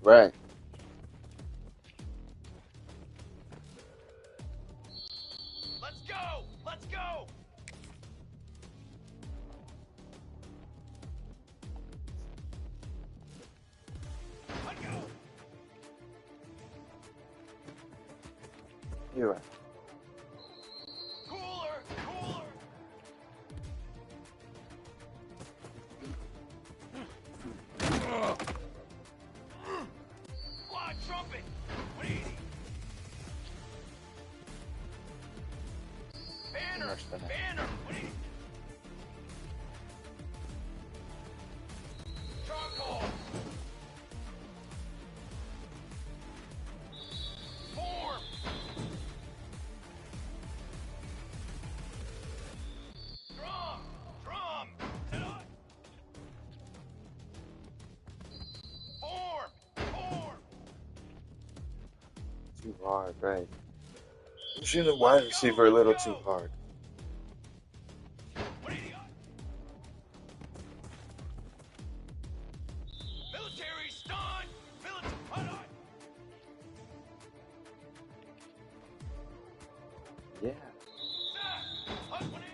Right. Let's go! Let's go! Let's go! You're right. Cooler! Cooler! Fly trumpet! 180! Banner! Much better. Banner! 180! Charcoal! Form! Drum! Drum! Tonight! Form! Form! Too hard, right? You shoot the wide receiver a little too hard. 180! Military stun! Military... Hold on! Yeah. Set! Hut 180!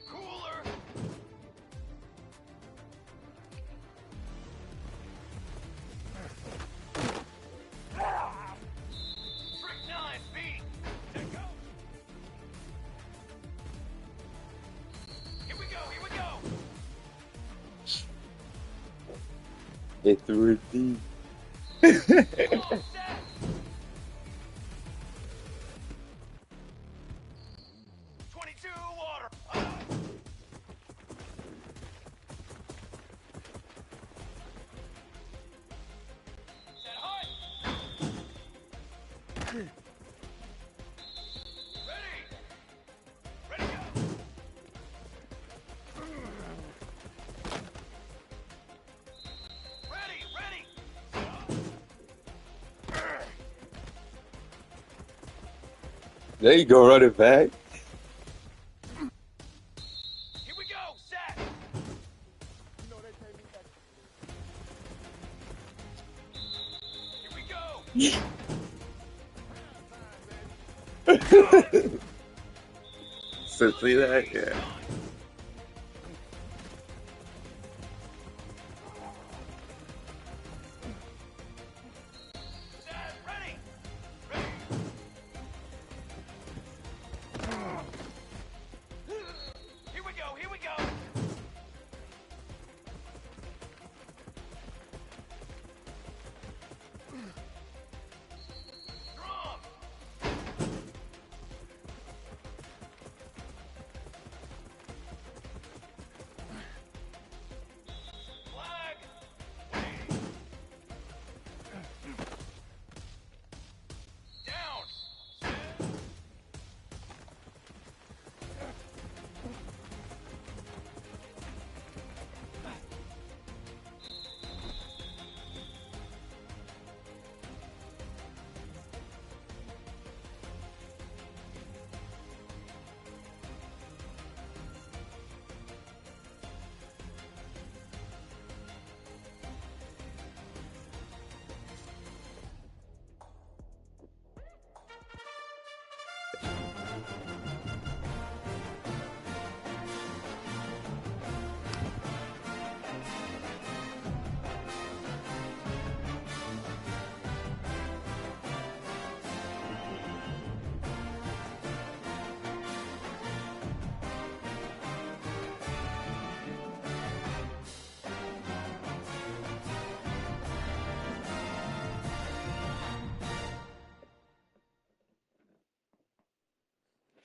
Cooler! Strychnine speed! Let go! Here we go! Here we go! They threw it deep. All set! 22 water! Set hut! Ready! Ready go! Ready! Ready! Set hut! There you go, run it back. Here we go! Set! Here we go! Simply that, yeah. Set! Ready! Ready! Here we go! Here we go! Drum! Flag! Wait! Down!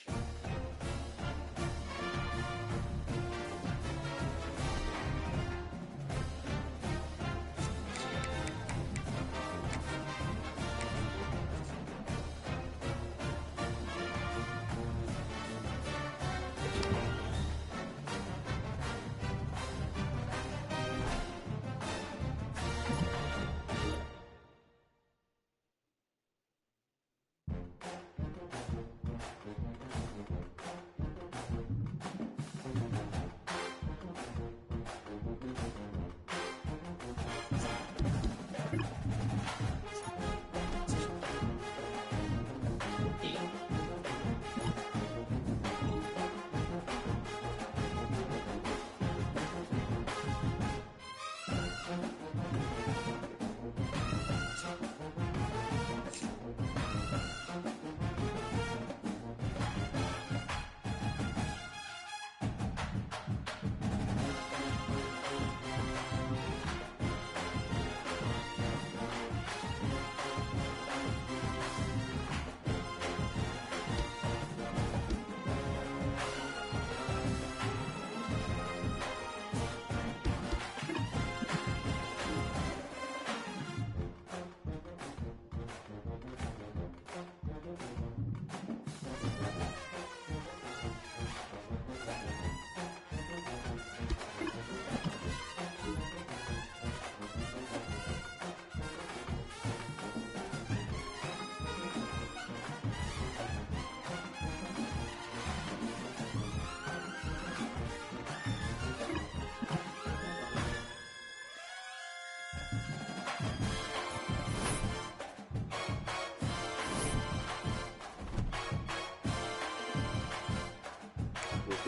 Set!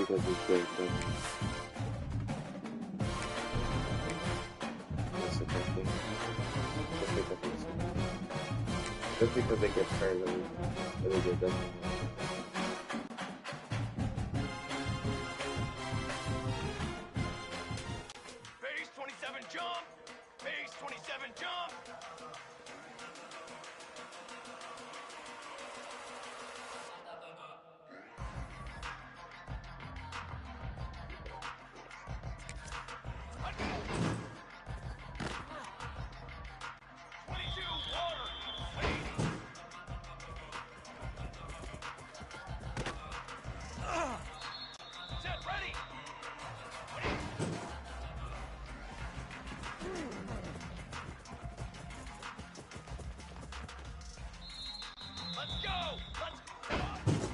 because it's good, but that's a good thing. Just because they get hurt, really good doesn't mean Base 27 jump. Base 27 jump.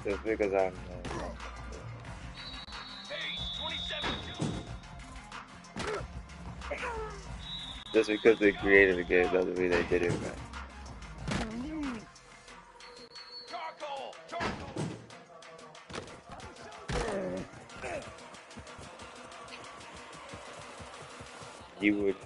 just because I'm just because they created the game doesn't mean they did it right. You would.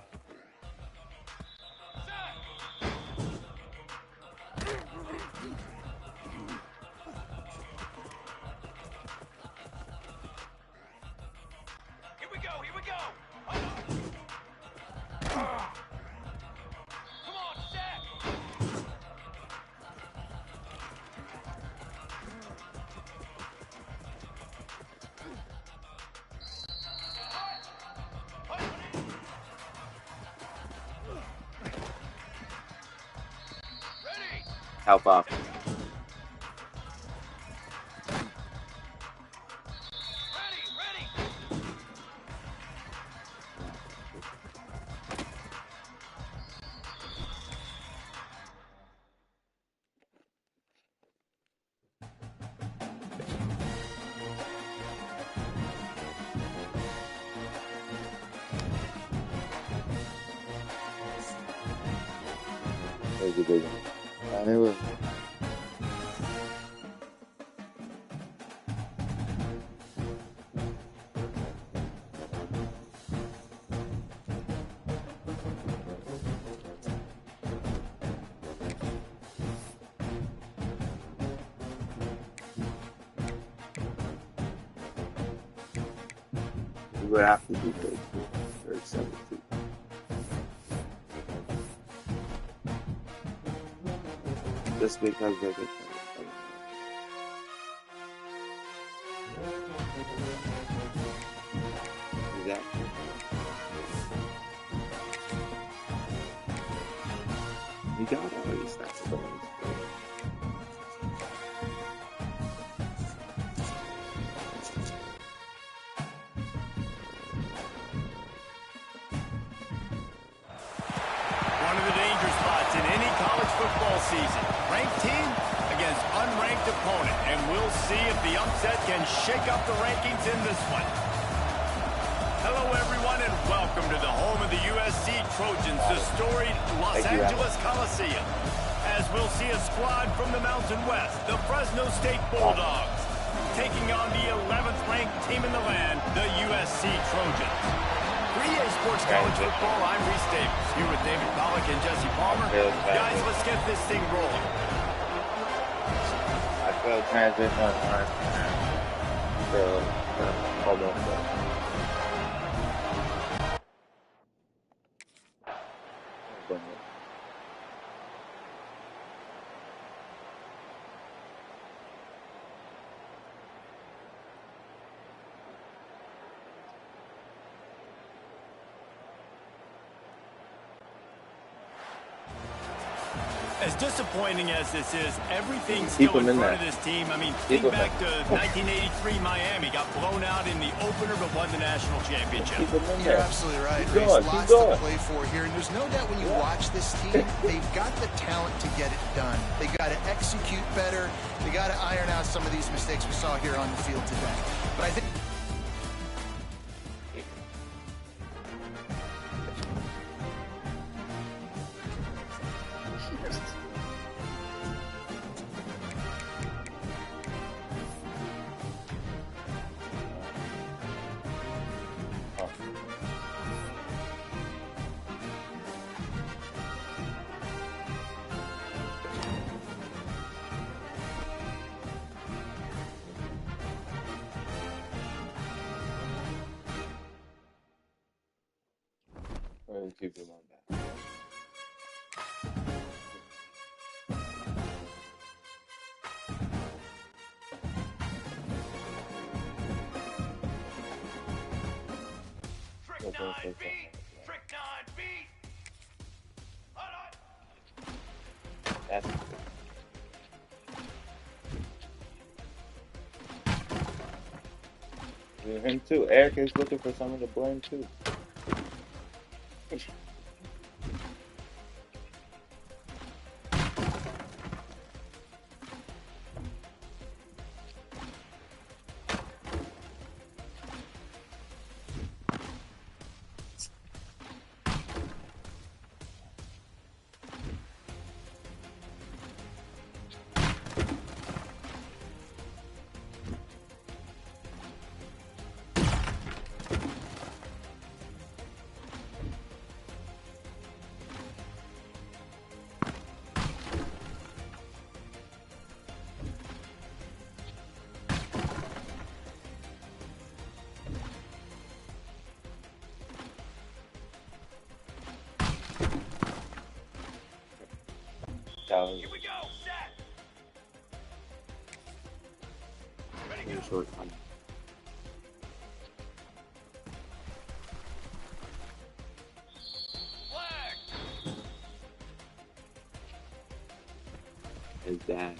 Help off. That was a big one. Anyway. We would have to do 32 or 72. Just because they're good. Exactly. You got all these stats going. One of the danger spots in any college football season. Ranked team against unranked opponent. And we'll see if the upset can shake up the rankings in this one. Hello, everyone, and welcome to the home of the USC Trojans, the storied Los Angeles Coliseum. As we'll see a squad from the Mountain West, the Fresno State Bulldogs, taking on the 11th ranked team in the land, the USC Trojans. For EA Sports College Football, I'm Reese Davis, here with David Pollack and Jesse Palmer. Guys, let's get this thing rolling. I feel transition on time. Almost. As disappointing as this is, everything's still in front of this team. I mean, think back to 1983 Miami, got blown out in the opener but won the national championship. You're absolutely right. There's lots to play for here, and there's no doubt when you watch this team, they've got the talent to get it done. They got to execute better. They got to iron out some of these mistakes we saw here on the field today. But I think and keep him on that. Trick 9 beat! Trick 9 beat! Hold on! That's him too. Eric is looking for someone to blame too. Here we go! Set! Ready, go! Short time. Flag! His dad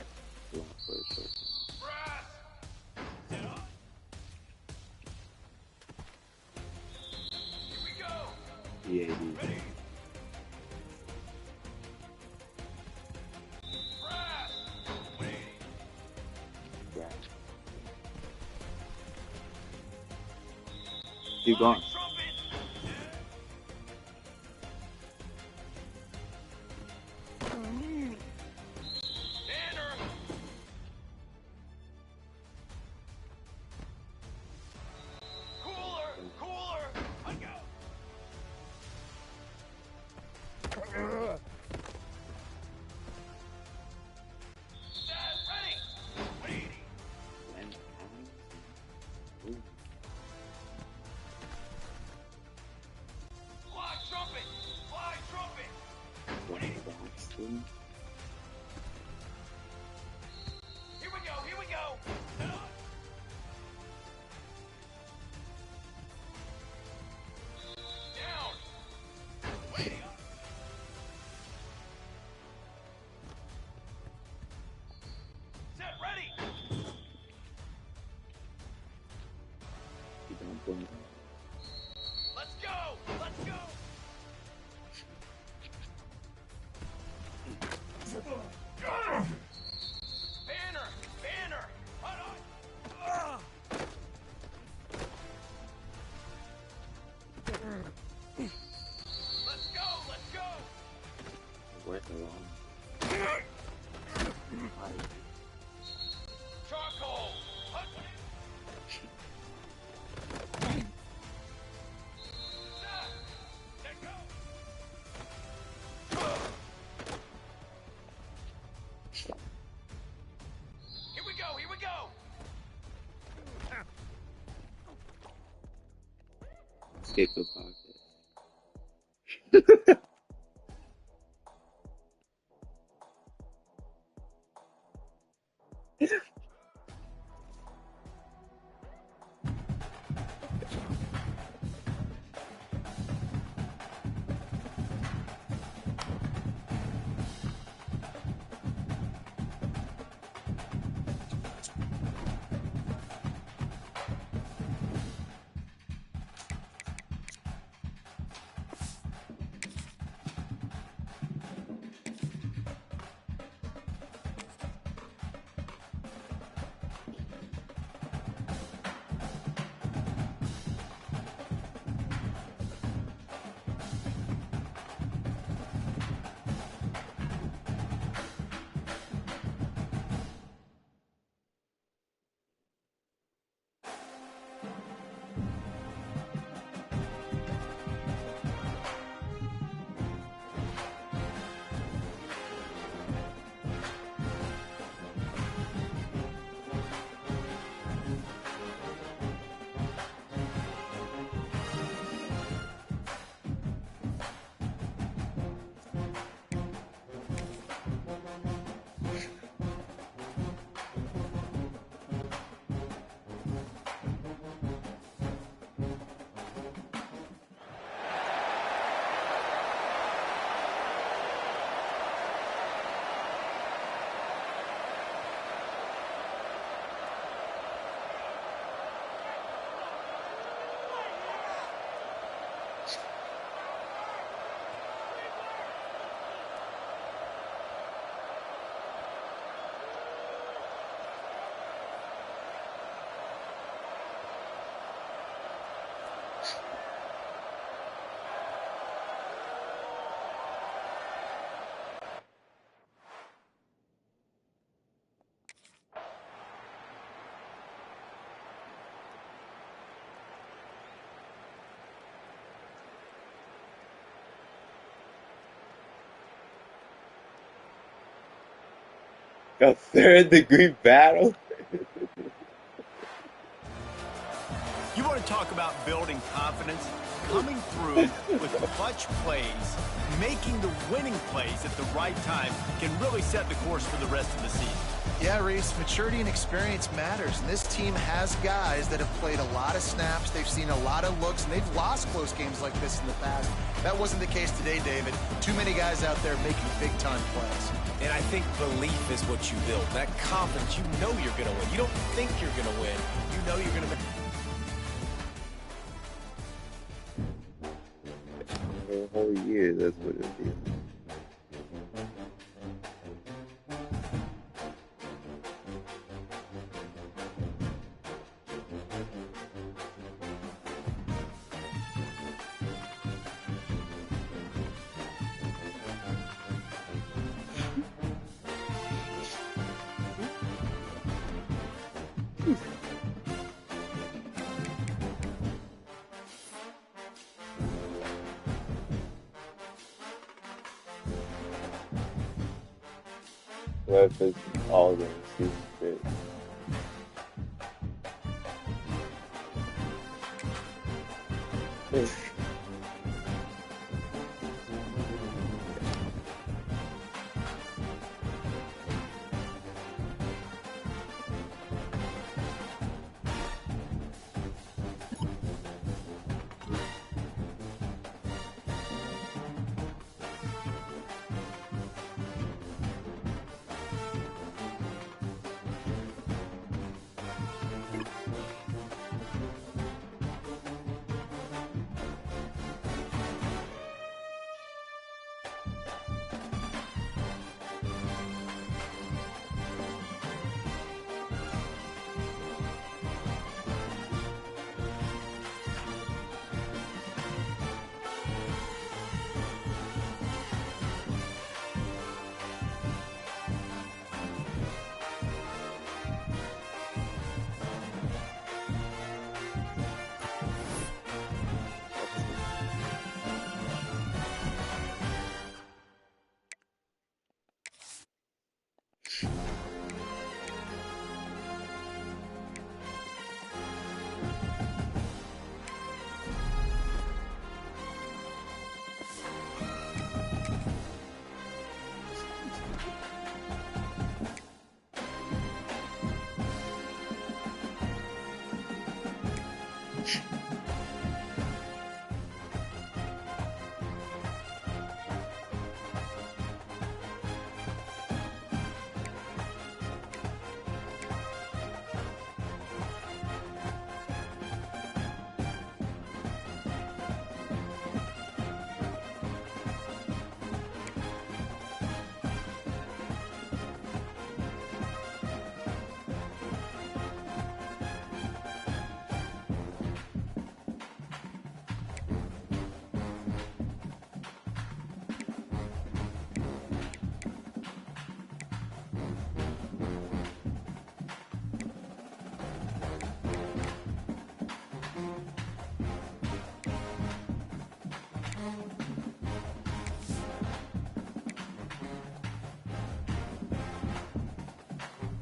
lost for a short time. Brass! Set on! Here we go! EAD. Ready! Brass! Waiting! Right. Keep going. Flying trumpet! Banner! Cooler! Cooler! I go! Set! Ready! Waiting! And ooh, Fly trumpet! Fly trumpet! going Braxton. Here we go! Here we go! Set on! Down! Waiting! Set! Ready! Keep on playing. Let's go! Let's go! Banner! Banner! Hold on! Let's go! Let's go! Work along. Charcoal! Hunt it! Set! Let go! Here we go! Here we go! Escape the pocket. A third-degree battle? You want to talk about building confidence? Coming through with clutch plays, making the winning plays at the right time can really set the course for the rest of the season. Yeah, Reese, maturity and experience matters, and this team has guys that have played a lot of snaps, they've seen a lot of looks, and they've lost close games like this in the past. That wasn't the case today, David. Too many guys out there making big-time plays. And I think belief is what you build. That confidence, you know you're going to win. You don't think you're going to win. You know you're going to win. The whole year, that's what it is. Whoever's all going to see fit.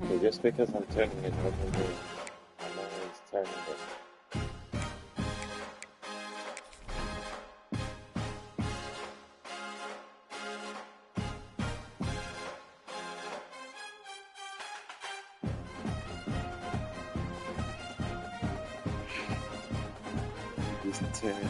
So just because I'm turning it doesn't mean I'm always turning it. Just turn.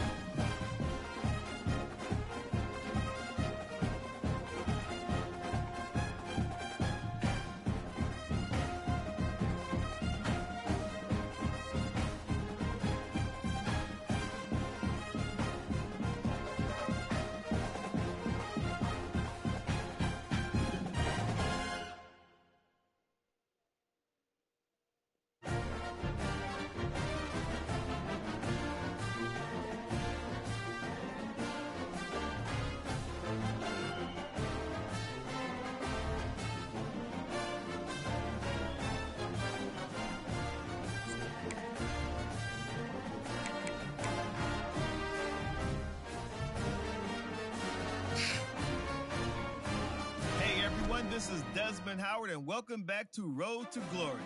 this is Desmond Howard, and welcome back to Road to Glory.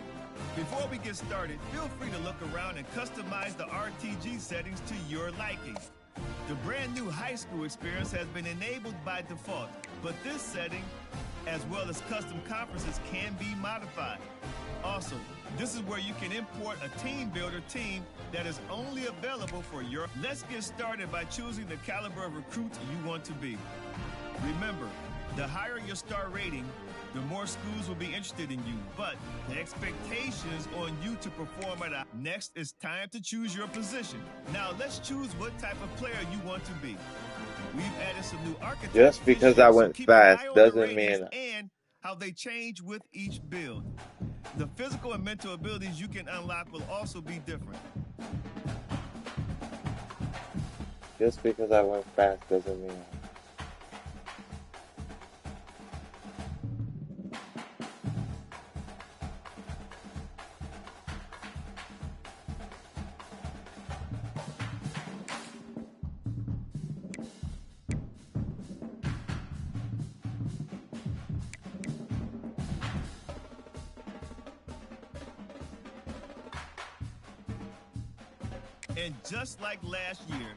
Before we get started, feel free to look around and customize the RTG settings to your liking. The brand new high school experience has been enabled by default, but this setting, as well as custom conferences, can be modified. Also, this is where you can import a team builder team that is only available for your... Let's get started by choosing the caliber of recruit you want to be. Remember, the higher your star rating, the more schools will be interested in you, but the expectation is on you to perform at a... Next, it's time to choose your position. Now, let's choose what type of player you want to be. We've added some new archetypes. Just because I went fast doesn't mean... And how they change with each build. The physical and mental abilities you can unlock will also be different. Just because I went fast doesn't mean... And just like last year,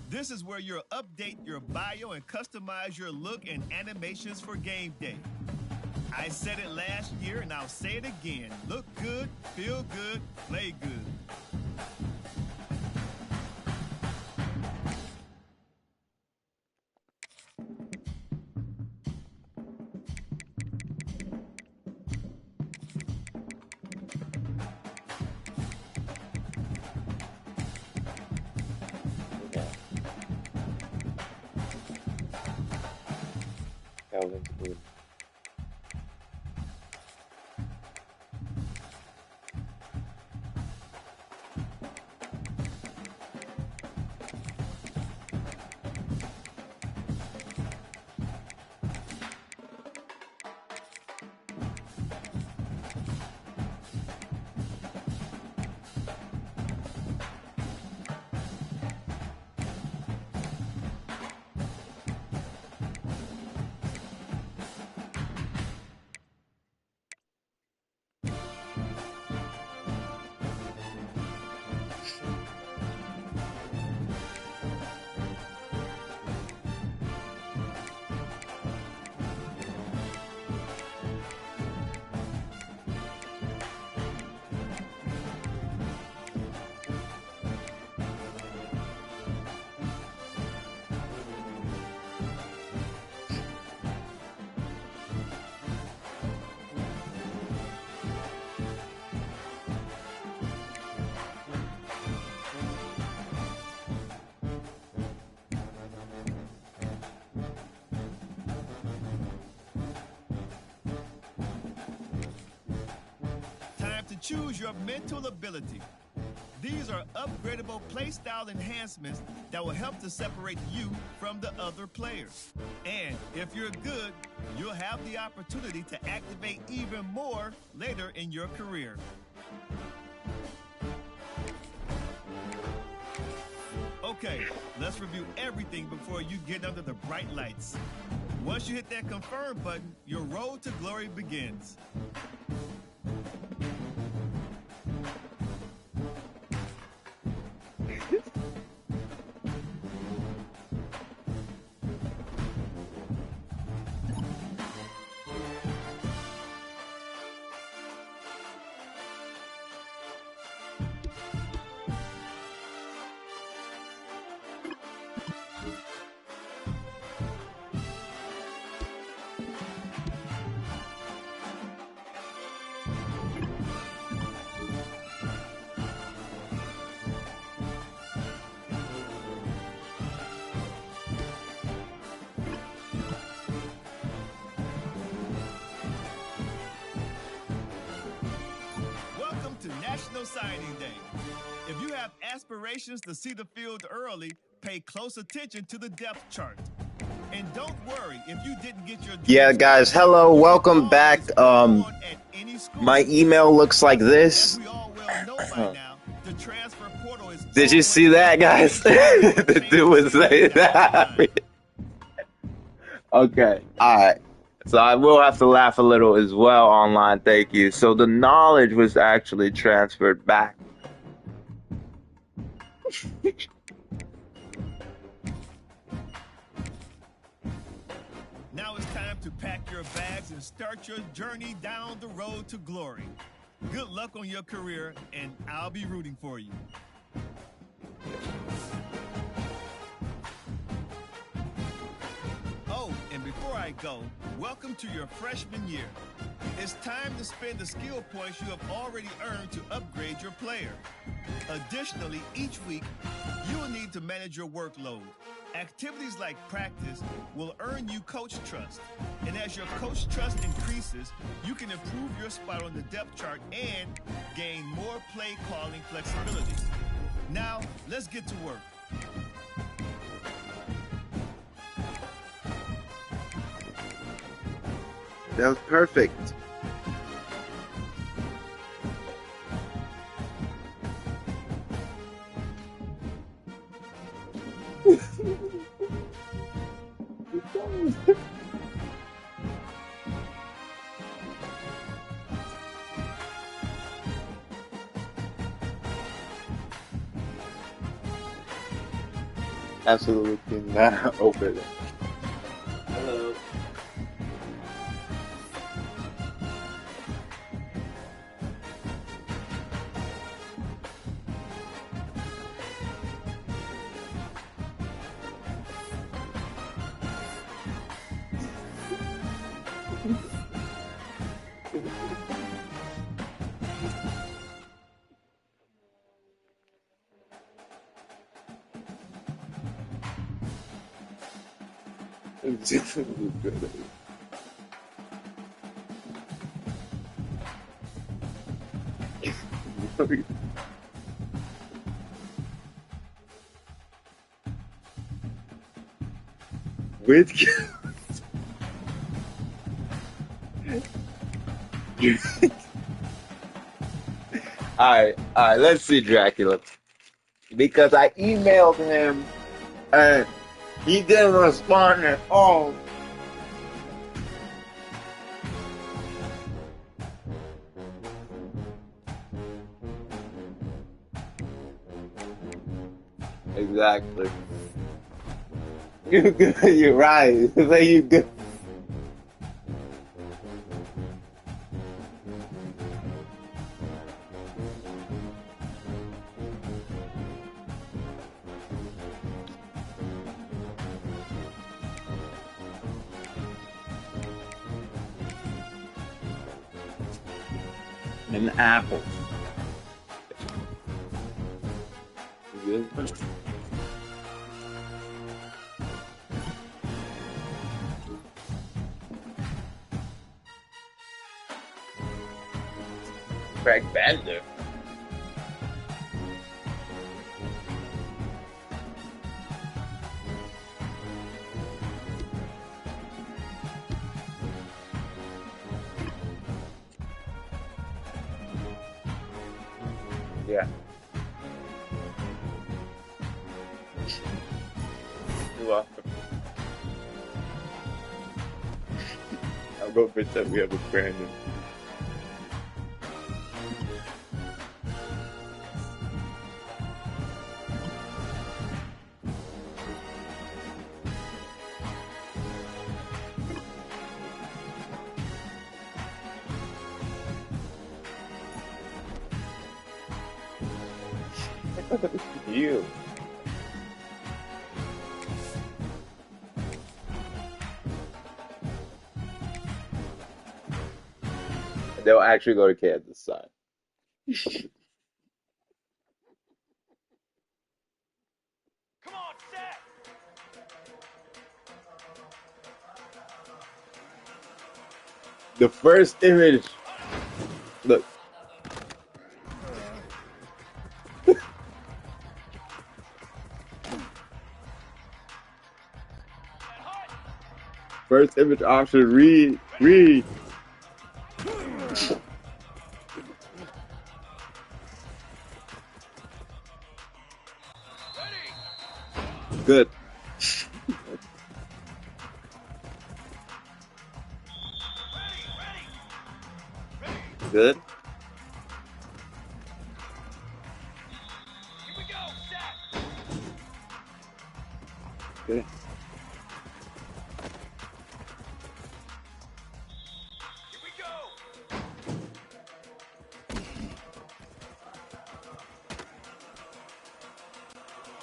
this is where you'll update your bio and customize your look and animations for game day. I said it last year and I'll say it again. Look good, feel good, play good. Calvin's good. Choose your mental ability. These are upgradable playstyle enhancements that will help to separate you from the other players. And if you're good, you'll have the opportunity to activate even more later in your career. Okay, let's review everything before you get under the bright lights. Once you hit that confirm button, your road to glory begins. National Signing Day. If you have aspirations to see the field early, pay close attention to the depth chart. And don't worry if you didn't get your... Yeah, guys, hello, welcome back. My email looks like this. Did you see that, guys? The dude was saying that. Okay, all right. So I will have to laugh a little as well online. Thank you. So the knowledge was actually transferred back. Now it's time to pack your bags and start your journey down the road to glory. Good luck on your career, and I'll be rooting for you. Oh, and before I go, welcome to your freshman year. It's time to spend the skill points you have already earned to upgrade your player. Additionally, each week, you will need to manage your workload. Activities like practice will earn you coach trust. And as your coach trust increases, you can improve your spot on the depth chart and gain more play calling flexibility. Now, let's get to work. That was perfect. Absolutely cannot open it. Hello. With all right, let's see Dracula. Because I emailed him and he didn't respond at all. Exactly. You're good. You're right. Say you good. An apple. You good? Craig Bender. Yeah. You're welcome. I'll go pretend we have a Brandon. You. They'll actually go to Kansas side. Come on, set! The first image. Look. First image option. Read. Good. Good. Here we go, set. Good. Here we go.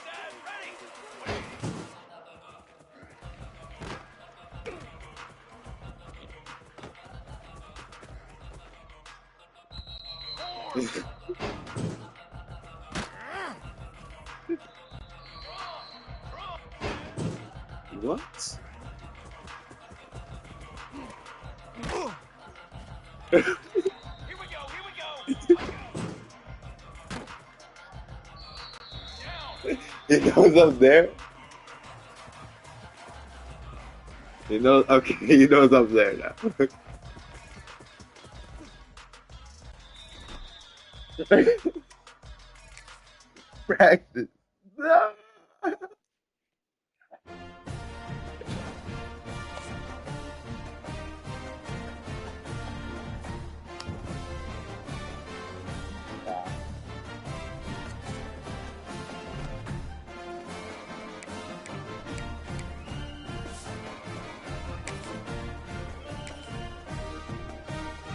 Set, ready. What? Here we go. Down. He goes up there. He knows. Okay, he knows up there now. Practice. No.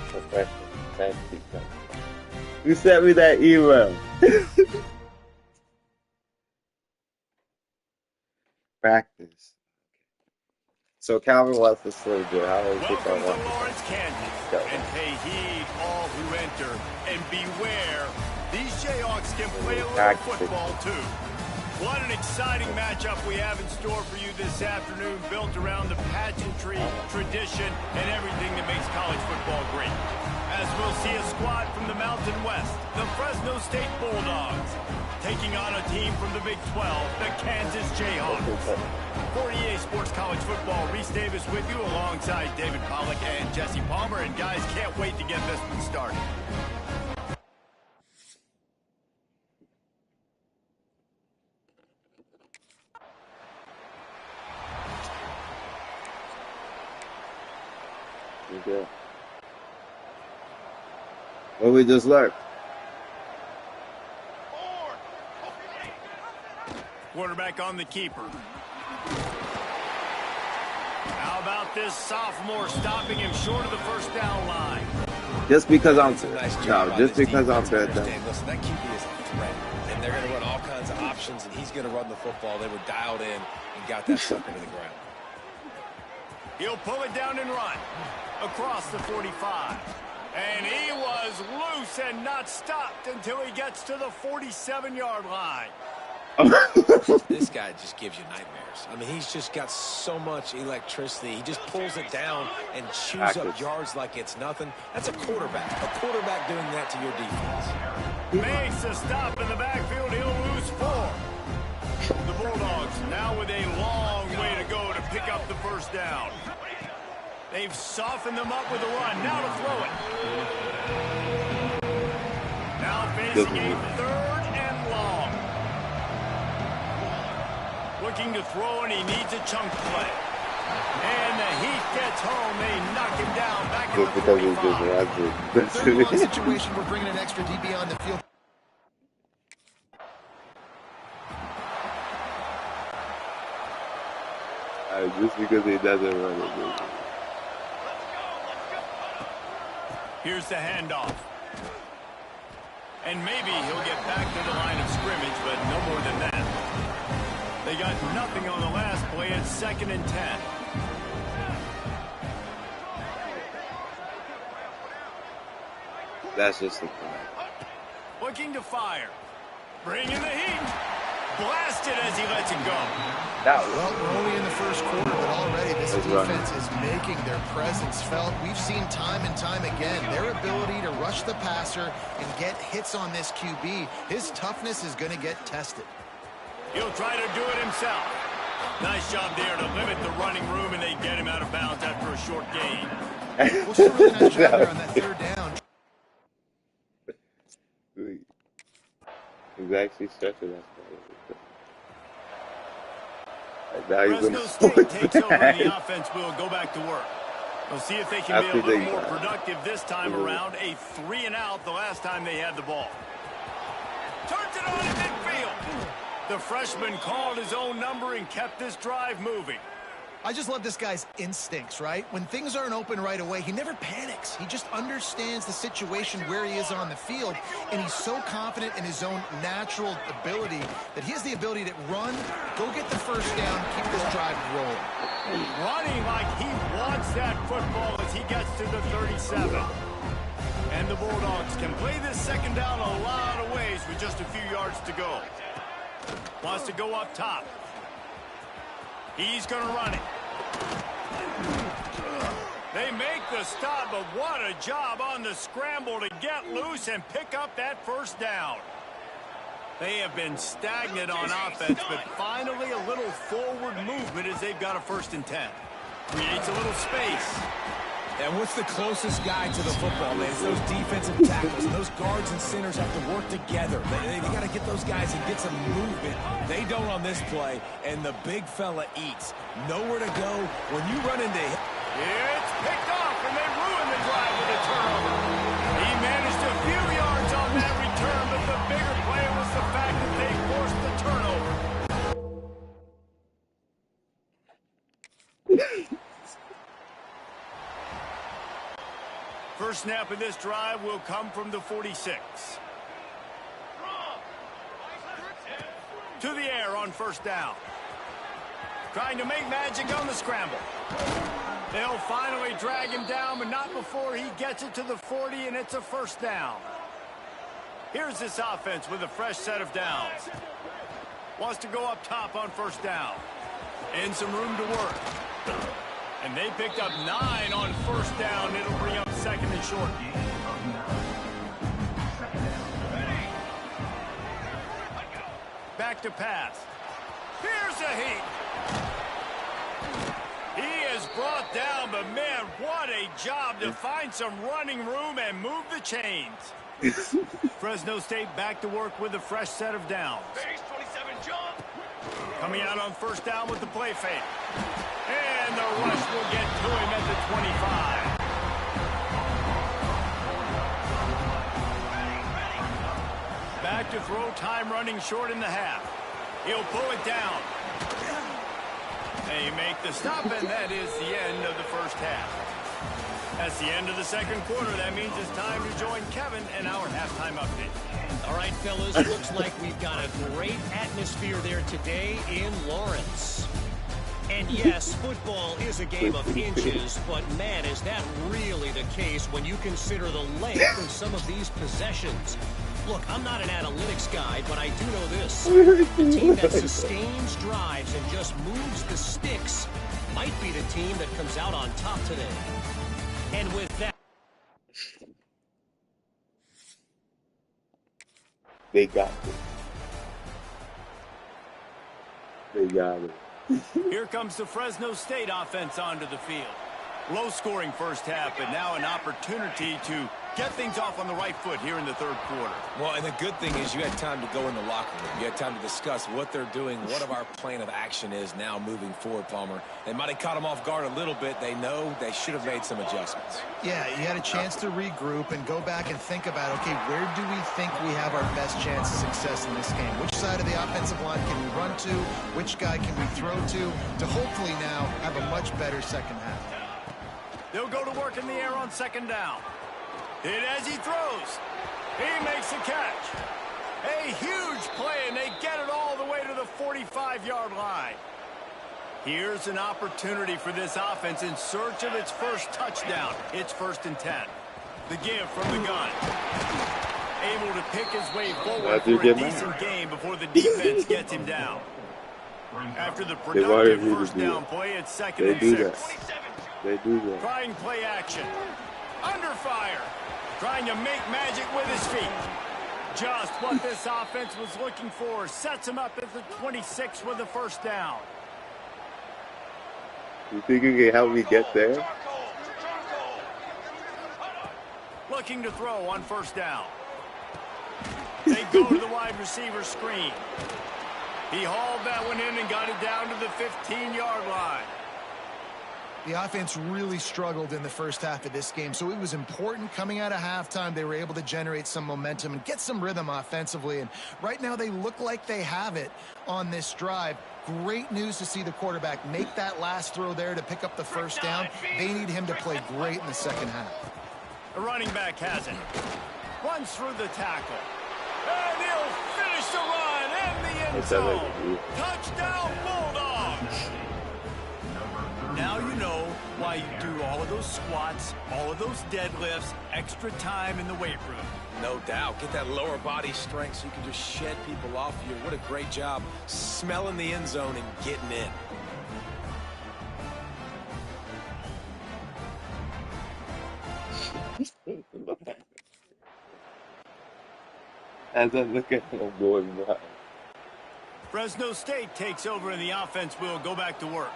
Professional fantasy stuff. You sent me that email. Practice. So Calvin wants to slow down. How do you think I Welcome want to Lawrence, Kansas. Go. And pay heed all who enter. And beware, these Jayhawks can play a little football too. What an exciting matchup we have in store for you this afternoon, built around the pageantry, tradition, and everything that makes college football great. As we'll see a squad from the Mountain West, the Fresno State Bulldogs, taking on a team from the Big 12, the Kansas Jayhawks. For EA Sports College Football, Reese Davis with you alongside David Pollack and Jesse Palmer. And guys, can't wait to get this one started. Okay. What we just learned. Quarterback on the keeper. How about this sophomore stopping him short of the first down line? Just because I'm Just because I'm good. Listen, that QB is a threat, and they're going to run all kinds of options, and he's going to run the football. They were dialed in and got that sucker to the ground. He'll pull it down and run across the 45. And he was loose and not stopped until he gets to the 47-yard line. This guy just gives you nightmares. I mean, he's just got so much electricity. He just pulls it down and chews up yards like it's nothing. That's a quarterback. A quarterback doing that to your defense. Makes a stop in the backfield. He'll lose 4. The Bulldogs now with a long way to go to pick up the first down. They've softened them up with a run. Now to throw it. Now facing a 3rd and long. Looking to throw, and he needs a chunk play. And the heat gets home. They knock him down back at the 45. Third and long situation, we're bringing an extra DB on the field. Just because he doesn't run it. Here's the handoff. And maybe he'll get back to the line of scrimmage, but no more than that. They got nothing on the last play. It's 2nd and 10. That's just the point. Looking to fire. Bringing the heat. Blasted as he lets it go. Well, we're only in the first quarter, but already this defense is making their presence felt. We've seen time and time again their ability to rush the passer and get hits on this QB. His toughness is going to get tested. He'll try to do it himself. Nice job there to limit the running room, and they get him out of bounds after a short gain. Well, still really nice job there on that 3rd down. He's actually stretching us. Now he's Fresno State takes over, and the offense will go back to work. We'll see if they can be a little more productive this time around. A 3-and-out the last time they had the ball. Turns it on in midfield. The freshman called his own number and kept this drive moving. I just love this guy's instincts, right? When things aren't open right away, he never panics. He just understands the situation where he is on the field, and he's so confident in his own natural ability that he has the ability to run, go get the first down, keep this drive rolling. Running like he wants that football as he gets to the 37. And the Bulldogs can play this second down a lot of ways with just a few yards to go. Wants to go up top. He's going to run it. They make the stop, but what a job on the scramble to get loose and pick up that first down. They have been stagnant on offense, but finally a little forward movement as they've got a 1st and 10. Creates a little space. And what's the closest guy to the football, man? It's those defensive tackles. And those guards and centers have to work together. They got to get those guys and get some movement. They don't on this play, and the big fella eats. Nowhere to go. When you run into him. It's picked off, and they ruin the drive with a turnover. He managed a few yards on that return, but the bigger play was the fact that they forced the turnover. First snap of this drive will come from the 46. To the air on 1st down. Trying to make magic on the scramble. They'll finally drag him down, but not before he gets it to the 40, and it's a 1st down. Here's this offense with a fresh set of downs. Wants to go up top on 1st down. And some room to work. And they picked up 9 on 1st down. It'll bring up 2nd and short. Back to pass. Here's a heat. He is brought down, but man, what a job to find some running room and move the chains. Fresno State back to work with a fresh set of downs. Base 27 jump. Coming out on 1st down with the play fake. And the rush will get to him at the 25. Back to throw, time running short in the half. He'll pull it down. They make the stop, and that is the end of the first half. That's the end of the second quarter. That means it's time to join Kevin and our halftime update. All right, fellas, looks like we've got a great atmosphere there today in Lawrence. And yes, football is a game of inches, but man, is that really the case when you consider the length of some of these possessions. Look, I'm not an analytics guy, but I do know this. The team that sustains drives and just moves the sticks might be the team that comes out on top today. And with that... They got it. They got it. Here comes the Fresno State offense onto the field. Low-scoring first half, but now an opportunity to get things off on the right foot here in the third quarter. Well, and the good thing is you had time to go in the locker room. You had time to discuss what they're doing, what of our plan of action is now moving forward, Palmer. They might have caught them off guard a little bit. They know they should have made some adjustments. Yeah, you had a chance to regroup and go back and think about, okay, where do we think we have our best chance of success in this game? Which side of the offensive line can we run to? Which guy can we throw to hopefully now have a much better second half? They'll go to work in the air on 2nd down. Hit as he throws. He makes the catch. A huge play, and they get it all the way to the 45-yard line. Here's an opportunity for this offense in search of its first touchdown. It's 1st and 10. The give from the gun. Able to pick his way forward for a decent game before the defense gets him down. After the productive first down play, it's 2nd and 6. They do that. Trying play action. Under fire. Trying to make magic with his feet. Just what this offense was looking for. Sets him up at the 26 with the first down. You think you can help me get there? Looking to throw on 1st down. They go to the wide receiver screen. He hauled that one in and got it down to the 15-yard line. The offense really struggled in the first half of this game, so it was important coming out of halftime. They were able to generate some momentum and get some rhythm offensively, and right now they look like they have it on this drive. Great news to see the quarterback make that last throw there to pick up the first down. They need him to play great in the second half. The running back has it. Runs through the tackle. And he'll finish the run in the end zone. Touchdown, Bulldogs! Now you know why you do all of those squats, all of those deadlifts, extra time in the weight room. No doubt. Get that lower body strength so you can just shed people off you. What a great job smelling the end zone and getting in. As I look at him going by. Fresno State takes over and the offense will go back to work.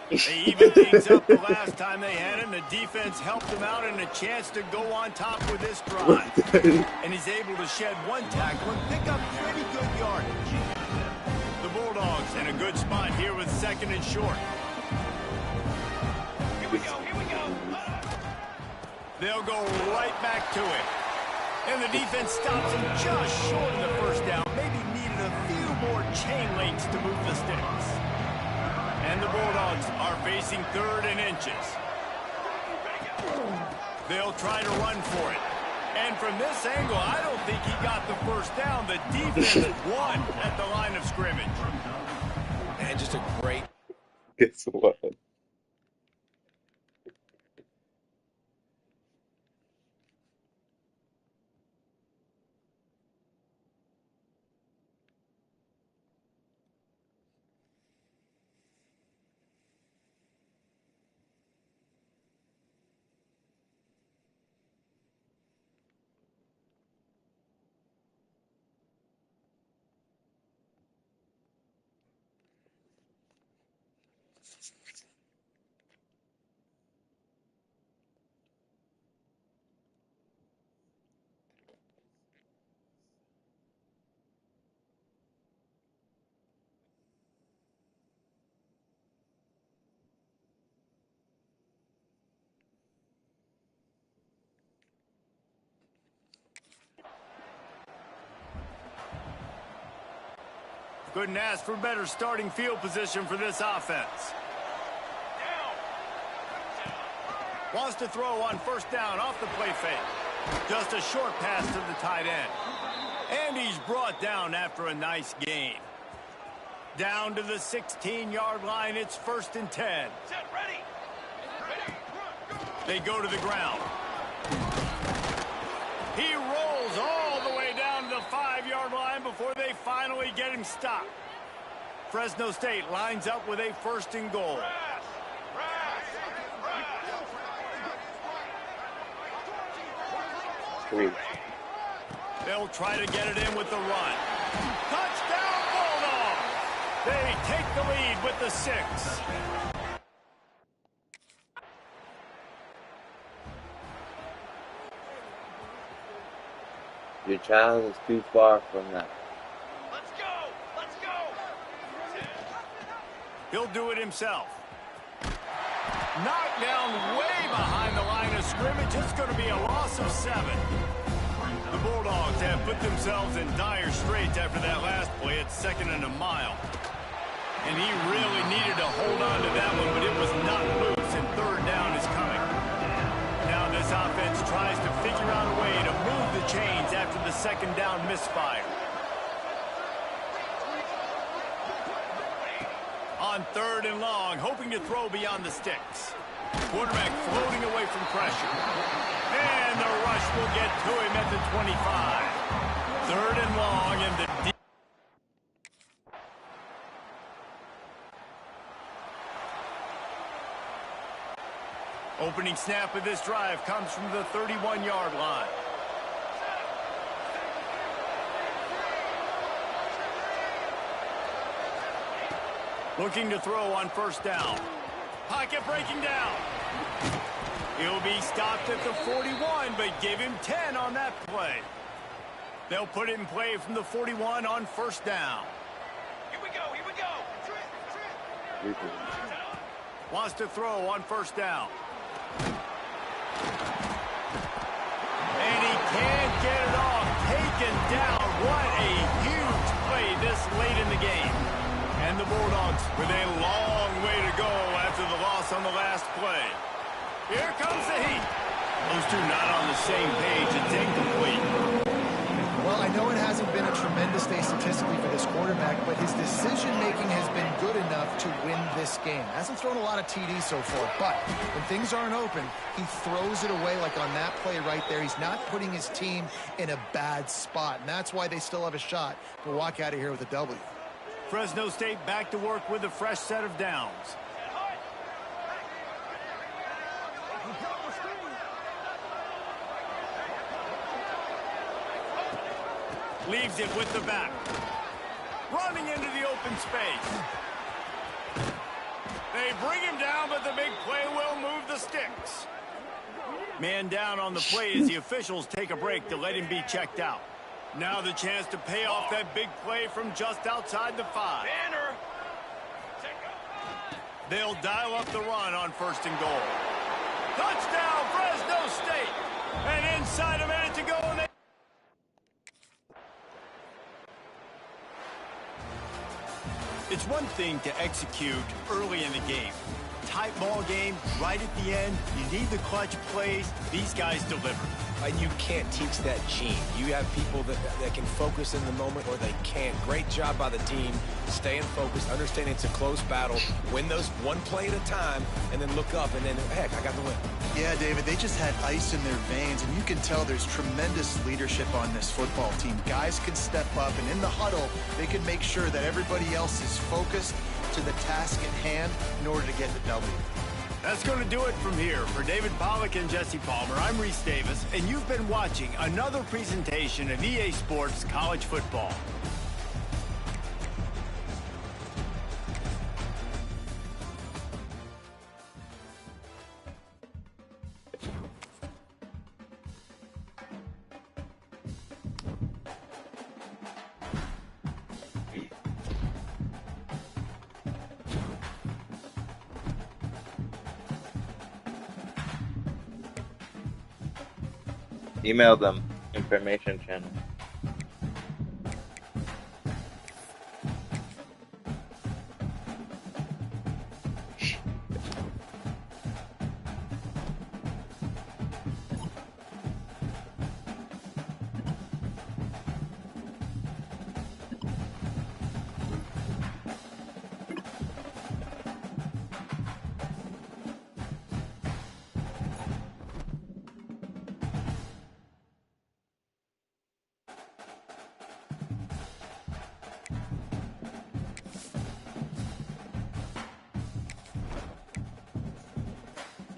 They evened things up the last time they had him. The defense helped them out and a chance to go on top with this drive. And he's able to shed one tackle and pick up pretty good yardage. The Bulldogs in a good spot here with second and short. Here we go, here we go. They'll go right back to it. And the defense stops him just short of the first down. Maybe needed a few more chain links to move the sticks. And the Bulldogs are facing third and inches. They'll try to run for it. And from this angle, I don't think he got the first down. The defense won at the line of scrimmage. And just a great... Guess what? Couldn't ask for better starting field position for this offense. Wants to throw on first down off the play fake. Just a short pass to the tight end. And he's brought down after a nice gain. Down to the 16-yard line. It's first and 10. Set, ready. They go to the ground. He rolls all the way down to the 5-yard line before they finally get him stopped. Fresno State lines up with a first and goal. They'll try to get it in with the run. Touchdown, Bulldogs! They take the lead with the 6. Your child is too far from that. Let's go! Let's go! He'll do it himself. Knocked down way behind the line of scrimmage. It's going to be a loss of 7. The Bulldogs have put themselves in dire straits after that last play. It's second and a mile. And he really needed to hold on to that one, but it was not loose, and third down is coming. Now this offense tries to figure out a way to move the chains after the second down misfire. On third and long, hoping to throw beyond the sticks. Quarterback floating away from pressure. And the rush will get to him at the 25. Third and long, and the opening snap of this drive comes from the 31-yard line. Looking to throw on first down. Pocket breaking down. He'll be stopped at the 41, but give him 10 on that play. They'll put it in play from the 41 on first down. Here we go, here we go! Wants to throw on first down. And he can't get it off. Taken down. What a huge play this late in the game. And the Bulldogs with a long way to go after the loss on the last play. Here comes the heat. Those two not on the same page. It's incomplete. Well, I know it hasn't been a tremendous day statistically for this quarterback, but his decision-making has been good enough to win this game. Hasn't thrown a lot of TDs so far, but when things aren't open, he throws it away like on that play right there. He's not putting his team in a bad spot, and that's why they still have a shot to walk out of here with a W. Fresno State back to work with a fresh set of downs. Leaves it with the back. Running into the open space. They bring him down, but the big play will move the sticks. Man down on the play as the officials take a break to let him be checked out. Now the chance to pay off that big play from just outside the 5. Banner. They'll dial up the run on first and goal. Touchdown, Fresno State. And inside a minute to go. And they It's one thing to execute early in the game. Tight ball game, right at the end. You need the clutch plays. These guys deliver. And you can't teach that gene. You have people that can focus in the moment or they can't. Great job by the team, staying focused, understanding it's a close battle, win those one play at a time, and then look up and then, heck, I got the win. Yeah, David, they just had ice in their veins, and you can tell there's tremendous leadership on this football team. Guys can step up, and in the huddle, they can make sure that everybody else is focused to the task at hand in order to get the W. That's going to do it from here. For David Pollack and Jesse Palmer, I'm Reese Davis, and you've been watching another presentation of EA Sports College Football. Email them. Information channel.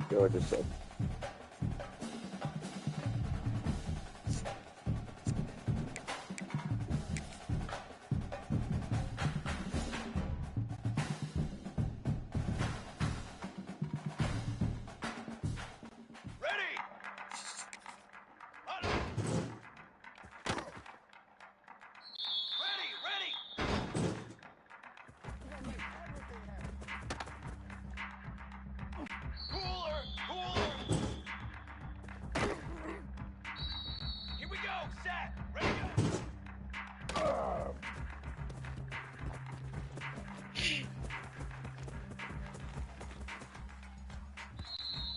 Georgia said. Ready. Ready. Cooler. Here we go. Set. Ready. Go.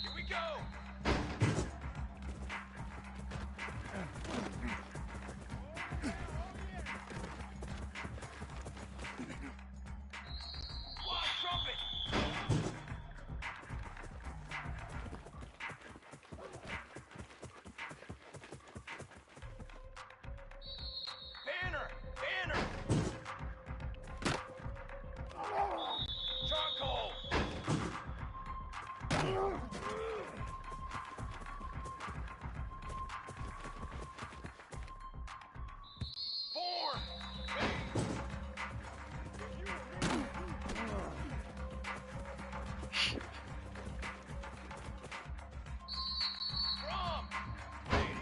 Here we go. Squad trumpet. Banner. Charcoal. Form. Ready. Drum. Ready.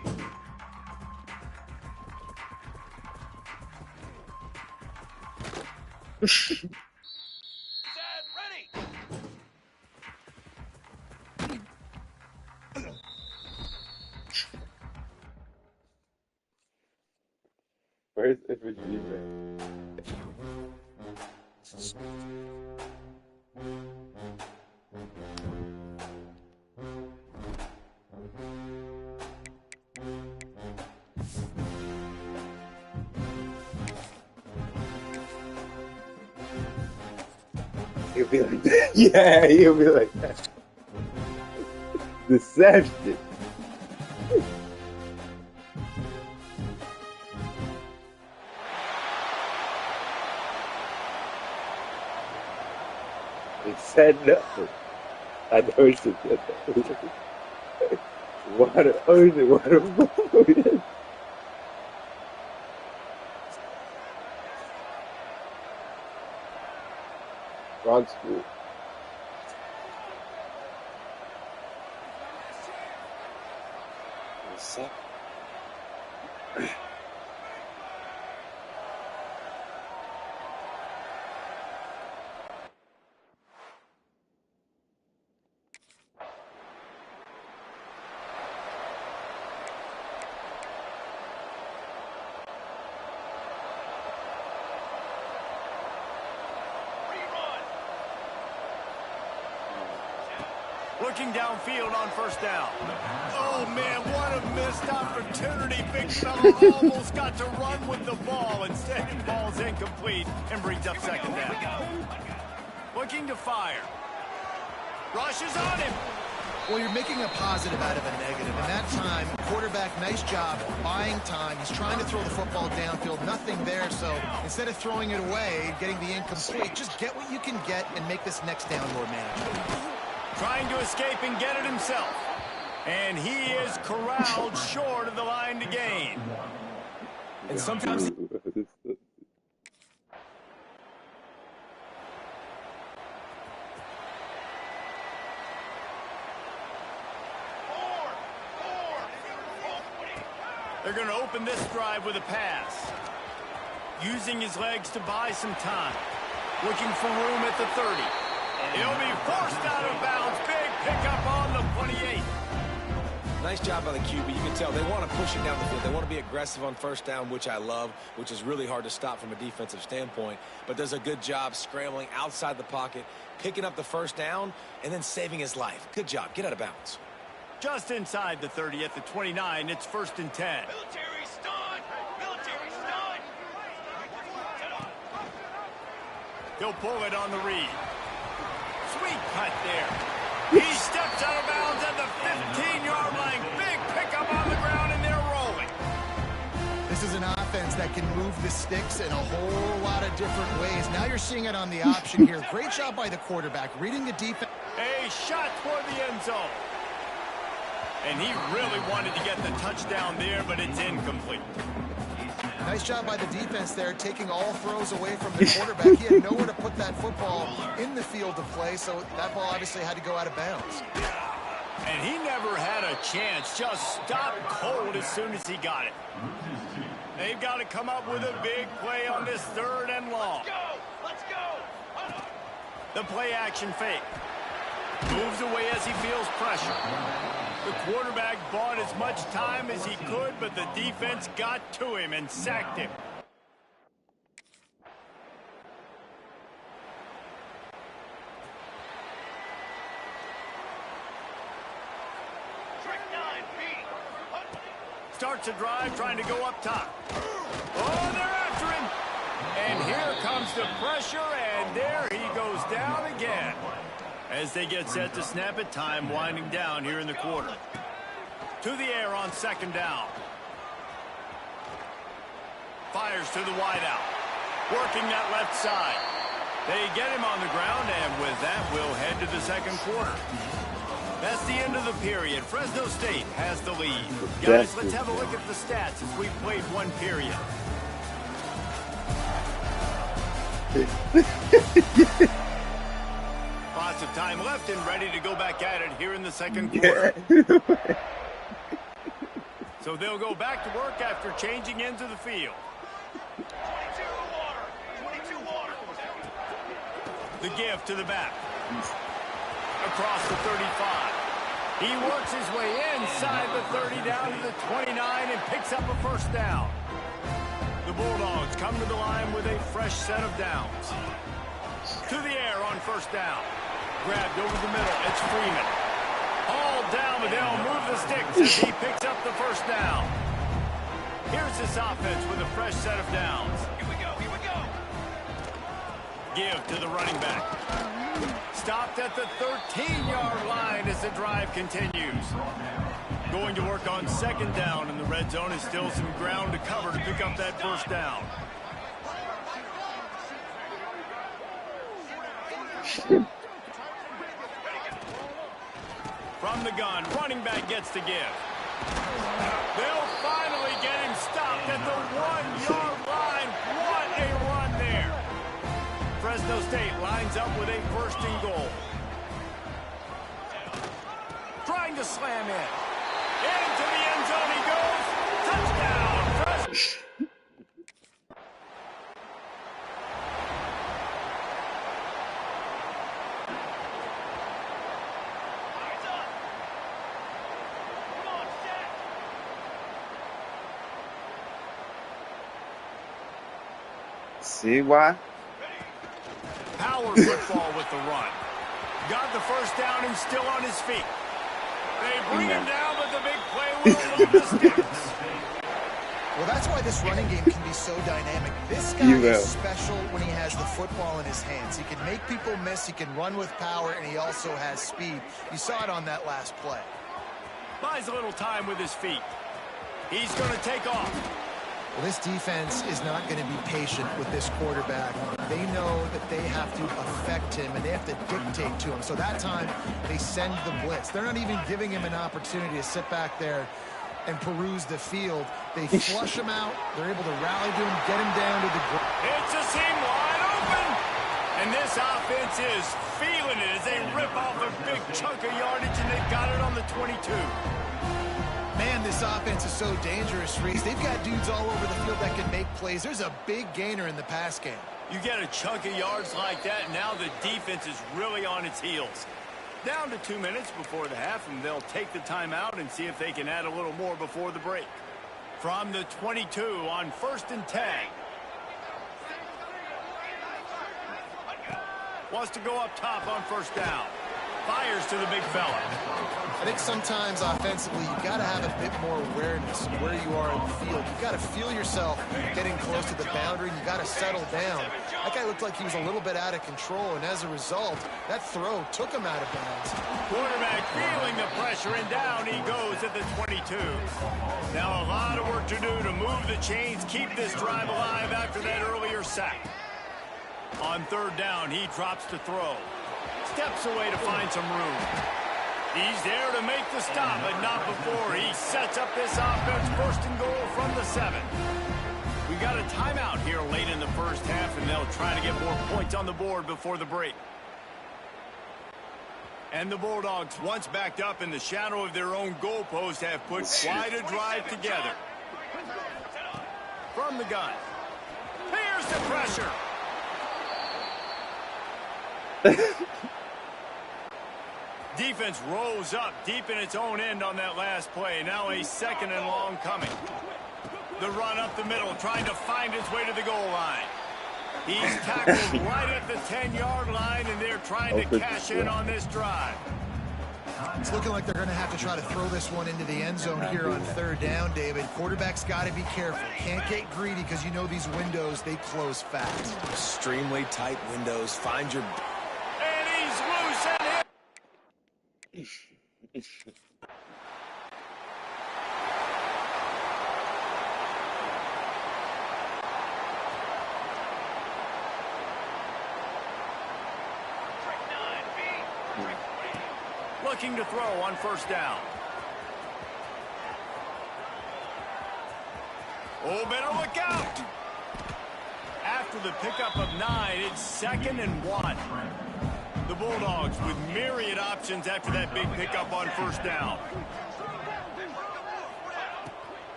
Set. Ready. first ever defense. He'll be like that. Yeah, he'll be like that. Deception. He said nothing. I know he said that. Water, ocean, water, water. Wrong school. What's up? Looking downfield on first down. Oh, man, what a missed opportunity. Big fella almost got to run with the ball. Instead, the ball's incomplete and brings up second down. Looking to fire. Rushes on him. Well, you're making a positive out of a negative. And that time, quarterback, nice job buying time. He's trying to throw the football downfield. Nothing there. So instead of throwing it away, getting the incomplete, just get what you can get and make this next down more manageable. Trying to escape and get it himself. And he is corralled short of the line to gain. And sometimes... They're going to open this drive with a pass. Using his legs to buy some time. Looking for room at the 30. He'll be forced out of bounds. Big pickup on the 28. Nice job by the QB. You can tell they want to push it down the field. They want to be aggressive on first down, which I love, which is really hard to stop from a defensive standpoint. But does a good job scrambling outside the pocket, picking up the first down, and then saving his life. Good job. Get out of bounds. Just inside the 30 at the 29. It's 1st and 10. Military stun! Military stun! He'll pull it on the read. Sweet cut there. He steps out of bounds at the 15-yard line. Big pickup on the ground, and they're rolling. This is an offense that can move the sticks in a whole lot of different ways. Now you're seeing it on the option here. Great job by the quarterback, reading the defense. A shot for the end zone. And he really wanted to get the touchdown there, but it's incomplete. Nice job by the defense there, taking all throws away from the quarterback. He had nowhere to put that football in the field to play, so that ball obviously had to go out of bounds. And he never had a chance, just stopped cold as soon as he got it. They've got to come up with a big play on this 3rd and long. Let's go! The play action fake. Moves away as he feels pressure. The quarterback bought as much time as he could, but the defense got to him and sacked him. Trick 9B! Starts a drive trying to go up top. Oh, they're after him. And here comes the pressure, and there he goes down again. As they get set to snap it, time winding down here in the quarter. To the air on 2nd down. Fires to the wideout. Working that left side. They get him on the ground, and with that, we'll head to the 2nd quarter. That's the end of the period. Fresno State has the lead. Guys, let's have a look at the stats as we've played one period. Lots of time left and ready to go back at it here in the 2nd quarter. So they'll go back to work after changing into the field. 22 water! 22 water! The give to the back. Across the 35. He works his way inside the 30 down to the 29 and picks up a 1st down. The Bulldogs come to the line with a fresh set of downs. To the air on first down. Grabbed over the middle. It's Freeman. Hauled down, but they'll move the sticks as he picks up the first down. Here's this offense with a fresh set of downs. Here we go, here we go. Give to the running back. Stopped at the 13-yard line as the drive continues. Going to work on second down, and the red zone is still some ground to cover to pick up that first down. From the gun, running back gets to give. They'll finally get him stopped at the 1-yard line. What a run there. Fresno State lines up with a first and goal. Trying to slam in. Into the end zone he goes. Touchdown. Eyes up. Come on, set. See why? Power football with the run. Got the first down and still on his feet. They bring him down, but the big play will move the sticks. Well, that's why this running game can be so dynamic. This guy is special when he has the football in his hands. He can make people miss, he can run with power, and he also has speed. You saw it on that last play. Buys a little time with his feet. He's going to take off. Well, this defense is not going to be patient with this quarterback. They know that they have to affect him, and they have to dictate to him. So that time, they send the blitz. They're not even giving him an opportunity to sit back there and peruse the field. They flush him out. They're able to rally to him, get him down to the ground. It's a seam wide open. And this offense is feeling it as they rip off a big chunk of yardage, and they've got it on the 22. Man, this offense is so dangerous, Reese. They've got dudes all over the field that can make plays. There's a big gainer in the pass game. You get a chunk of yards like that, and now the defense is really on its heels. Down to 2 minutes before the half, and they'll take the timeout and see if they can add a little more before the break. From the 22 on 1st and 10. Wants to go up top on first down. Fires to the big fella. I think sometimes offensively you've got to have a bit more awareness of where you are in the field. You've got to feel yourself getting close to the boundary. You've got to settle down. That guy looked like he was a little bit out of control, and as a result, that throw took him out of bounds. Quarterback feeling the pressure, and down he goes at the 22. Now a lot of work to do to move the chains, keep this drive alive after that earlier sack. On third down, he drops to throw. Steps away to find some room. He's there to make the stop, but not before he sets up this offense. First and goal from the 7. We got a timeout here late in the first half, and they'll try to get more points on the board before the break. And the Bulldogs, once backed up in the shadow of their own goalpost, have put quite a drive together. From the gun. Here's the pressure. Defense rose up deep in its own end on that last play. Now a second and long coming. The run up the middle, trying to find its way to the goal line. He's tackled right at the 10-yard line, and they're trying to cash in on this drive. It's looking like they're going to have to try to throw this one into the end zone here on third down, David. Quarterback's got to be careful. Can't get greedy because you know these windows, they close fast. Extremely tight windows. Find your... And he's loose and hit. Looking to throw on first down. Oh, better look out. After the pickup of 9, it's 2nd and 1. The Bulldogs with myriad options after that big pickup on first down.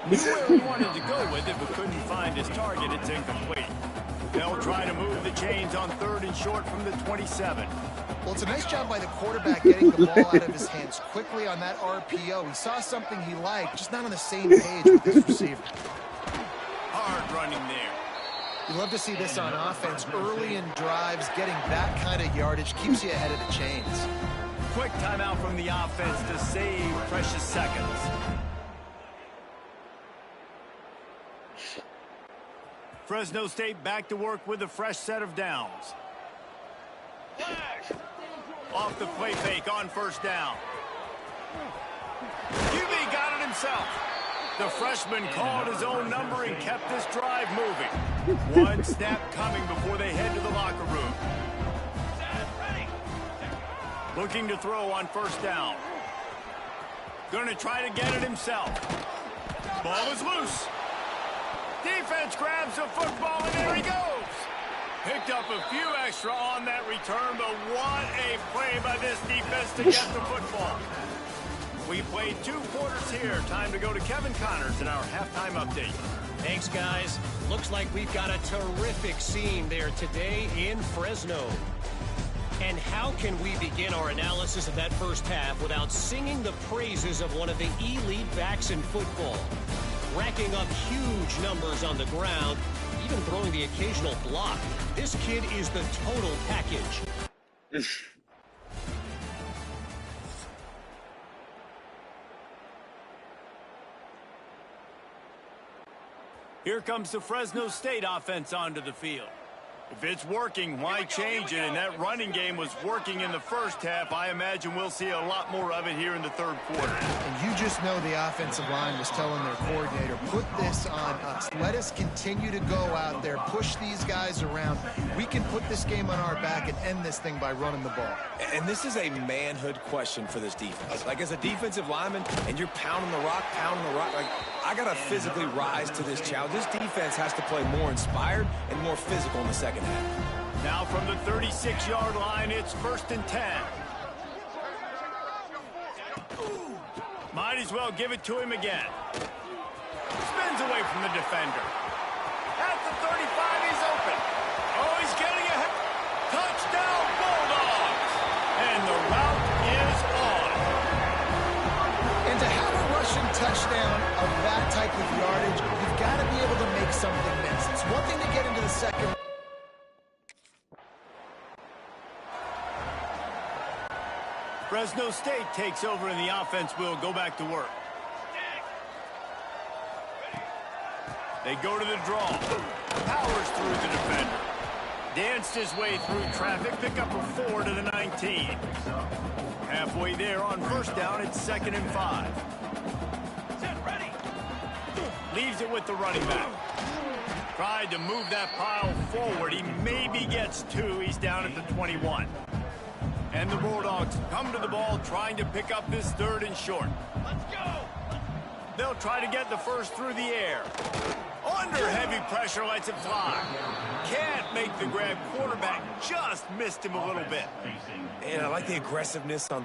Knew where he wanted to go with it, but couldn't find his target. It's incomplete. They'll try to move the chains on 3rd and short from the 27. Well, it's a nice job by the quarterback getting the ball out of his hands quickly on that RPO. He saw something he liked, just not on the same page with his receiver. Hard running there. You love to see this on offense. Early in drives, getting that kind of yardage keeps you ahead of the chains. Quick timeout from the offense to save precious seconds. Fresno State back to work with a fresh set of downs. Off the play fake on 1st down. QB got it himself. The freshman called his own number and kept this drive moving. One snap coming before they head to the locker room. Looking to throw on 1st down. Going to try to get it himself. Ball is loose. Defense grabs the football, and there he goes. Picked up a few extra on that return, but what a play by this defense to get the football. We played 2 quarters here. Time to go to Kevin Connors in our halftime update. Thanks, guys. Looks like we've got a terrific scene there today in Fresno. And how can we begin our analysis of that first half without singing the praises of one of the elite backs in football? Racking up huge numbers on the ground, even throwing the occasional block. This kid is the total package. Here comes the Fresno State offense onto the field. If it's working, why change it? And that running game was working in the first half. I imagine we'll see a lot more of it here in the 3rd quarter. And you just know the offensive line was telling their coordinator, put this on us. Let us continue to go out there, push these guys around. We can put this game on our back and end this thing by running the ball. And this is a manhood question for this defense. Like, as a defensive lineman, and you're pounding the rock, like, I got to physically rise to this challenge. This defense has to play more inspired and more physical in the second half. Now from the 36-yard line, it's 1st and 10. Might as well give it to him again. Spins away from the defender. At the 35, he's open. Oh, he's getting ahead. Touchdown, Bulldogs! And the route is on. And to have a rushing touchdown of that type of yardage, you've got to be able to make something miss. It's one thing to get into the second. Fresno State takes over and the offense will go back to work. They go to the draw. Powers through the defender. Danced his way through traffic. Pick up a 4 to the 19. Halfway there on 1st down. It's 2nd and 5. Leaves it with the running back. Tried to move that pile forward. He maybe gets 2. He's down at the 21. And the Bulldogs come to the ball trying to pick up this 3rd and short. Let's go! They'll try to get the first through the air. Under heavy pressure, lets it fly. Can't make the grab. Quarterback just missed him a little bit. And I like the aggressiveness on...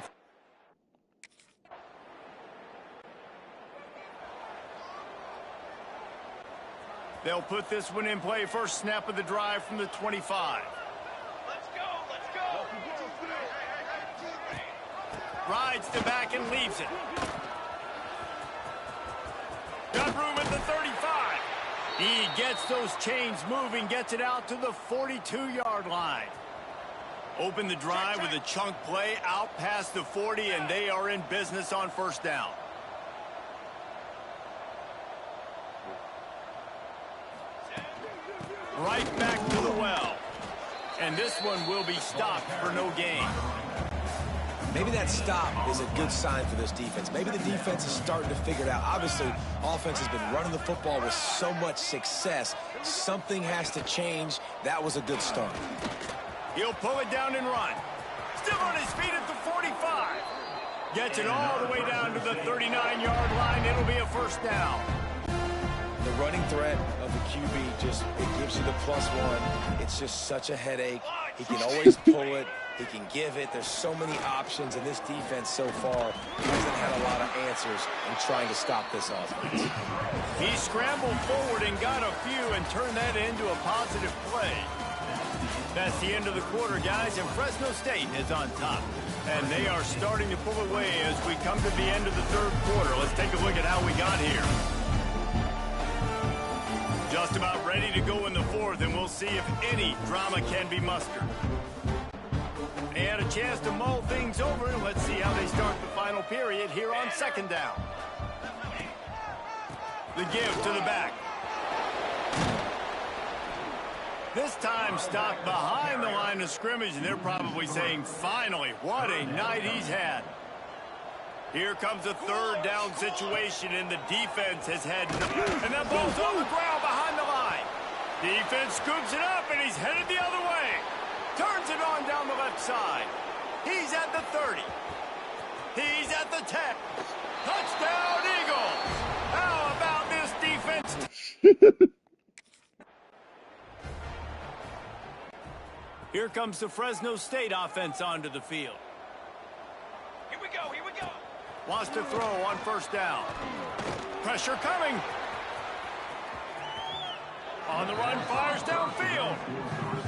They'll put this one in play. First snap of the drive from the 25. Let's go, let's go. Rides to back and leaves it. Got room at the 35. He gets those chains moving, gets it out to the 42-yard line. Open the drive with a chunk play out past the 40, and they are in business on 1st down. Right back to the well. And this one will be stopped for no gain. Maybe that stop is a good sign for this defense. Maybe the defense is starting to figure it out. Obviously, offense has been running the football with so much success. Something has to change. That was a good start. He'll pull it down and run. Still on his feet at the 45. Gets it all the way down to the 39-yard line. It'll be a 1st down. The running threat of the QB it gives you the +1. It's just such a headache. He can always pull it. He can give it. There's so many options, and this defense so far hasn't had a lot of answers in trying to stop this offense. He scrambled forward and got a few and turned that into a positive play. That's the end of the quarter, guys, and Fresno State is on top. And they are starting to pull away as we come to the end of the third quarter. Let's take a look at how we got here. Just about ready to go in the fourth, and we'll see if any drama can be mustered. They had a chance to mull things over, and let's see how they start the final period here on second down. The give to the back. This time stopped behind the line of scrimmage, and they're probably saying, finally, what a night he's had. Here comes a third down situation, and the defense has had and that ball's on the ground behind the line. Defense scoops it up, and he's headed the other way. Turns it on down the left side. He's at the 30. He's at the 10. Touchdown, Eagles! How about this defense? Here comes the Fresno State offense onto the field. Here we go, here we go. Wants to throw on first down. Pressure coming. On the run, fires downfield.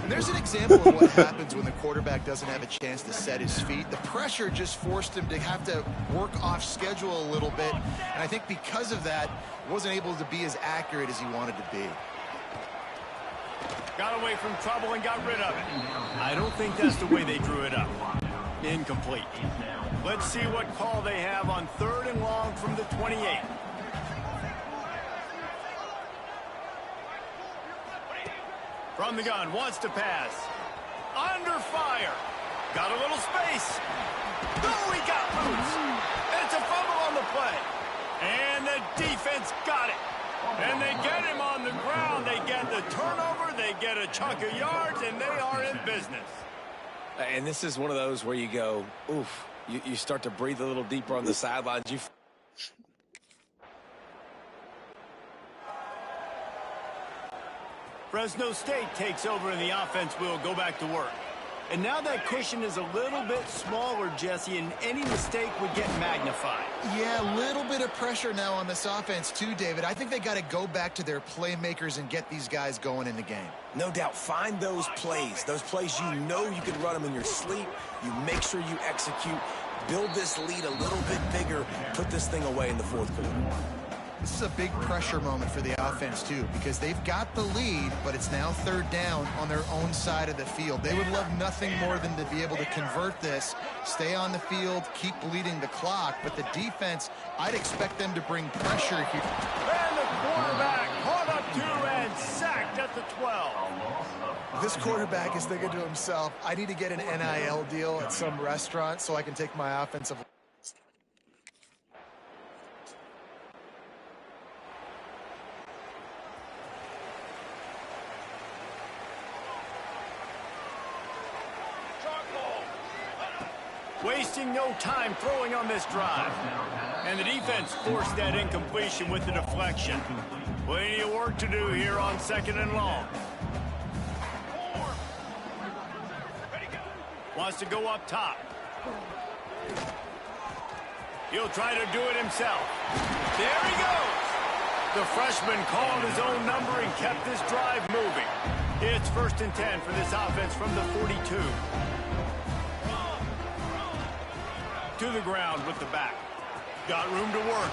And there's an example of what happens when the quarterback doesn't have a chance to set his feet. The pressure just forced him to have to work off schedule a little bit. And I think because of that, wasn't able to be as accurate as he wanted to be. Got away from trouble and got rid of it. I don't think that's the way they drew it up. Incomplete. Let's see what call they have on third and long from the 28. From the gun, wants to pass. Under fire. Got a little space. Oh, he got loose. It's a fumble on the play. And the defense got it. And they get him on the ground. They get the turnover. They get a chunk of yards, and they are in business. And this is one of those where you go, oof. You start to breathe a little deeper on the sidelines. Fresno State takes over, and the offense will go back to work. And now that cushion is a little bit smaller, Jesse, and any mistake would get magnified. Yeah, a little bit of pressure now on this offense too, David. I think they got to go back to their playmakers and get these guys going in the game. No doubt, find those plays you know you can run them in your sleep. You make sure you execute, build this lead a little bit bigger, put this thing away in the fourth quarter. This is a big pressure moment for the offense, too, because they've got the lead, but it's now third down on their own side of the field. They would love nothing more than to be able to convert this, stay on the field, keep bleeding the clock. But the defense, I'd expect them to bring pressure here. And the quarterback caught up to and sacked at the 12. This quarterback is thinking to himself, I need to get an NIL deal at some restaurant so I can take my offensive. Wasting no time throwing on this drive. And the defense forced that incompletion with the deflection. Plenty of work to do here on second and long. Wants to go up top. He'll try to do it himself. There he goes. The freshman called his own number and kept this drive moving. It's 1st and 10 for this offense from the 42. To the ground with the back. Got room to work.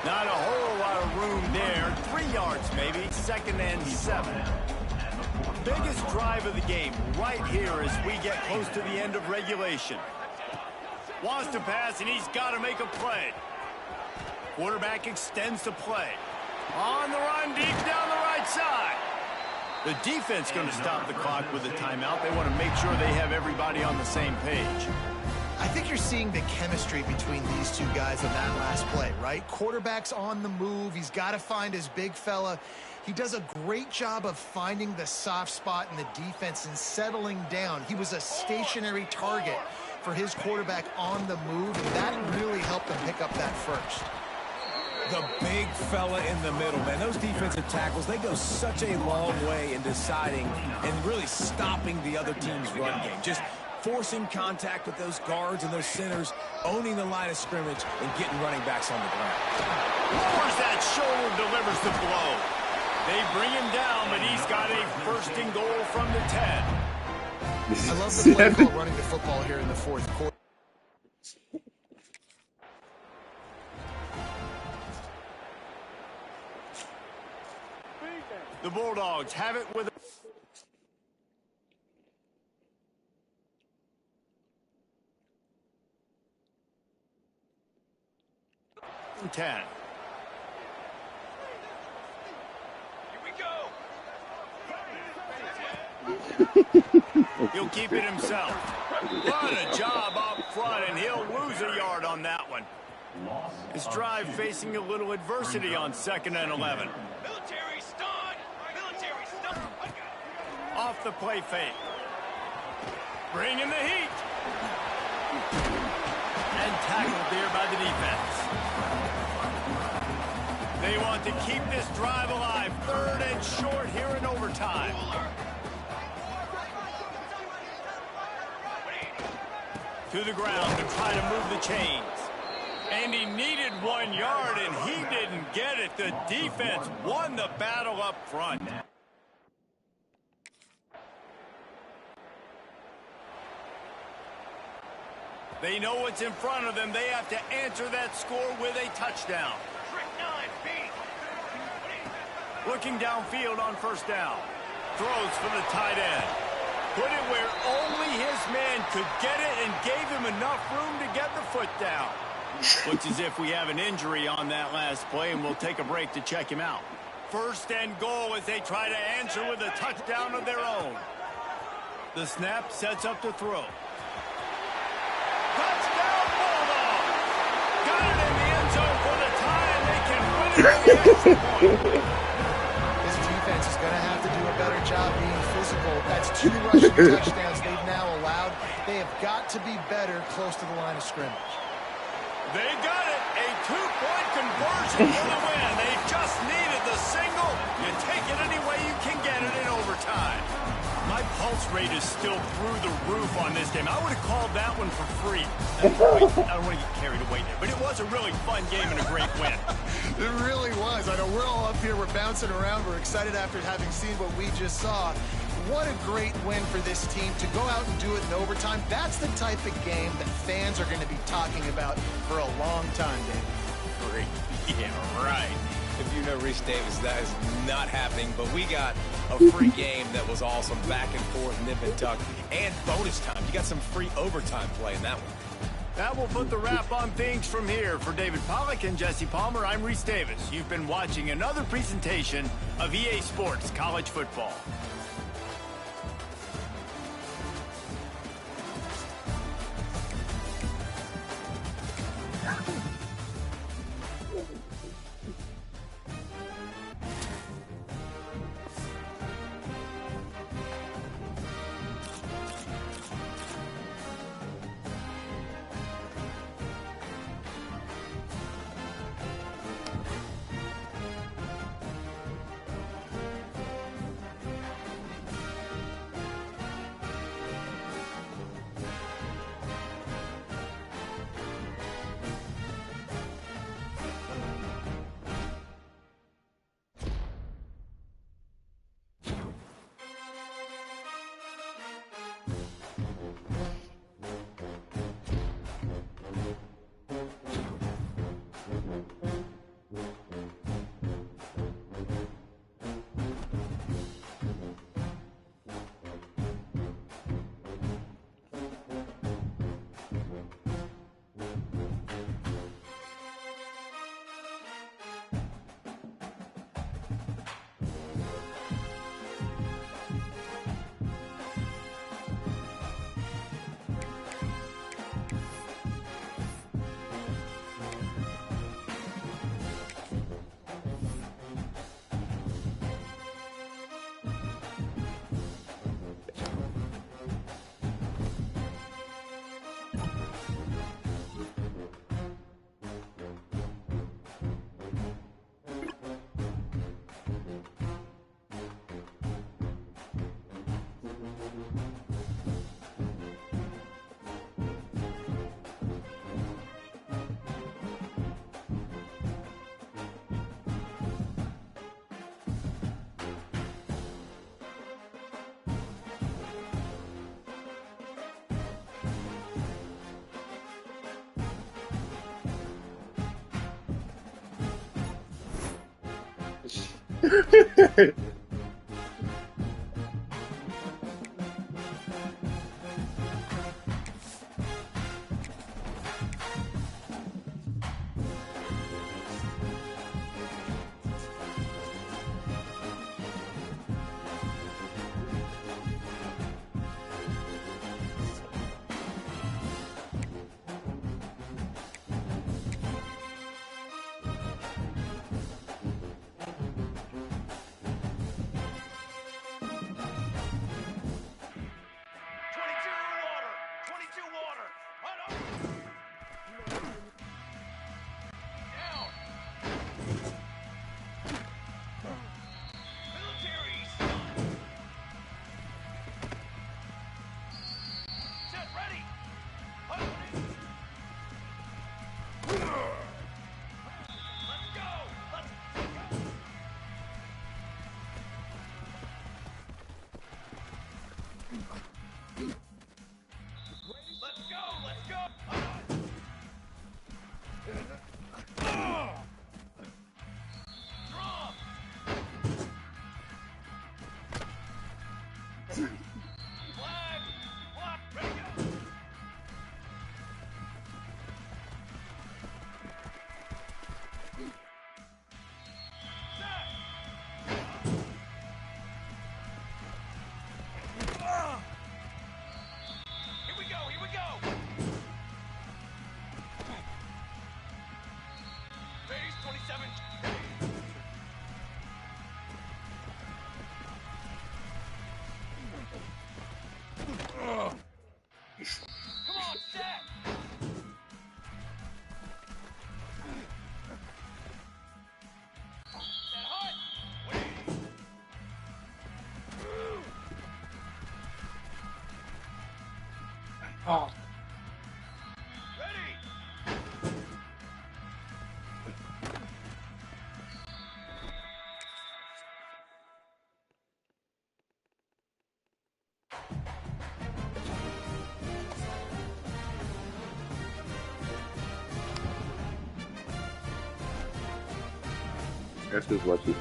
Not a whole lot of room there. 3 yards maybe. 2nd and 7. Biggest drive of the game right here as we get close to the end of regulation. Wants to pass, and he's got to make a play. Quarterback extends the play. On the run, deep down the right side. The defense going to stop the clock with a timeout. They want to make sure they have everybody on the same page. I think you're seeing the chemistry between these two guys in that last play, right? Quarterback's on the move. He's got to find his big fella. He does a great job of finding the soft spot in the defense and settling down. He was a stationary target for his quarterback on the move, and that really helped him pick up that first. The big fella in the middle, man. Those defensive tackles, they go such a long way in deciding and really stopping the other team's run game. Just forcing contact with those guards and those centers, owning the line of scrimmage, and getting running backs on the ground. Lowers that shoulder, delivers the blow. They bring him down, but he's got a first and goal from the 10. I love the play call running the football here in the fourth quarter. The Bulldogs have it with 10. He'll keep it himself. What a job up front, and he'll lose a yard on that one. His drive facing a little adversity on 2nd and 11. Military stun! Military stun! Off the play fake. Bringing the heat. And tackled there by the defense. They want to keep this drive alive. 3rd and short here in overtime. To the ground to try to move the chains. And he needed 1 yard, and he didn't get it. The defense won the battle up front. They know what's in front of them. They have to answer that score with a touchdown. Trick 9, B. Looking downfield on 1st down. Throws for the tight end. Put it where only his man could get it and gave him enough room to get the foot down. Looks as if we have an injury on that last play, and we'll take a break to check him out. 1st and goal as they try to answer with a touchdown of their own. The snap sets up to throw. Touchdown, Bulldogs! Got it in the end zone for the tie, and they can win it with the extra point. This defense is going to have to do a better job being physical. That's 2 rushing touchdowns they've now allowed. They have got to be better close to the line of scrimmage. They got it. A 2-point conversion for the win. They just needed the single. You take it any way you can get it in overtime. My pulse rate is still through the roof on this game. I would have called that one for free. I don't want to get carried away there, but it was a really fun game and a great win. It really was. I know we're all up here. We're bouncing around. We're excited after having seen what we just saw. What a great win for this team to go out and do it in overtime. That's the type of game that fans are going to be talking about for a long time, Dave. Great. Yeah, right. If you know Reese Davis, that is not happening. But we got a free game that was awesome. Back and forth, nip and tuck, and bonus time. You got some free overtime play in that one. That will put the wrap on things from here. For David Pollack and Jesse Palmer, I'm Reese Davis. You've been watching another presentation of EA Sports College Football. Oh. That's just what you.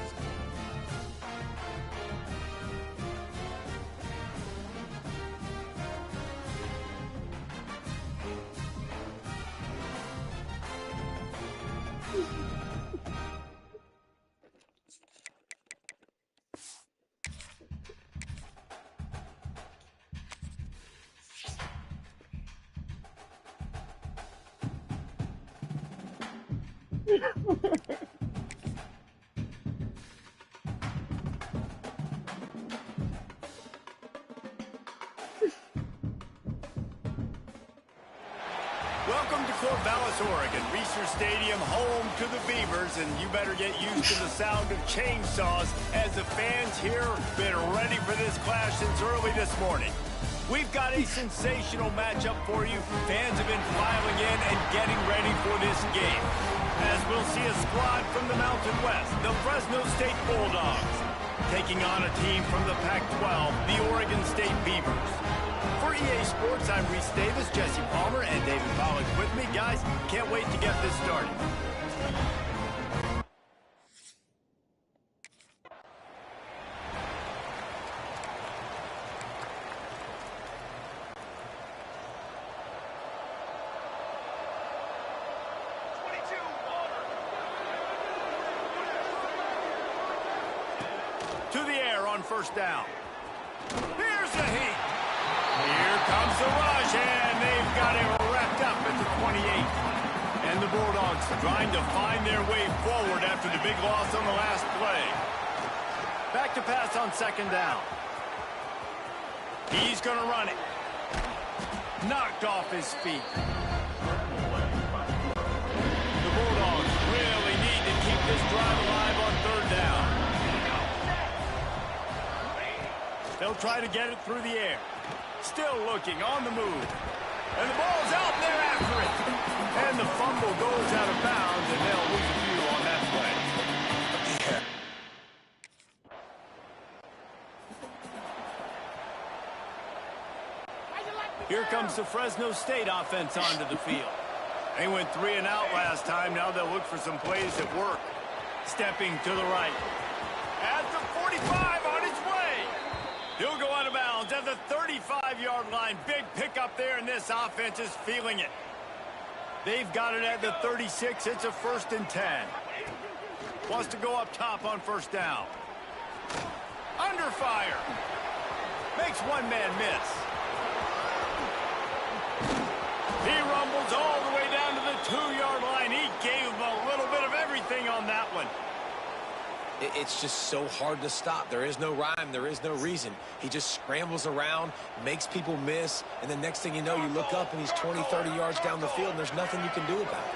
Welcome to Corvallis, Oregon, Reser Stadium, home to the Beavers, and you better get used to the sound of chainsaws as the fans here have been ready for this clash since early this morning. We've got a sensational matchup for you. Fans have been filing in and getting ready for this game. As we'll see a squad from the Mountain West, the Fresno State Bulldogs, taking on a team from the Pac-12, the Oregon State Beavers. For EA Sports, I'm Reese Davis, Jesse Palmer, and David Pollock with me. Guys, can't wait to get this started. To the air on first down. Here's the heat. Here comes the rush, and they've got it wrapped up at the 28. And the Bulldogs trying to find their way forward after the big loss on the last play. Back to pass on second down. He's going to run it. Knocked off his feet. The Bulldogs really need to keep this drive alive on third down. They'll try to get it through the air. Still looking on the move. And the ball's out there after it. And the fumble goes out of bounds, and they'll lose a few on that play. Here comes the Fresno State offense onto the field. They went 3 and out last time. Now they'll look for some plays that work. Stepping to the right. 2-yard line. Big pickup there, and this offense is feeling it. They've got it at the 36. It's a 1st and 10. Wants to go up top on 1st down. Under fire. Makes one man miss. He rumbles all the way down to the 2-yard line. He gave him a little bit of everything on that one. It's just so hard to stop. There is no rhyme. There is no reason. He just scrambles around, makes people miss, and the next thing you know, you look up and he's 20, 30 yards down the field, and there's nothing you can do about it.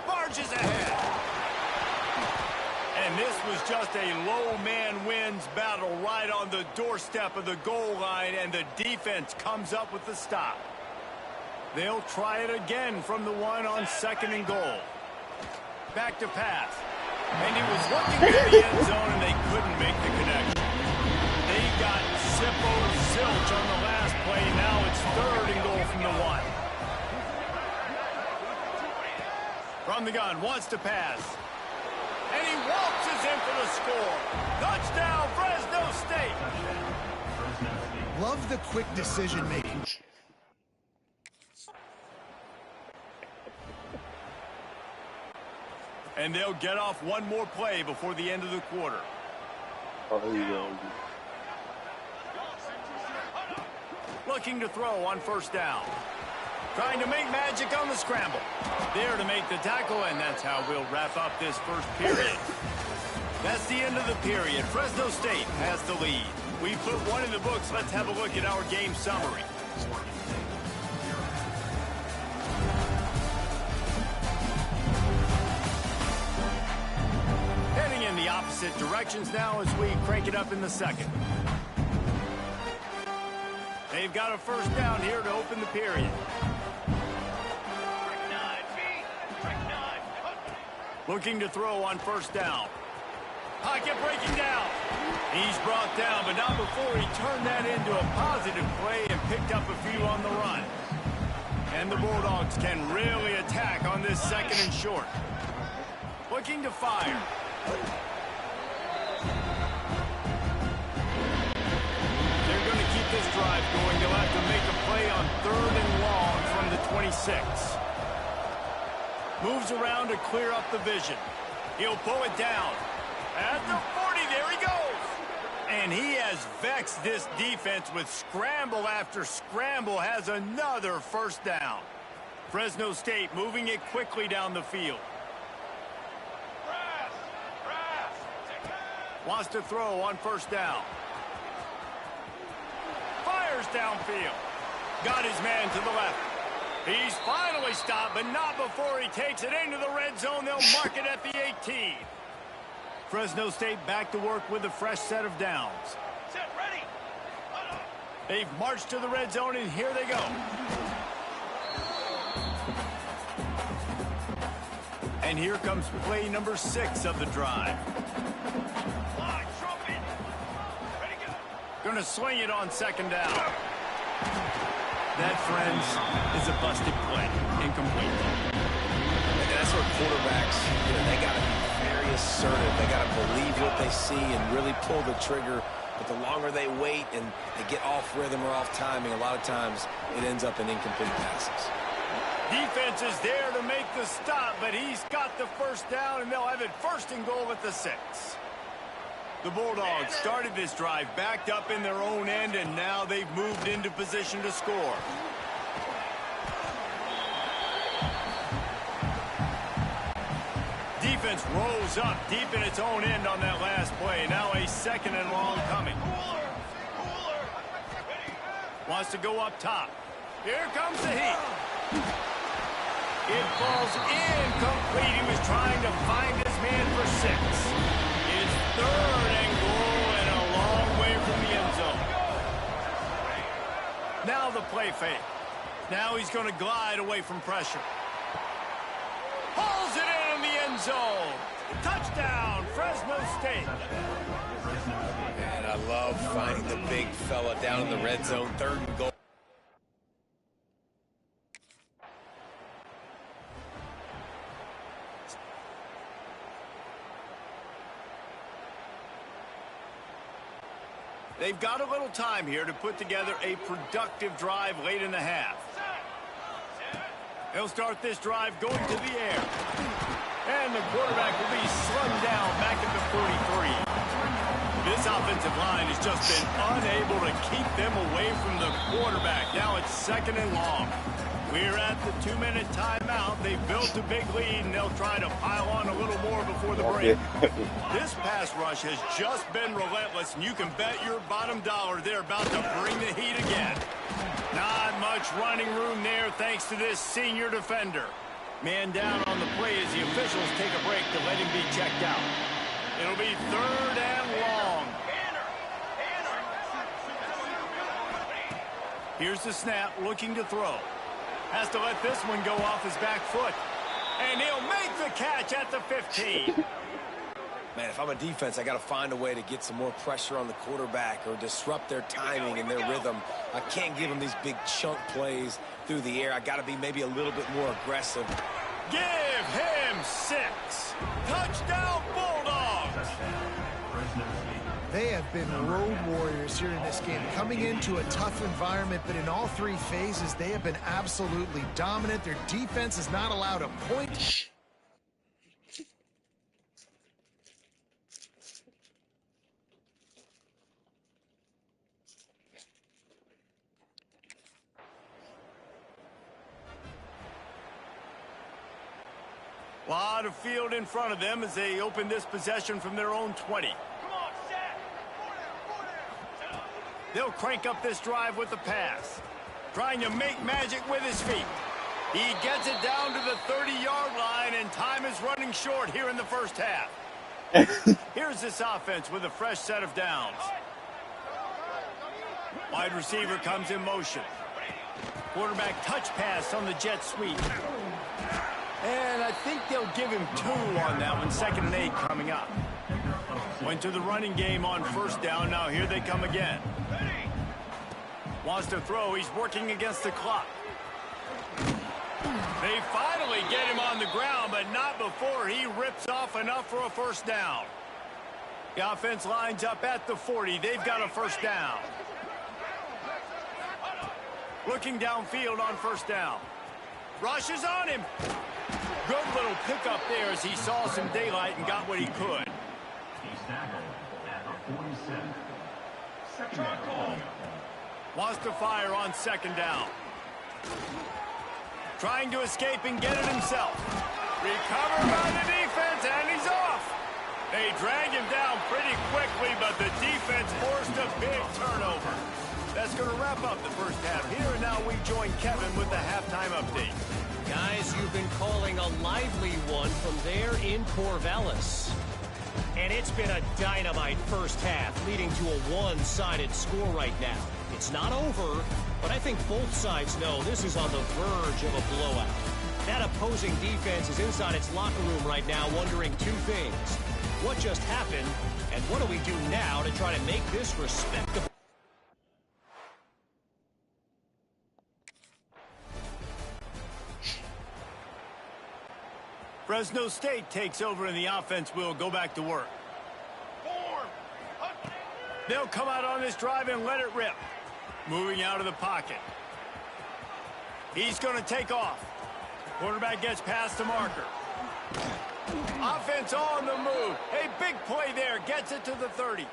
Barges ahead. And this was just a low man wins battle right on the doorstep of the goal line, and the defense comes up with the stop. They'll try it again from the 1 on 2nd and goal. Back to pass. And he was looking for the end zone, and they couldn't make the connection. They got zilch on the last play. Now it's 3rd and goal from the 1. From the gun, wants to pass. And he waltzes in for the score. Touchdown, Fresno State. Love the quick decision-making. And they'll get off one more play before the end of the quarter. Looking to throw on 1st down. Trying to make magic on the scramble. There to make the tackle, and that's how we'll wrap up this 1st period. That's the end of the period. Fresno State has the lead. We put one in the books. Let's have a look at our game summary. Heading in the opposite directions now as we crank it up in the 2nd. They've got a 1st down here to open the period. Looking to throw on 1st down. Pocket breaking down. He's brought down, but not before he turned that into a positive play and picked up a few on the run. And the Bulldogs can really attack on this 2nd and short. Looking to fire. They're going to keep this drive going. They'll have to make a play on 3rd and long from the 26. Moves around to clear up the vision. He'll pull it down. At the 40, there he goes. And he has vexed this defense with scramble after scramble, has another 1st down. Fresno State moving it quickly down the field. Wants to throw on 1st down. Fires downfield. Got his man to the left. He's finally stopped, but not before he takes it into the red zone. They'll mark it at the 18. Fresno State back to work with a fresh set of downs. Set, ready. They've marched to the red zone, and here they go. And here comes play number 6 of the drive. Going to swing it on 2nd down. That, friends, is a busted play. Incomplete. And that's where quarterbacks, they got to be very assertive. They got to believe what they see and really pull the trigger. But the longer they wait and they get off rhythm or off timing, a lot of times it ends up in incomplete passes. Defense is there to make the stop, but he's got the 1st down, and they'll have it 1st and goal at the 6. The Bulldogs started this drive backed up in their own end, and now they've moved into position to score. Defense rolls up deep in its own end on that last play. Now a 2nd and long coming. Wants to go up top. Here comes the heat. It falls incomplete. He was trying to find his man for 6. It's 3rd and goal and a long way from the end zone. Now the play fake. Now he's going to glide away from pressure. Hauls it in the end zone. Touchdown, Fresno State. And I love finding the big fella down in the red zone. 3rd and goal. They've got a little time here to put together a productive drive late in the half. He'll start this drive going to the air. And the quarterback will be slung down back at the 43. This offensive line has just been unable to keep them away from the quarterback. Now it's 2nd and long. We're at the 2-minute timeout. They've built a big lead, and they'll try to pile on a little more before the break. This pass rush has just been relentless, and you can bet your bottom dollar they're about to bring the heat again. Not much running room there thanks to this senior defender. Man down on the play as the officials take a break to let him be checked out. It'll be 3rd and long. Here's the snap, looking to throw. Has to let this one go off his back foot. And he'll make the catch at the 15. Man, if I'm a defense, I got to find a way to get some more pressure on the quarterback or disrupt their timing and their rhythm. I can't give them these big chunk plays through the air. I got to be maybe a little bit more aggressive. Give him 6. Touchdown, Bulldogs. They have been road warriors here in this game, coming into a tough environment, but in all 3 phases, they have been absolutely dominant. Their defense is not allowed a point. A lot of field in front of them as they open this possession from their own 20. They'll crank up this drive with the pass. Trying to make magic with his feet. He gets it down to the 30-yard line, and time is running short here in the first half. Here's this offense with a fresh set of downs. Wide receiver comes in motion. Quarterback touch pass on the jet sweep. And I think they'll give him 2 on that one. 2nd and 8 coming up. Went to the running game on 1st down. Now here they come again. Wants to throw. He's working against the clock. They finally get him on the ground, but not before he rips off enough for a 1st down. The offense lines up at the 40. They've got a 1st down. Looking downfield on 1st down. Rushes on him. Good little pickup there as he saw some daylight and got what he could. He's tackled at the 47. Second and goal. Wants to fire on 2nd down. Trying to escape and get it himself. Recovered by the defense, and he's off. They drag him down pretty quickly, but the defense forced a big turnover. That's going to wrap up the first half here, and now we join Kevin with the halftime update. Guys, you've been calling a lively one from there in Corvallis. And it's been a dynamite first half, leading to a one-sided score right now. It's not over, but I think both sides know this is on the verge of a blowout. That opposing defense is inside its locker room right now wondering 2 things. What just happened, and what do we do now to try to make this respectable? Fresno State takes over, and the offense will go back to work. They'll come out on this drive and let it rip. Moving out of the pocket. He's going to take off. Quarterback gets past the marker. Offense on the move. A big play there. Gets it to the 30.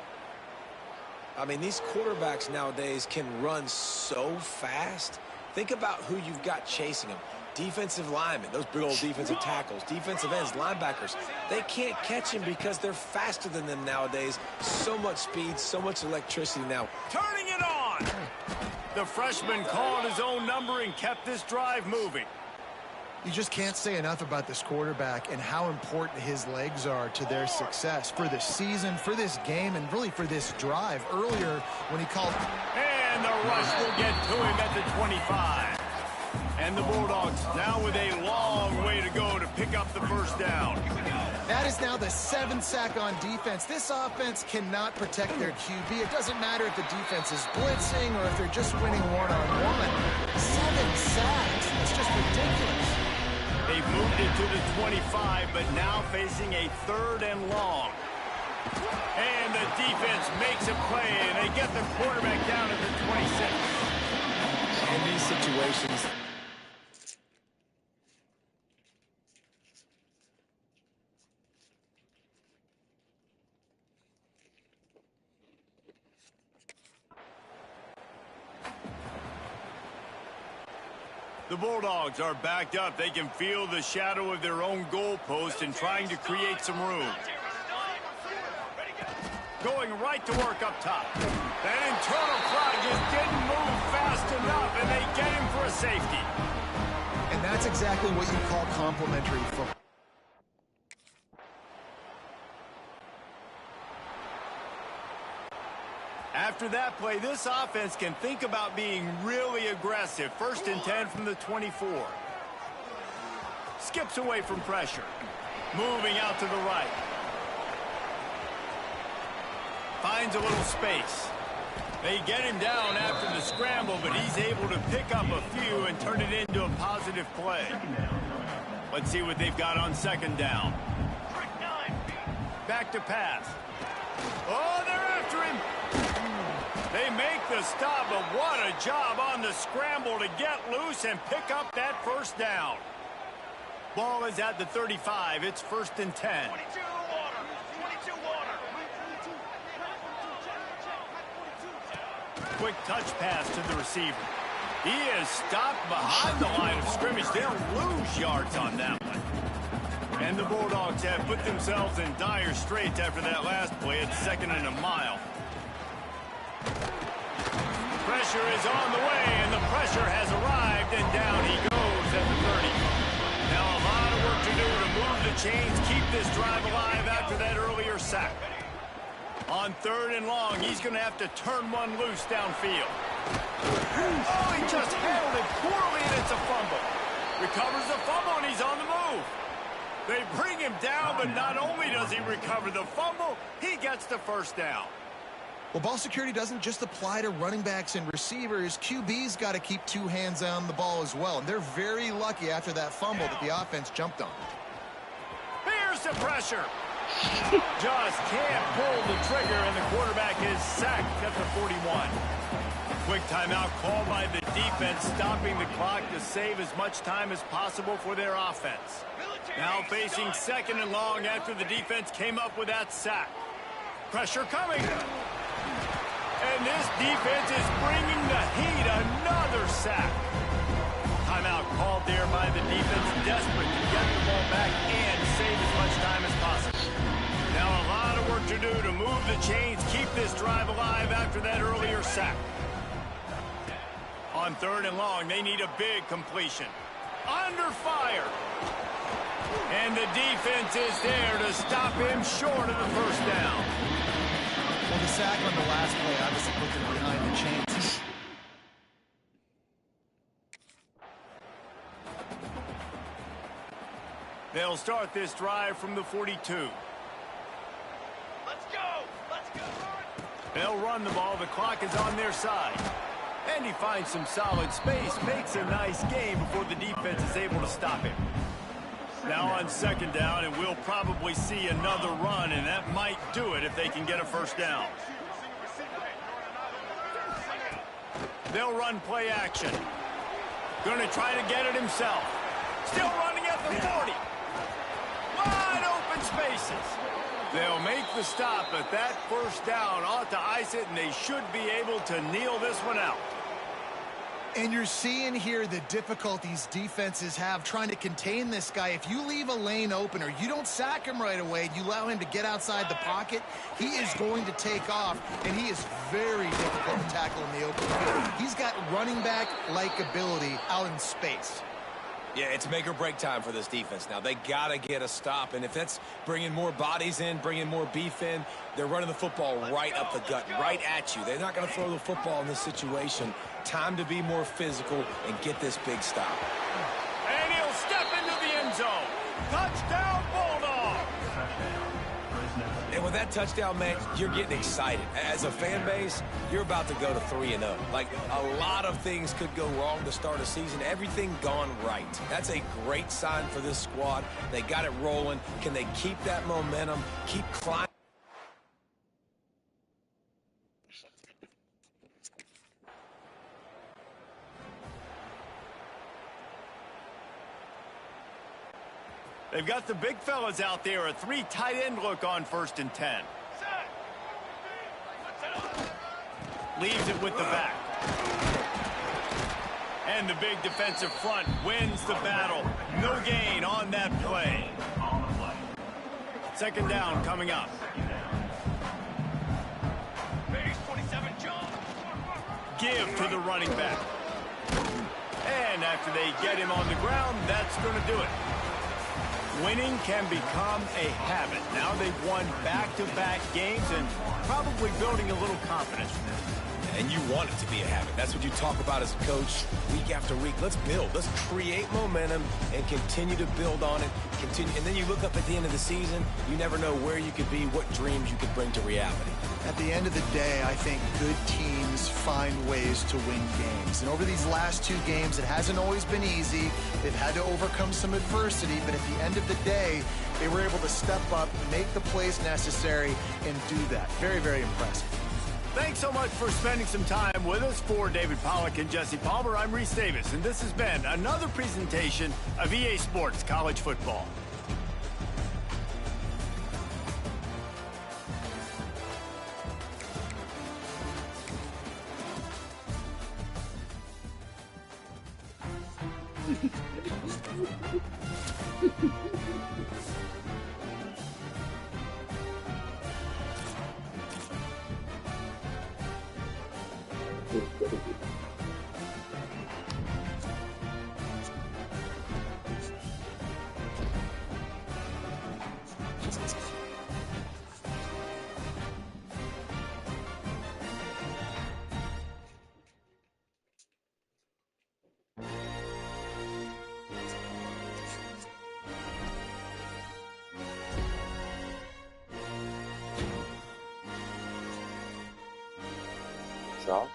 I mean, these quarterbacks nowadays can run so fast. Think about who you've got chasing them. Defensive linemen, those big old defensive tackles, defensive ends, linebackers. They can't catch him because they're faster than them nowadays. So much speed, so much electricity now. Turning it on. The freshman called his own number and kept this drive moving. You just can't say enough about this quarterback and how important his legs are to their success for this season, for this game, and really for this drive. Earlier when he called... And the rush will get to him at the 25. And the Bulldogs now with a long way to go to pick up the 1st down. That is now the 7th sack on defense. This offense cannot protect their QB. It doesn't matter if the defense is blitzing or if they're just winning one-on-one. 7 sacks. That's just ridiculous. They've moved it to the 25, but now facing a 3rd and long. And the defense makes a play, and they get the quarterback down at the 26. In these situations, the Bulldogs are backed up. They can feel the shadow of their own goalpost and trying to create some room. Going right to work up top. That internal crowd just didn't move fast enough, and they get him for a safety. And that's exactly what you call complementary football. After that play, this offense can think about being really aggressive. 1st and 10 from the 24. Skips away from pressure. Moving out to the right. Finds a little space. They get him down after the scramble, but he's able to pick up a few and turn it into a positive play. Let's see what they've got on 2nd down. Back to pass. Oh, they're after him. They make the stop, but what a job on the scramble to get loose and pick up that 1st down. Ball is at the 35. It's 1st and 10. Quick touch pass to the receiver. He is stopped behind the line of scrimmage. They'll lose yards on that one. And the Bulldogs have put themselves in dire straits after that last play at 2nd and a mile. Pressure is on the way, and the pressure has arrived, and down he goes at the 30. Now a lot of work to do to move the chains, keep this drive alive after that earlier sack. On 3rd and long, he's going to have to turn one loose downfield. Oh, he just handled it poorly, and it's a fumble. Recovers the fumble, and he's on the move. They bring him down, but not only does he recover the fumble, he gets the 1st down. Well, ball security doesn't just apply to running backs and receivers. QB's got to keep 2 hands on the ball as well, and they're very lucky after that fumble that the offense jumped on. Here's the pressure. Just can't pull the trigger, and the quarterback is sacked at the 41. Quick timeout called by the defense, stopping the clock to save as much time as possible for their offense. Now facing 2nd and long after the defense came up with that sack. Pressure coming. And this defense is bringing the heat. Another sack. Timeout called there by the defense, desperate to get the ball back and save as much time as possible. Now a lot of work to do to move the chains, keep this drive alive after that earlier sack. On 3rd and long, they need a big completion. Under fire. And the defense is there to stop him short of the 1st down. Well, the sack on the last play obviously put them behind the chains. They'll start this drive from the 42. Let's go! Let's go! They'll run the ball. The clock is on their side. And he finds some solid space, makes a nice game before the defense is able to stop him. Now on 2nd down, and we'll probably see another run, and that might do it if they can get a 1st down. They'll run play action. Going to try to get it himself. Still running at the 40. Wide open spaces. They'll make the stop, but that 1st down ought to ice it, and they should be able to kneel this one out. And you're seeing here the difficulties defenses have trying to contain this guy. If you leave a lane open or you don't sack him right away, you allow him to get outside the pocket, he is going to take off, and he is very difficult to tackle in the open field. He's got running back-like ability out in space. yeah, it's make or break time for this defense now. They got to get a stop, and if that's bringing more bodies in, bringing more beef in, they're running the football right up the gut, right at you. They're not going to throw the football in this situation. Time to be more physical and get this big stop. And he'll step into the end zone. Touchdown, Bulldogs! And with that touchdown, man, you're getting excited. As a fan base, you're about to go to 3-0. Like, a lot of things could go wrong to start a season. Everything gone right. That's a great sign for this squad. They got it rolling. Can they keep that momentum, keep climbing? They've got the big fellas out there, a 3 tight end look on 1st and 10. Leaves it with the back. And the big defensive front wins the battle. No gain on that play. 2nd down coming up. Give to the running back. And after they get him on the ground, that's going to do it. Winning can become a habit. Now they've won back-to-back games and probably building a little confidence from that. And you want it to be a habit. That's what you talk about as a coach week after week. Let's build. Let's create momentum and continue to build on it. Continue, and then you look up at the end of the season, you never know where you could be, what dreams you could bring to reality. At the end of the day, I think good teams find ways to win games. And over these last 2 games, it hasn't always been easy. They've had to overcome some adversity, but at the end of the day, they were able to step up, make the plays necessary, and do that. Very, very impressive. Thanks so much for spending some time with us. For David Pollack and Jesse Palmer, I'm Reese Davis, and this has been another presentation of EA Sports College Football. So?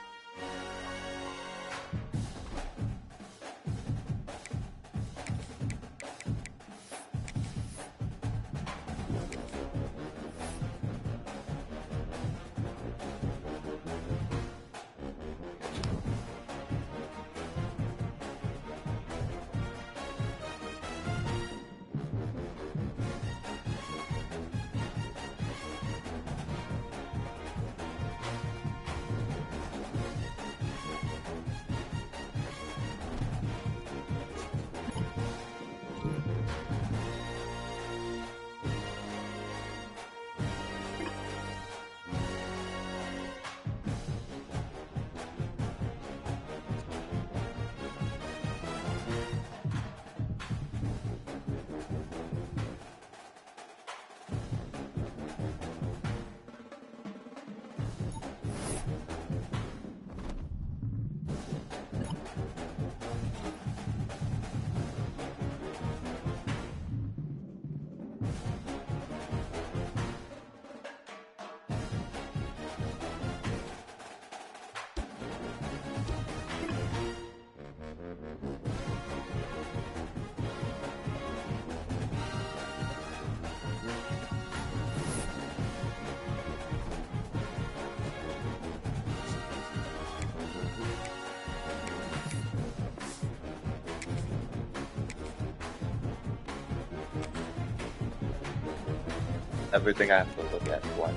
Everything I have to look at twice.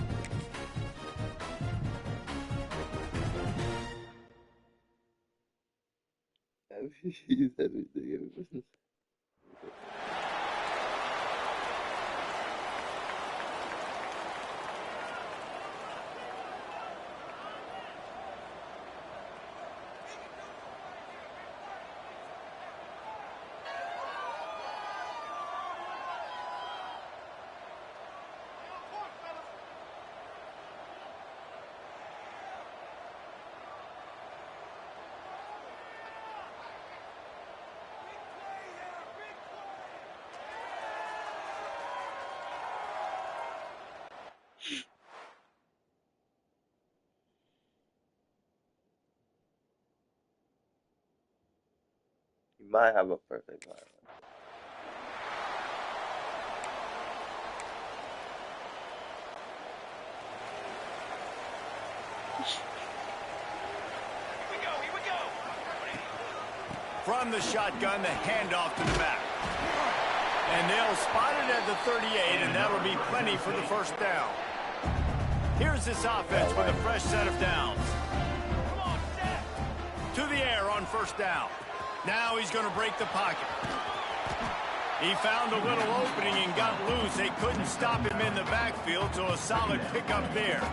Everything. You might have a perfect line. Here we go. From the shotgun, the handoff to the back. And they'll spot it at the 38, and that'll be plenty for the first down. Here's this offense with a fresh set of downs. To the air on first down. Now he's going to break the pocket. He found a little opening and got loose. They couldn't stop him in the backfield, so a solid pickup there.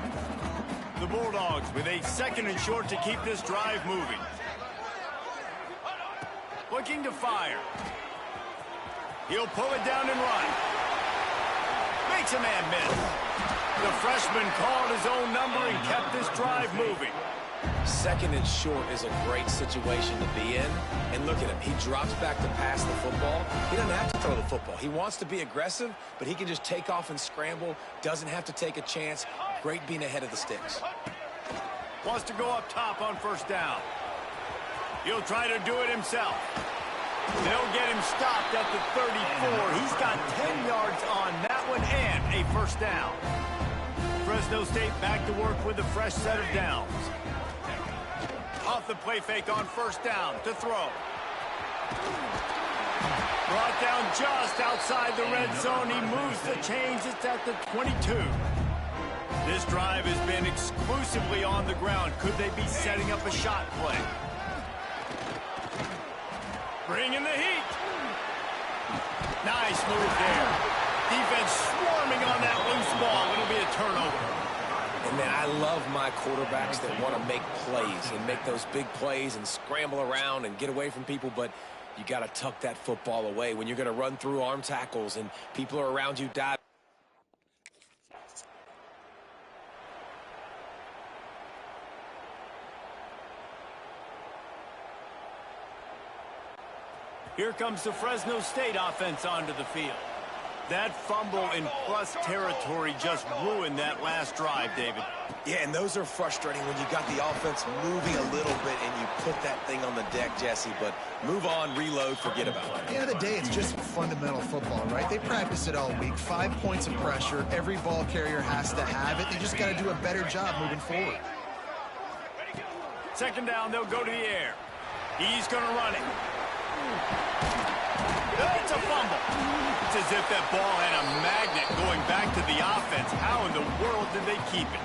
The Bulldogs with a 2nd and short to keep this drive moving. Looking to fire. He'll pull it down and run. Makes a man miss. The freshman called his own number and kept this drive moving. 2nd and short is a great situation to be in. And look at him. He drops back to pass the football. He doesn't have to throw the football. He wants to be aggressive, but he can just take off and scramble. Doesn't have to take a chance. Great being ahead of the sticks. Wants to go up top on first down. He'll try to do it himself. They'll get him stopped at the 34. He's got 10 yards on that one and a first down. Fresno State back to work with a fresh set of downs. Off the play fake on first down to throw. Brought down just outside the red zone. He moves the chains. It's at the 22. This drive has been exclusively on the ground. Could they be setting up a shot play? Bringing the heat. Nice move there. Defense swarming on that loose ball. It'll be a turnover. And, man, I love my quarterbacks that want to make plays and make those big plays and scramble around and get away from people, but you got to tuck that football away when you're going to run through arm tackles and people are around you diving. Here comes the Fresno State offense onto the field. That fumble in plus territory just ruined that last drive, David. Yeah, and those are frustrating when you got the offense moving a little bit and you put that thing on the deck, Jesse. But move on, reload, forget about it. At the end of the day, it's just fundamental football, right? They practice it all week. 5 points of pressure. Every ball carrier has to have it. They just got to do a better job moving forward. 2nd down, they'll go to the air. He's going to run it. It's a fumble. It's as if that ball had a magnet going back to the offense. How in the world did they keep it?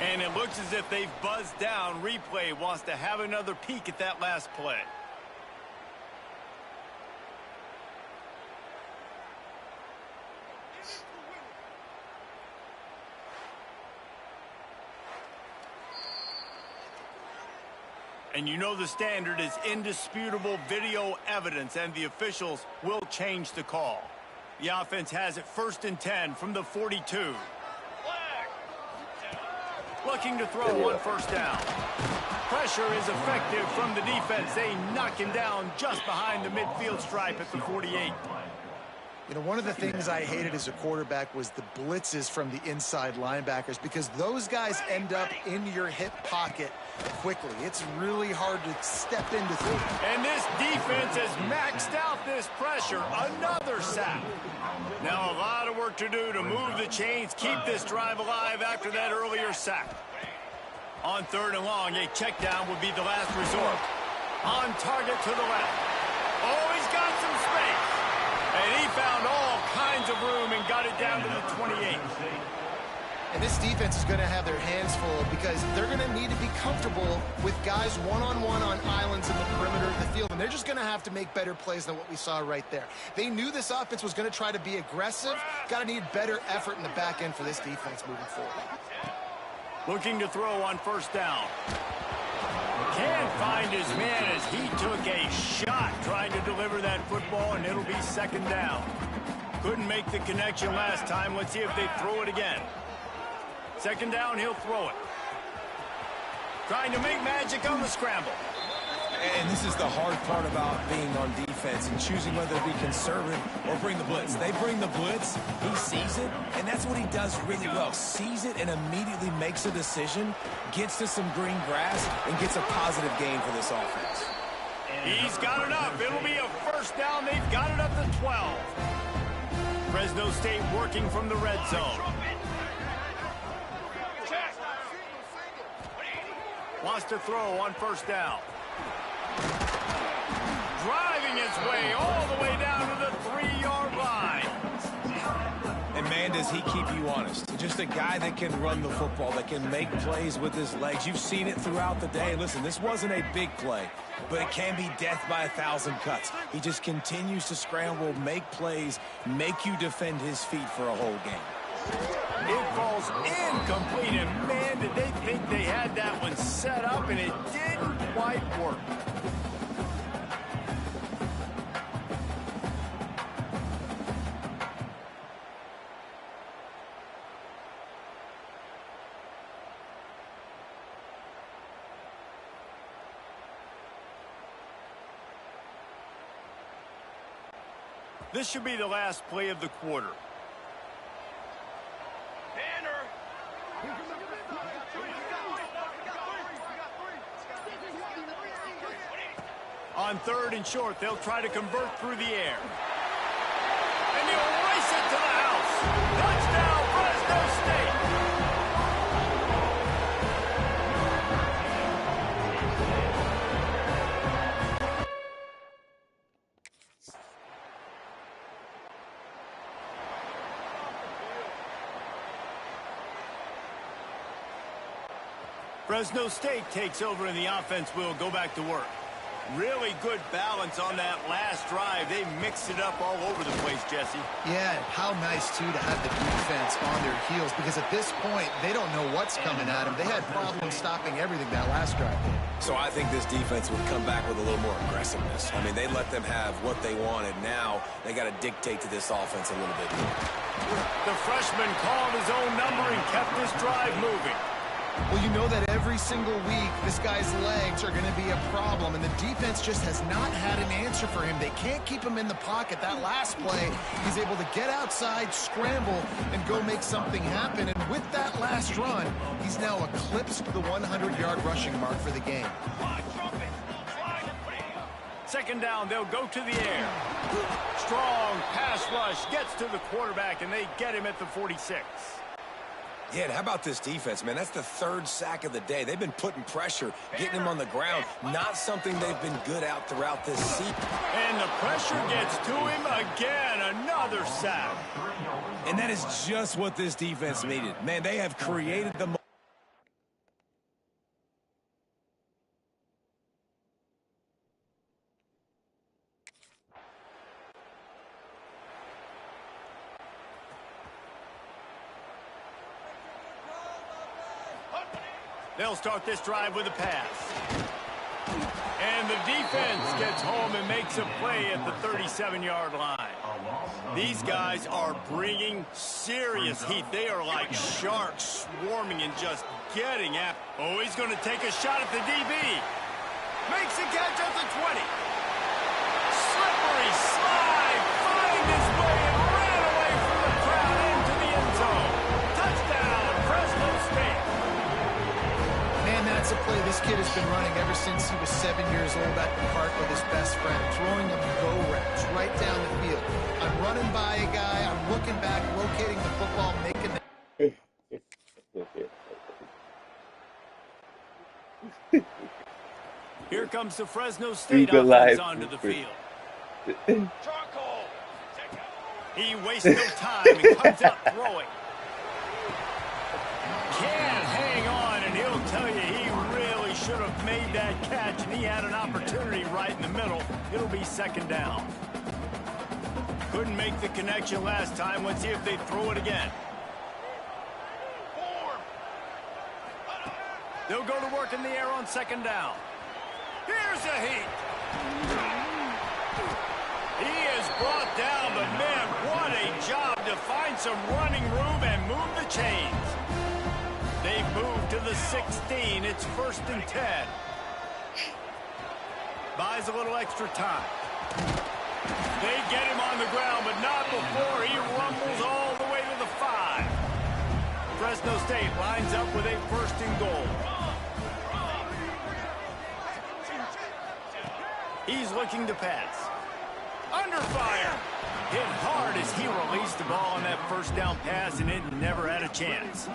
And it looks as if they've buzzed down. Replay wants to have another peek at that last play. And you know the standard is indisputable video evidence, and the officials will change the call. The offense has it 1st and 10 from the 42. Looking to throw on first down. Pressure is effective from the defense. They knock him down just behind the midfield stripe at the 48. You know, one of the things I hated as a quarterback was the blitzes from the inside linebackers, because those guys end up in your hip pocket quickly. It's really hard to step into things. And this defense has maxed out this pressure. Another sack. Now a lot of work to do to move the chains, keep this drive alive after that earlier sack. On 3rd and long, a check down would be the last resort. On target to the left. Oh, he's got some space. And he found all kinds of room and got it down to the 28. And this defense is going to have their hands full, because they're going to need to be comfortable with guys one-on-one on islands in the perimeter of the field. And they're just going to have to make better plays than what we saw right there. They knew this offense was going to try to be aggressive. Got to need better effort in the back end for this defense moving forward. Looking to throw on first down. Can't find his man as he took a shot trying to deliver that football, and it'll be 2nd down. Couldn't make the connection last time. Let's see if they throw it again. 2nd down, he'll throw it. Trying to make magic on the scramble. And this is the hard part about being on defense and choosing whether to be conservative or bring the blitz. They bring the blitz, he sees it, and that's what he does really well. Sees it and immediately makes a decision, gets to some green grass, and gets a positive gain for this offense. He's got it up. It'll be a first down. They've got it up to 12. Fresno State working from the red zone. Wants to throw on first down. Driving its way all the way down to the 3-yard line. man, does he keep you honest. Just a guy that can run the football, that can make plays with his legs. You've seen it throughout the day. Listen, this wasn't a big play, but it can be death by 1,000 cuts. He just continues to scramble, make plays, make you defend his feet for a whole game. It falls incomplete, and man, did they think they had that one set up, and it didn't quite work. This should be the last play of the quarter. On 3rd and short, they'll try to convert through the air. And he'll race it to the house. Touchdown, Fresno State. Fresno State takes over, and the offense will go back to work. Really good balance on that last drive. They mixed it up all over the place, Jesse. Yeah, how nice, too, to have the defense on their heels, because at this point, they don't know what's coming at them. They had problems stopping everything that last drive did. So I think this defense would come back with a little more aggressiveness. I mean, they let them have what they wanted. Now they got to dictate to this offense a little bit more. The freshman called his own number and kept this drive moving. Well, you know that every single week, this guy's legs are going to be a problem, and the defense just has not had an answer for him. They can't keep him in the pocket. That last play, he's able to get outside, scramble, and go make something happen. And with that last run, he's now eclipsed the 100-yard rushing mark for the game. 2nd down, they'll go to the air. Strong pass rush gets to the quarterback, and they get him at the 46. Yeah, and how about this defense, man? That's the 3rd sack of the day. They've been putting pressure, getting him on the ground. Not something they've been good at throughout this season. And the pressure gets to him again. Another sack. And that is just what this defense needed. Man, they have created the moment. They'll start this drive with a pass. And the defense gets home and makes a play at the 37-yard line. These guys are bringing serious heat. They are like sharks swarming and just getting at. Oh, he's going to take a shot at the DB. Makes a catch at the 20. Slippery slide. Find his way and ran away from the crowd into the end zone. Touchdown, Fresno State. That's a play this kid has been running ever since he was 7 years old at the park with his best friend, throwing them go routes right down the field. I'm running by a guy, I'm looking back, locating the football, making the... Here comes the Fresno State offense onto the field. He wastes no time and comes out throwing. Can't hang on, and he'll tell you he really should have made that catch, and he had an opportunity right in the middle. It'll be 2nd down. Couldn't make the connection last time. Let's see if they throw it again. They'll go to work in the air on 2nd down. Here's a heat. He is brought down, but man, what a job to find some running room and move the chains. They move to the 16. It's 1st and 10. Buys a little extra time. They get him on the ground, but not before he rumbles all the way to the 5. Fresno State lines up with a 1st and goal. He's looking to pass. Under fire. Hit hard as he released the ball on that 1st down pass, and it never had a chance.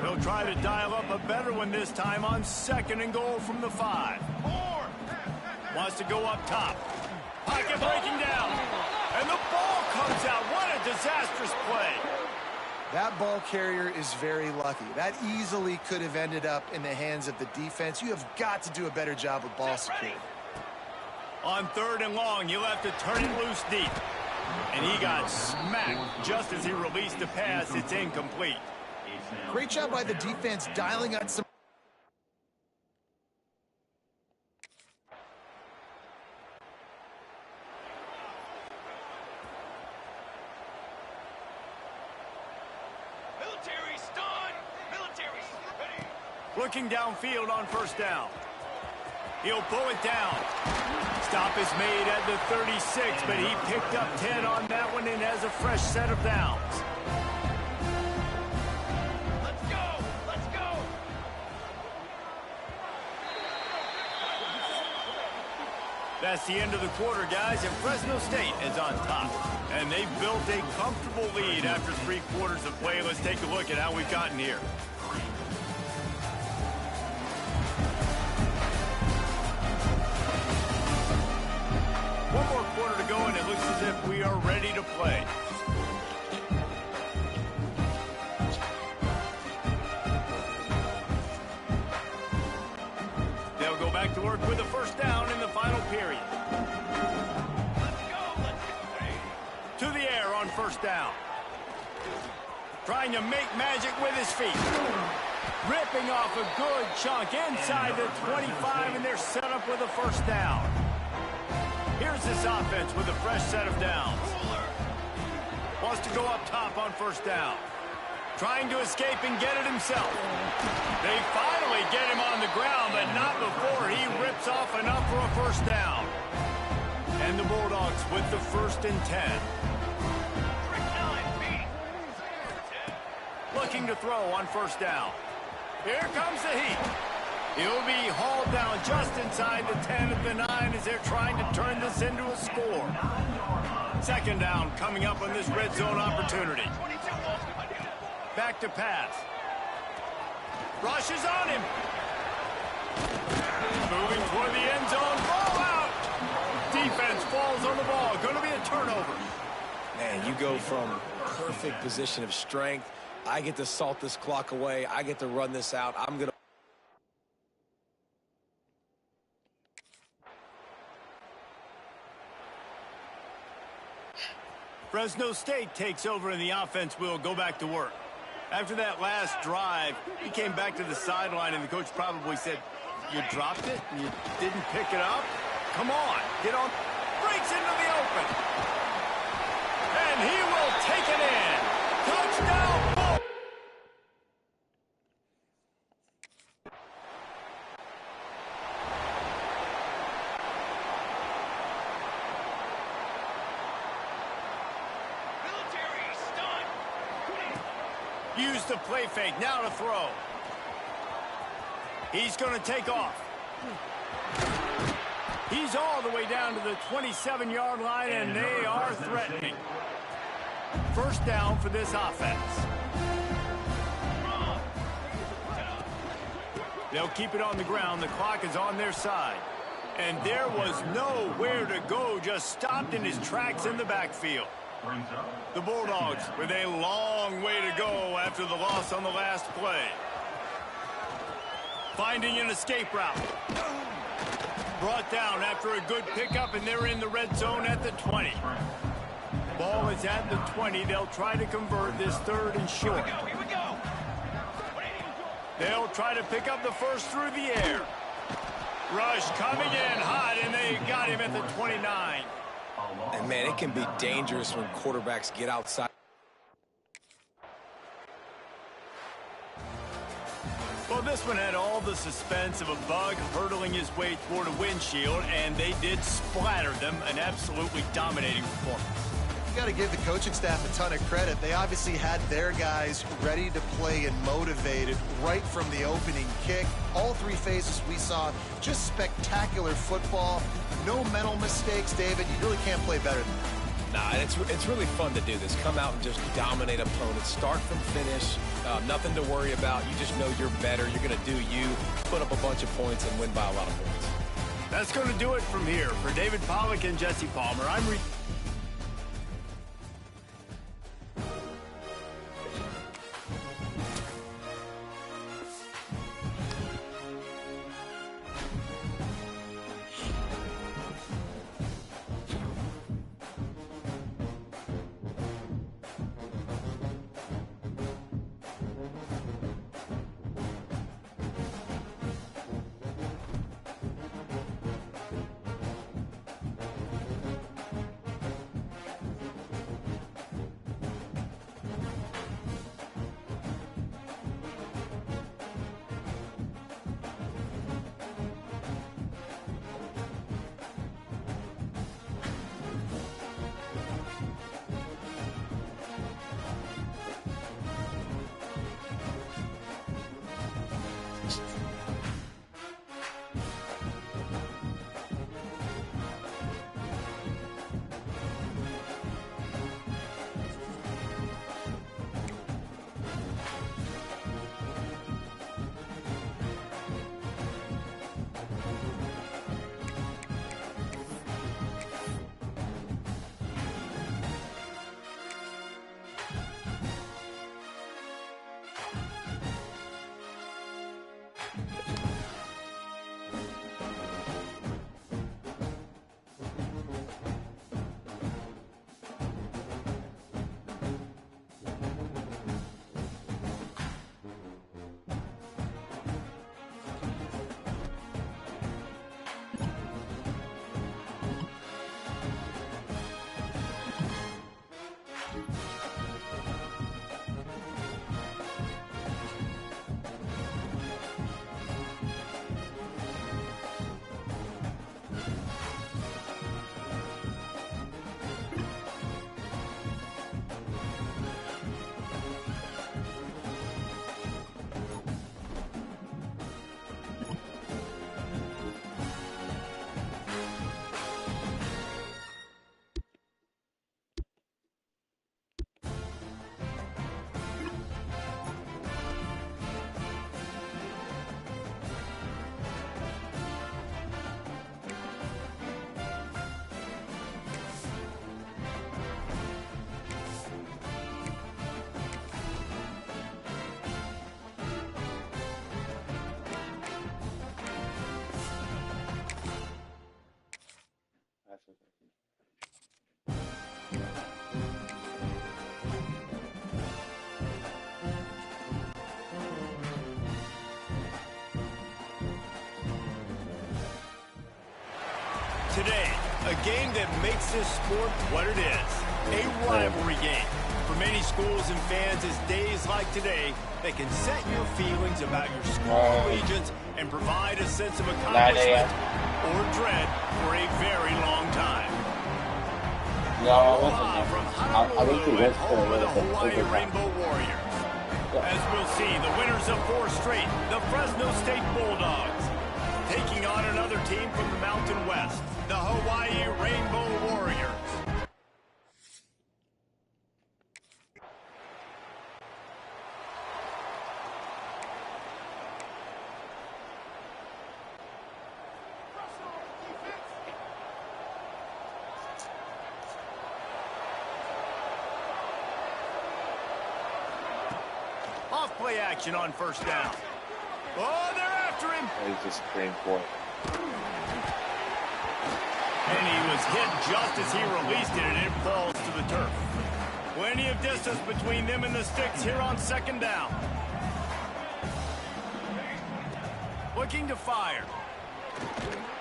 He'll try to dial up a better one this time on 2nd and goal from the 5. Wants to go up top. Pocket breaking down. And the ball comes out. What a disastrous play. That ball carrier is very lucky. That easily could have ended up in the hands of the defense. You have got to do a better job with ball security. On 3rd and long, you'll have to turn it loose deep. And he got smacked just as he released the pass. It's incomplete. Great job by the defense dialing on some. Looking downfield on 1st down. He'll pull it down. Stop is made at the 36, but he picked up 10 on that one and has a fresh set of downs. Let's go! Let's go! That's the end of the quarter, guys, and Fresno State is on top. And they've built a comfortable lead after 3 quarters of play. Let's take a look at how we've gotten here. One more quarter to go, and it looks as if we are ready to play. They'll go back to work with a 1st down in the final period. Let's go. To the air on 1st down. Trying to make magic with his feet. Ripping off a good chunk inside the 25, and they're set up with a 1st down. Here's this offense with a fresh set of downs. Wants to go up top on 1st down. Trying to escape and get it himself. They finally get him on the ground, but not before he rips off enough for a 1st down. And the Bulldogs with the 1st and 10. Looking to throw on 1st down. Here comes the heat. He'll be hauled down just inside the 10 of the 9 as they're trying to turn this into a score. 2nd down coming up on this red zone opportunity. Back to pass. Rush is on him. Moving toward the end zone. Ball out. Defense falls on the ball. Going to be a turnover. Man, you go from perfect position of strength. I get to salt this clock away. I get to run this out. I'm going to. Fresno State takes over and the offense will go back to work. After that last drive, he came back to the sideline and the coach probably said, "You dropped it? You didn't pick it up? Come on, get on." Breaks into the open. And he will take it in. Touchdown, Bull. Use the play fake, now to throw. He's going to take off. He's all the way down to the 27-yard line, and they are threatening. 1st down for this offense. They'll keep it on the ground. The clock is on their side. And there was nowhere to go, just stopped in his tracks in the backfield. The Bulldogs with a long way to go after the loss on the last play. Finding an escape route. Brought down after a good pickup, and they're in the red zone at the 20. Ball is at the 20. They'll try to convert this 3rd and short. Here we go. They'll try to pick up the 1st through the air. Rush coming in hot, and they got him at the 29. And, man, it can be dangerous when quarterbacks get outside. Well, this one had all the suspense of a bug hurtling his way toward a windshield, and they did splatter them. An absolutely dominating performance. You got to give the coaching staff a ton of credit. They obviously had their guys ready to play and motivated right from the opening kick. All 3 phases we saw, just spectacular football. No mental mistakes, David. You really can't play better than that. Nah, it's really fun to do this. Come out and just dominate opponents. Start from finish. Nothing to worry about. You just know you're better. You're going to do you. Put up a bunch of points and win by a lot of points. That's going to do it from here. For David Pollack and Jesse Palmer, I'm today, a game that makes this sport what it is, a rivalry game. For many schools and fans, it's days like today that can set your feelings about your school allegiance and provide a sense of accomplishment or dread for a very long time. From Honolulu at home of the Hawaii Rainbow Warriors. As we'll see, the winners of 4 straight, the Fresno State Bulldogs, taking on another team from the Mountain West, the Hawaii Rainbow Warriors. Off-play action on first down. Oh, they're after him. He's just screamed for it. And he was hit just as he released it, and it falls to the turf. Plenty of distance between them and the sticks here on second down. Looking to fire.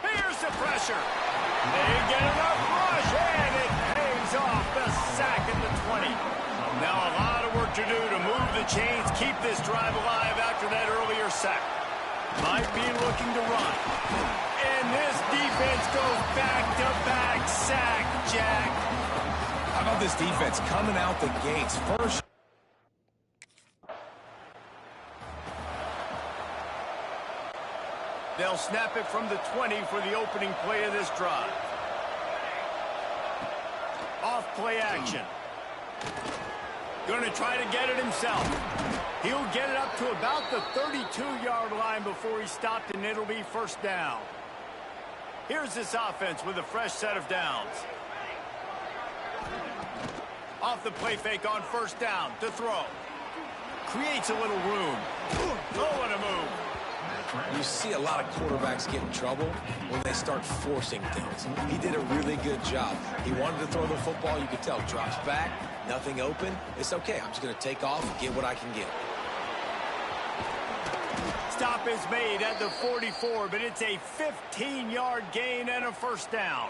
Here's the pressure. They get enough rush, and it pays off the sack at the 20. Now a lot of work to do to move the chains, keep this drive alive after that earlier sack. Might be looking to run. And this defense goes back-to-back sack, Jack. How about this defense coming out the gates first? They'll snap it from the 20 for the opening play of this drive. Off-play action. Going to try to get it himself. He'll get it up to about the 32-yard line before he's stopped, and it'll be first down. Here's this offense with a fresh set of downs. Off the play fake on first down to throw. Creates a little room. Oh, what a move. You see a lot of quarterbacks get in trouble when they start forcing things. He did a really good job. He wanted to throw the football. You could tell. Drops back. Nothing open. It's okay. I'm just going to take off and get what I can get. Stop is made at the 44, but it's a 15-yard gain and a first down.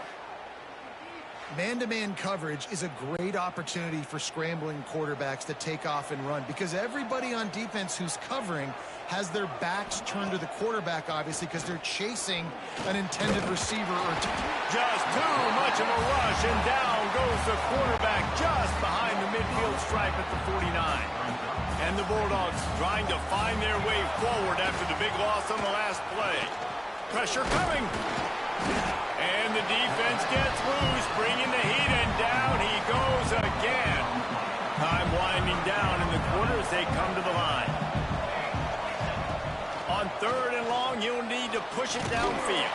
Man-to-man coverage is a great opportunity for scrambling quarterbacks to take off and run because everybody on defense who's covering has their backs turned to the quarterback, obviously, because they're chasing an intended receiver or two. Just too much of a rush, and down goes the quarterback just behind the midfield stripe at the 49. And the Bulldogs trying to find their way forward after the big loss on the last play. Pressure coming. And the defense gets loose, bringing the heat, and down he goes again. Time winding down in the quarter as they come to the line. On third and long, he'll need to push it downfield.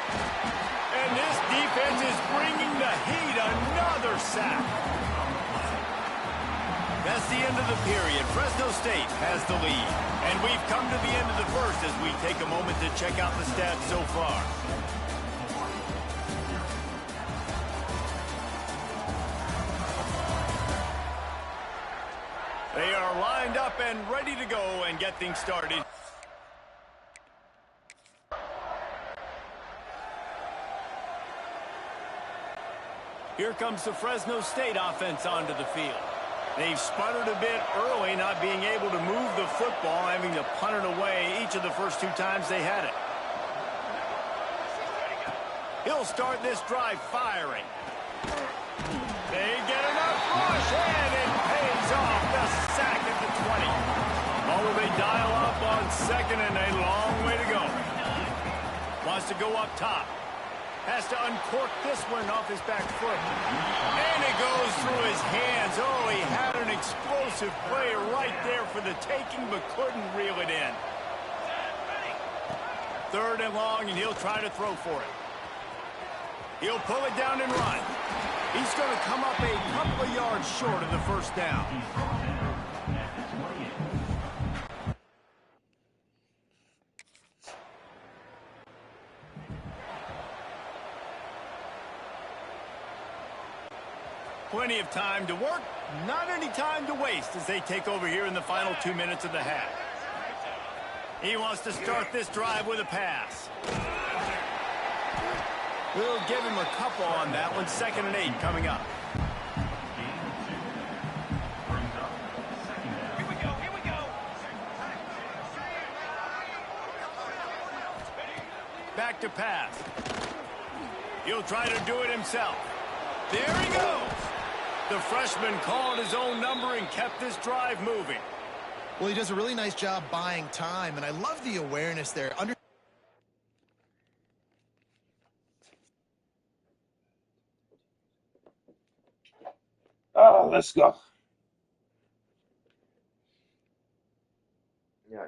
And this defense is bringing the heat. Another sack. That's the end of the period. Fresno State has the lead. And we've come to the end of the first as we take a moment to check out the stats so far. They are lined up and ready to go and get things started. Here comes the Fresno State offense onto the field. They've sputtered a bit early, not being able to move the football, having to punt it away each of the first 2 times they had it. He'll start this drive firing. They get enough rush, and it pays off the sack at the 20. Oh, they dial up on second, and a long way to go. Wants to go up top. Has to uncork this one off his back foot. And it goes through his hands. Oh, he had an explosive play right there for the taking, but couldn't reel it in. Third and long, and he'll try to throw for it. He'll pull it down and run. He's going to come up a couple of yards short of the first down. Plenty of time to work, not any time to waste as they take over here in the final 2 minutes of the half. He wants to start this drive with a pass. We'll give him a couple on that one. 2nd and 8 coming up. Back to pass. He'll try to do it himself. There he goes. The freshman called his own number and kept this drive moving. Well, he does a really nice job buying time, and I love the awareness there. Oh, let's go. Yeah.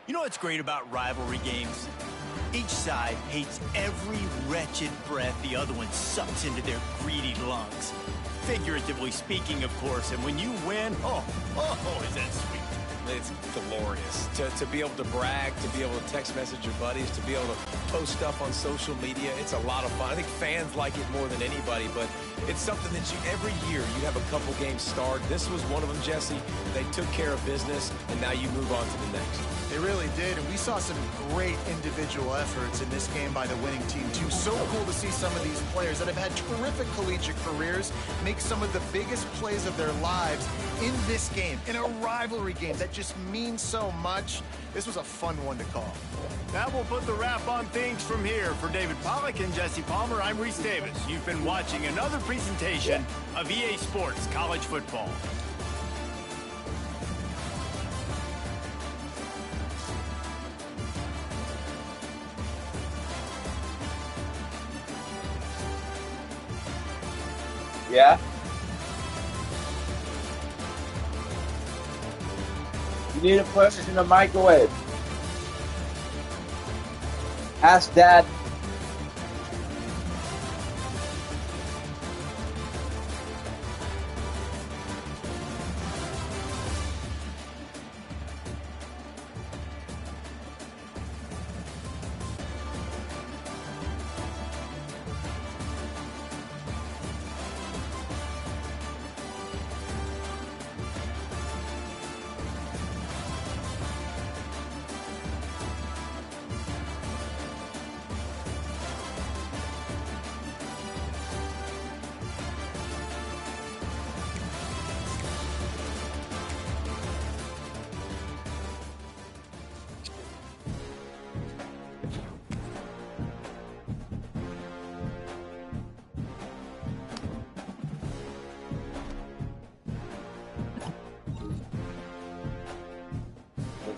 You know what's great about rivalry games? Each side hates every wretched breath the other one sucks into their greedy lungs. Figuratively speaking, of course, and when you win, oh, is that sweet. It's glorious to be able to brag, to be able to text message your buddies, to be able to post stuff on social media. It's a lot of fun. I think fans like it more than anybody, but it's something that every year you have a couple games starred. This was one of them, Jesse. They took care of business, and now you move on to the next. They really did, and we saw some great individual efforts in this game by the winning team, too. So cool to see some of these players that have had terrific collegiate careers make some of the biggest plays of their lives in this game, in a rivalry game that just means so much. This was a fun one to call. That will put the wrap on things from here. For David Pollack and Jesse Palmer, I'm Reese Davis. You've been watching another presentation of EA Sports College Football. Yeah? You need to put it in the microwave. Ask Dad.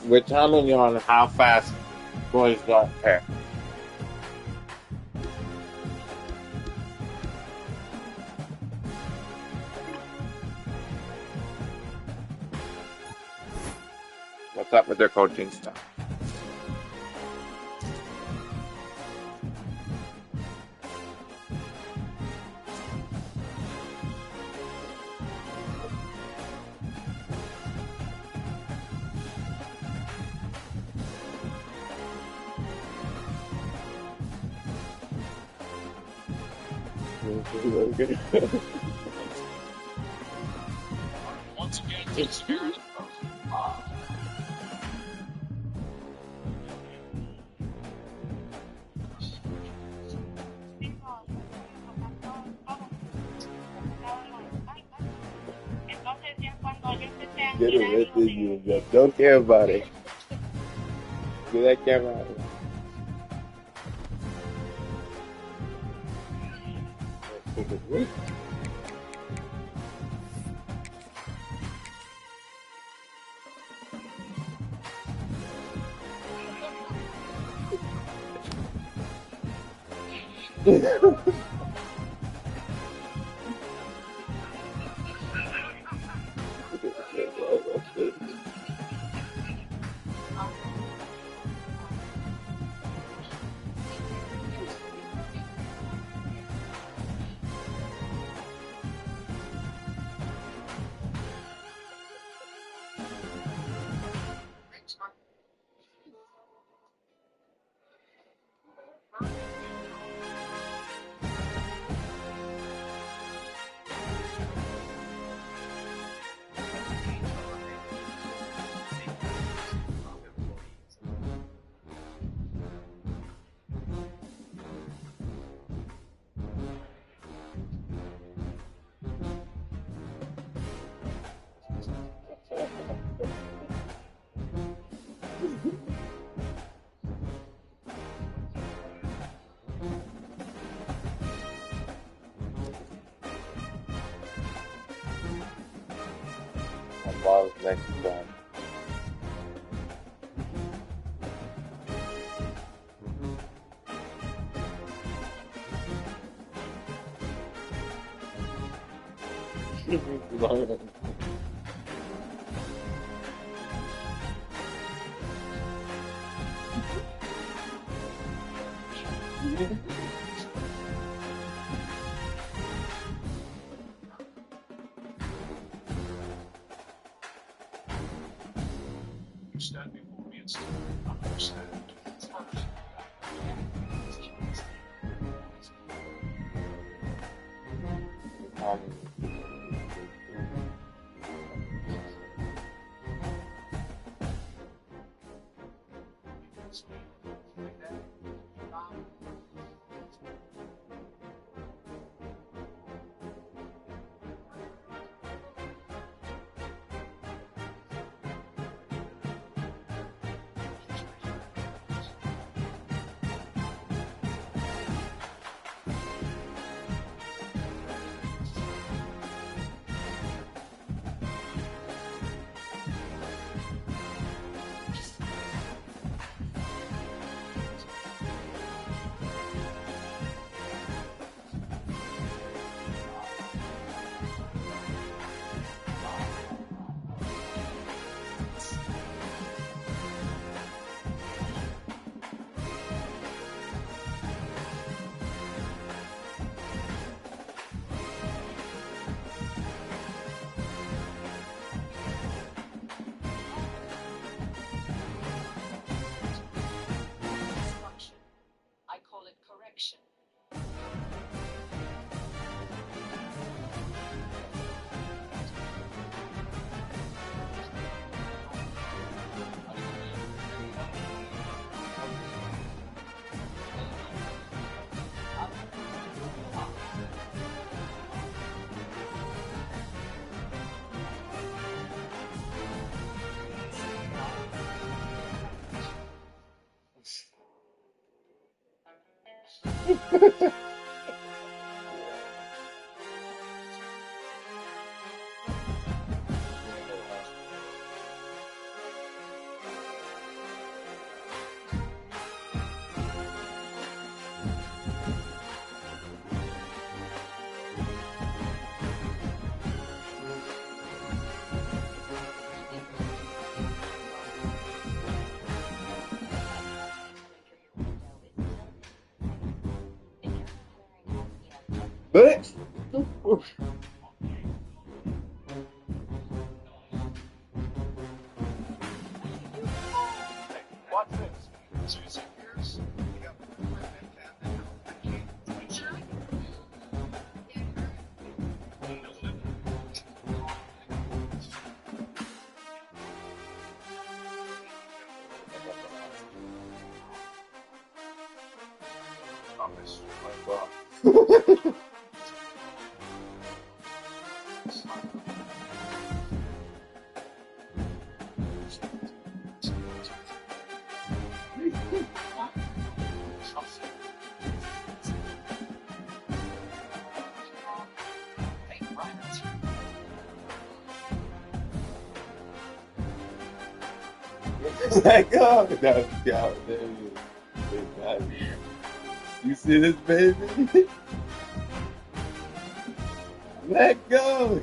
We're telling you on how fast boys don't care. What's up with their coaching staff? Once again, to the spirit of Get it with you. Don't care about it. Get that camera out of here. while his neck is gone. Understand before we install. Understand first. I call it correction. But Watch this. So you see here's you got one webcam and I can't switch it. Office. let go. No, go. You see this, baby? Let go.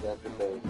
everything.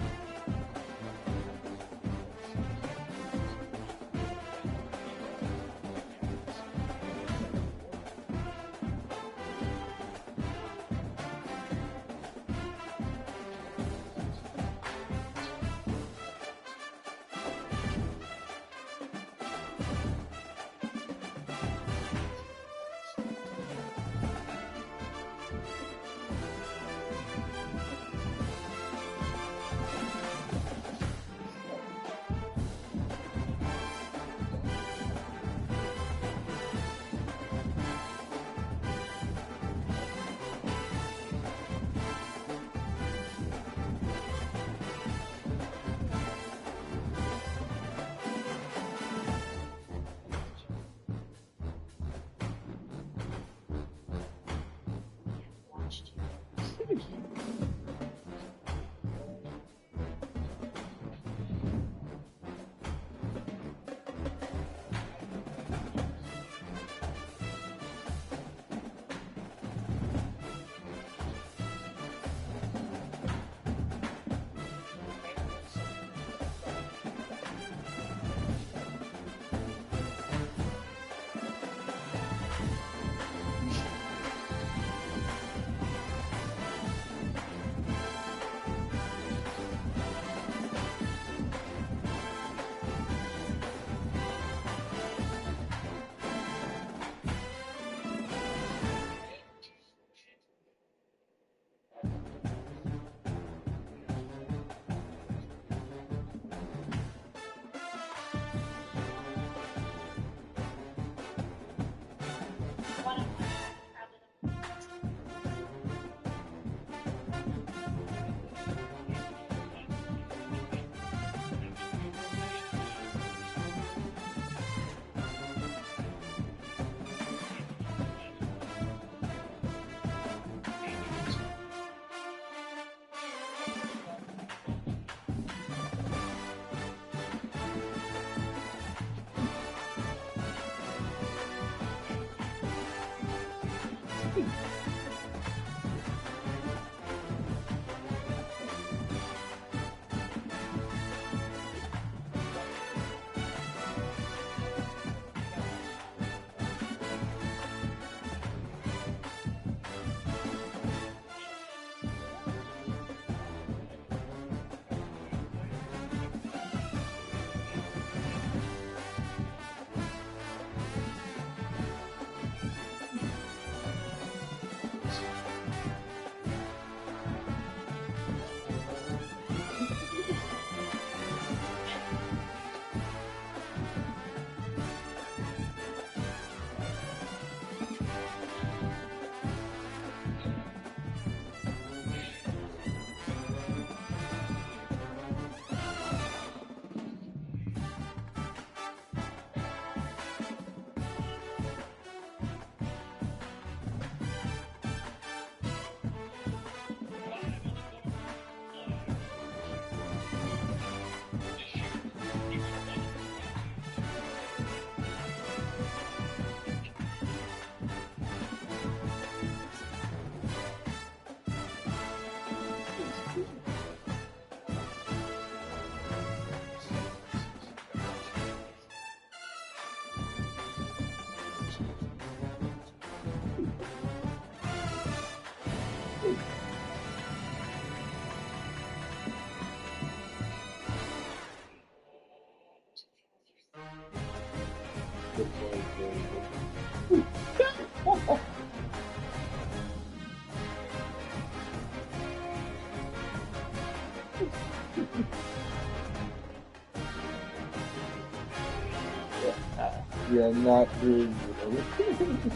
You're not doing it.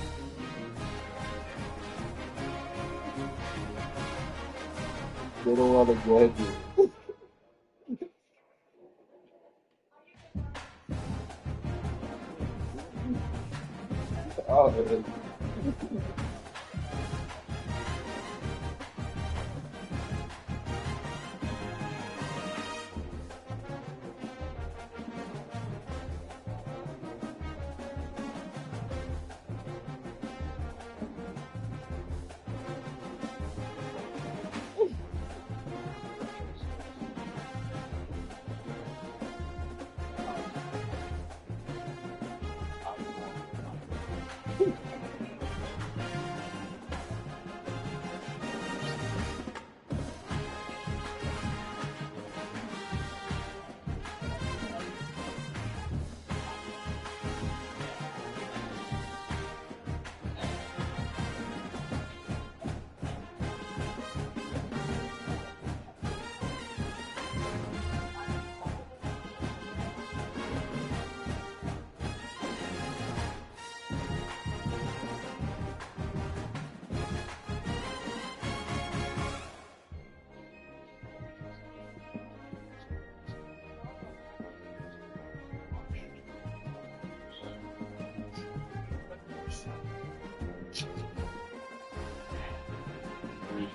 They don't want to go ahead with it. Oh,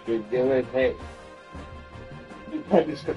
Good give and take. What is that?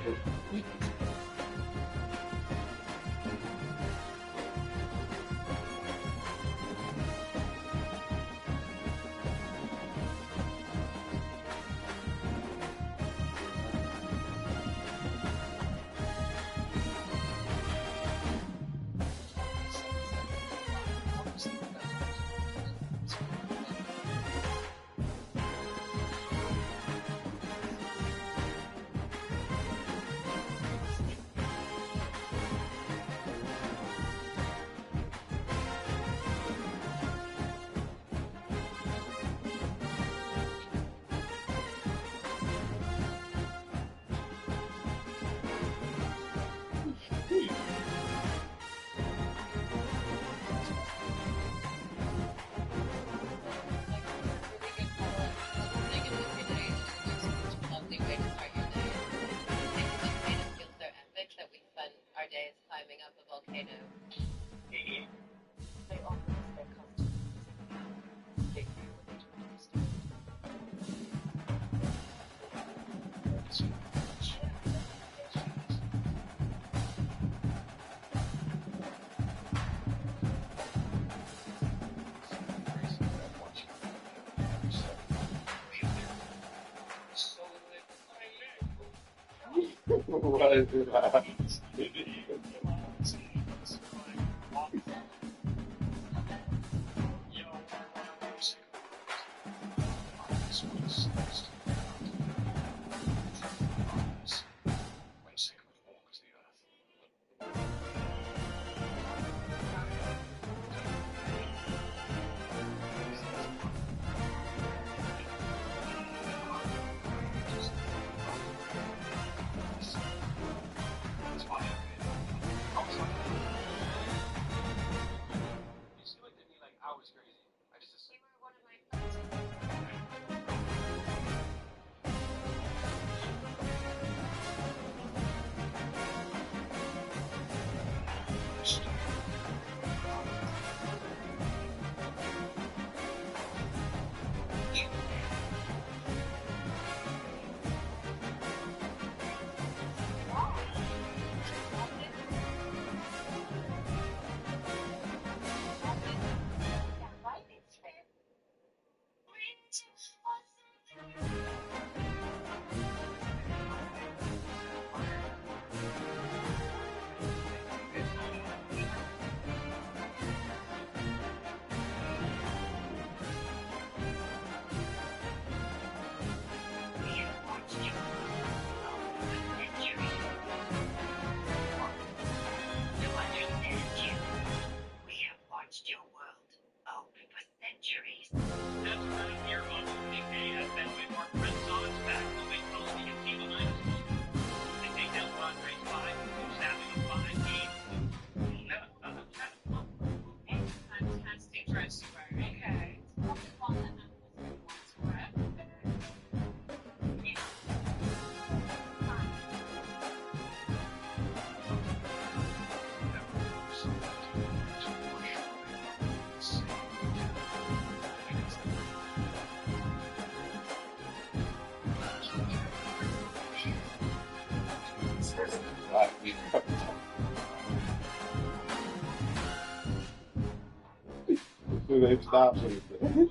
They've stopped anything.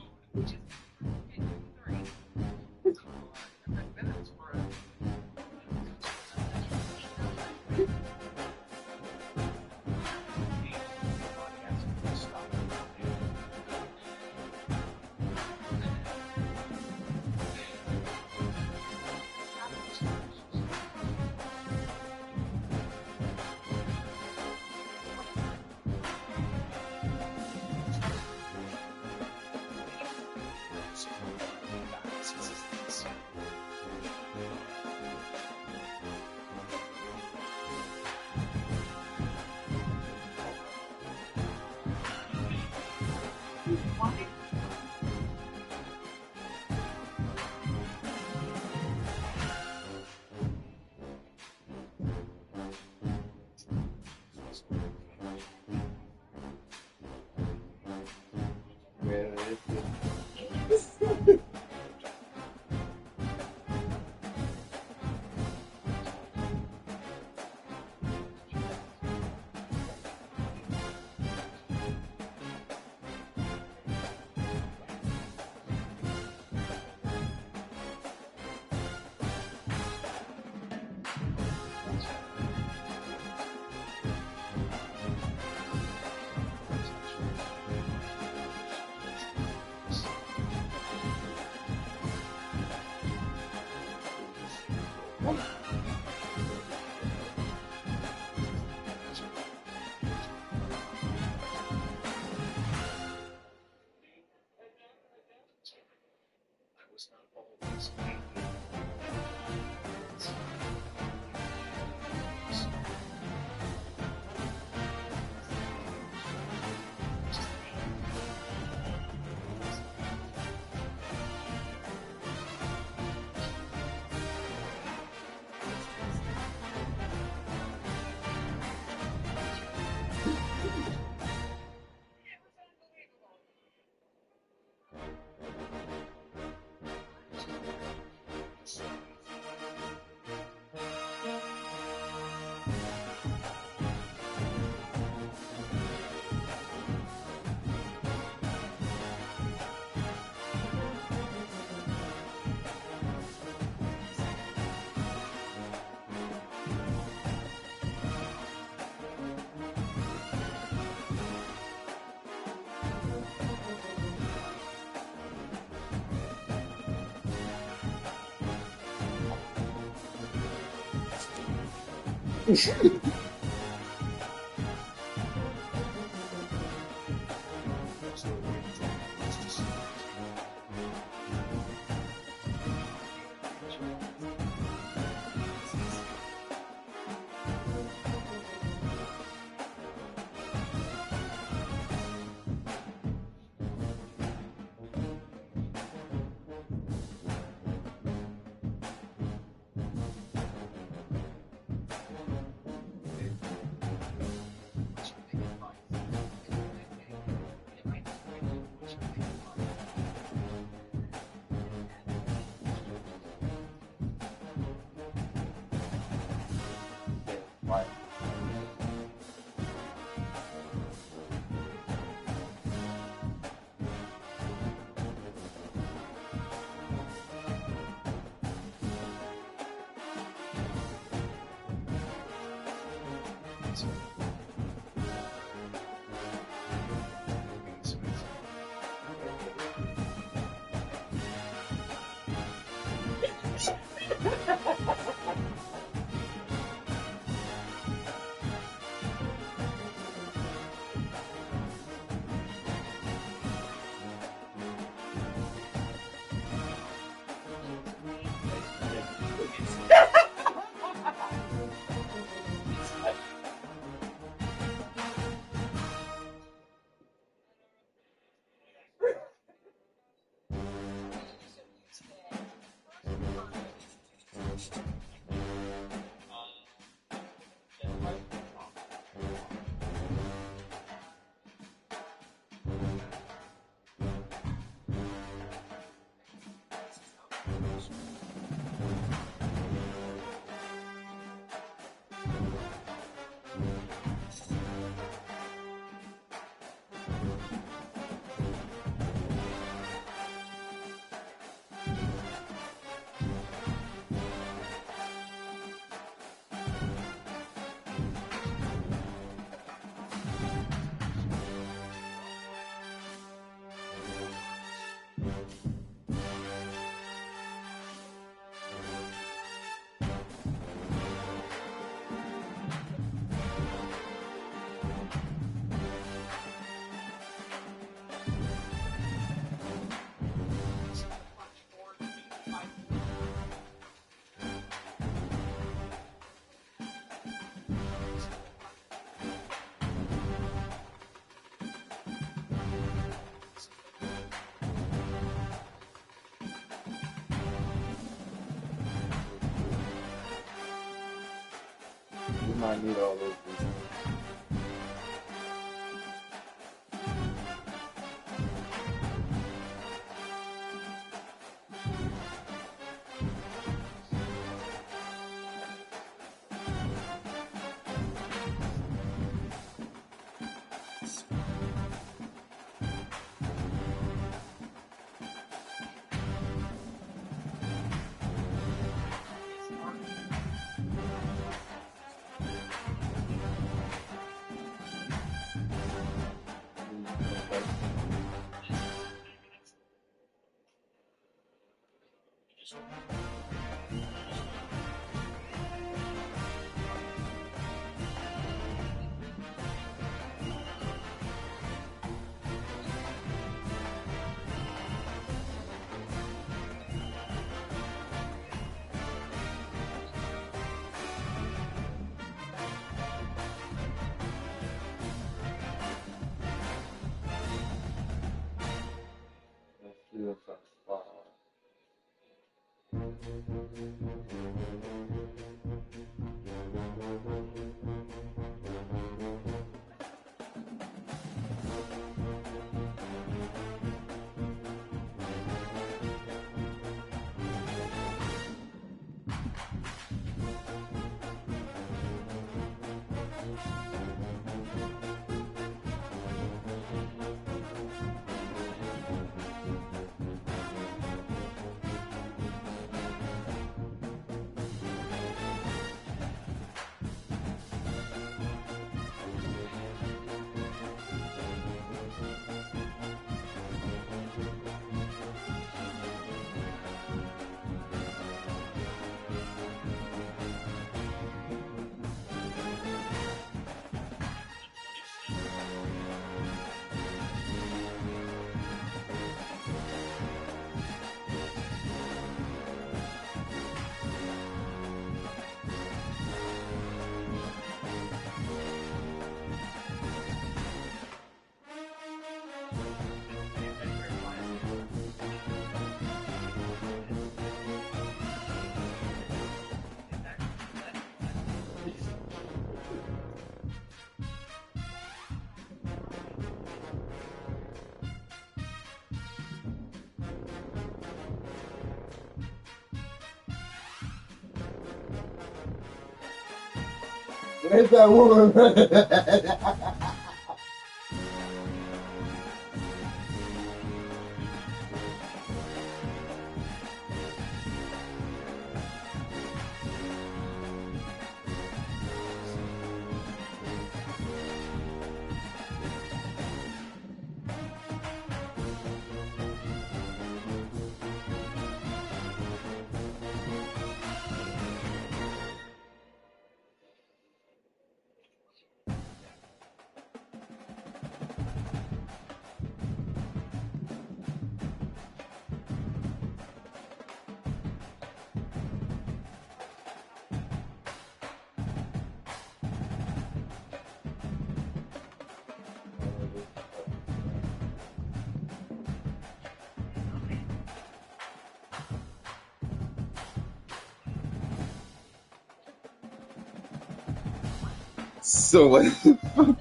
You might need all those pieces. Let's do this on spot. Where's that woman? So what the fuck?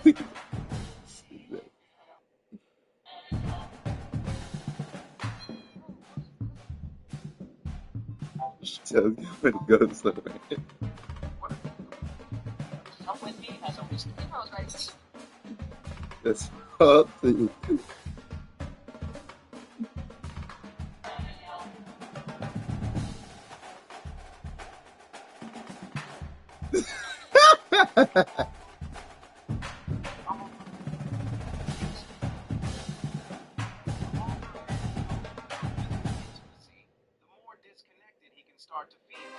Tell me where to go somewhere. That's all thing. Start to feel.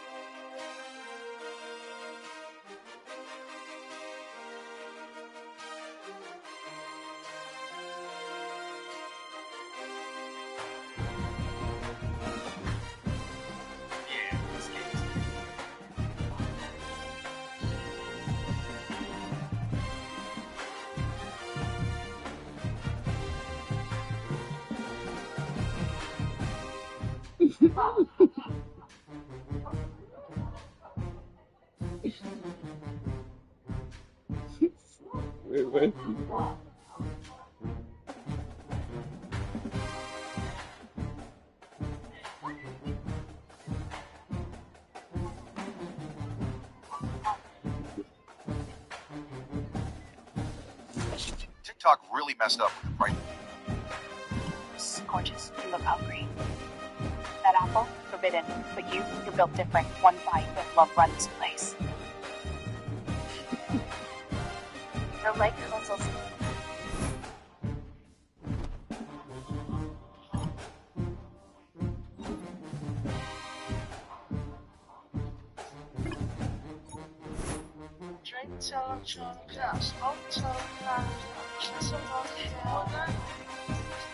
Yeah, this game's Wait. TikTok really messed up with the price. It's gorgeous. You look hungry. That apple, forbidden. But you're built different. One bite, but love run this place. No leg muscles. Drink till drunk, smoke till drunk, kiss a little shoulder,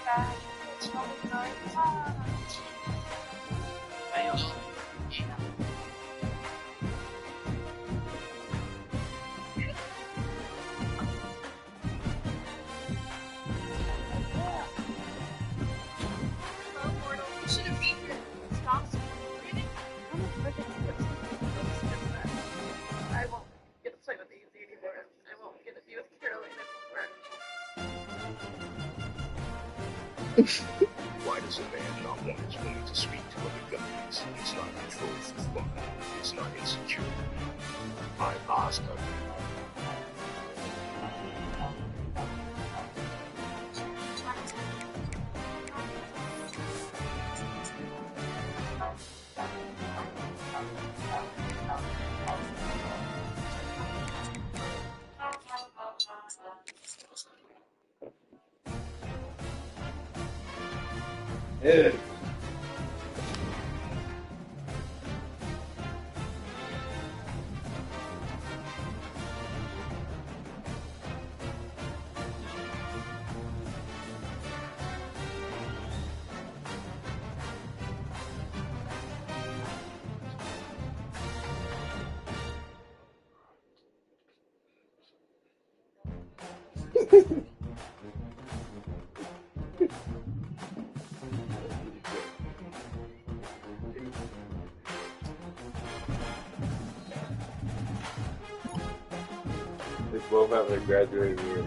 back, it's not a good time. 没有事，一样。You shouldn't be here. Stop screaming. I'm a freaking person. I won't get to play with Easy anymore. I won't get to be with Caroline anymore. Why does a man not want his woman to speak to other guys? It's not control for fun. It's not insecure. I asked her. Yeah. They both have their graduating year.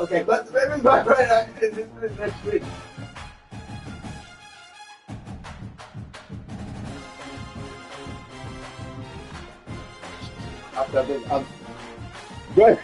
Okay, but right, this is next week. After this, right.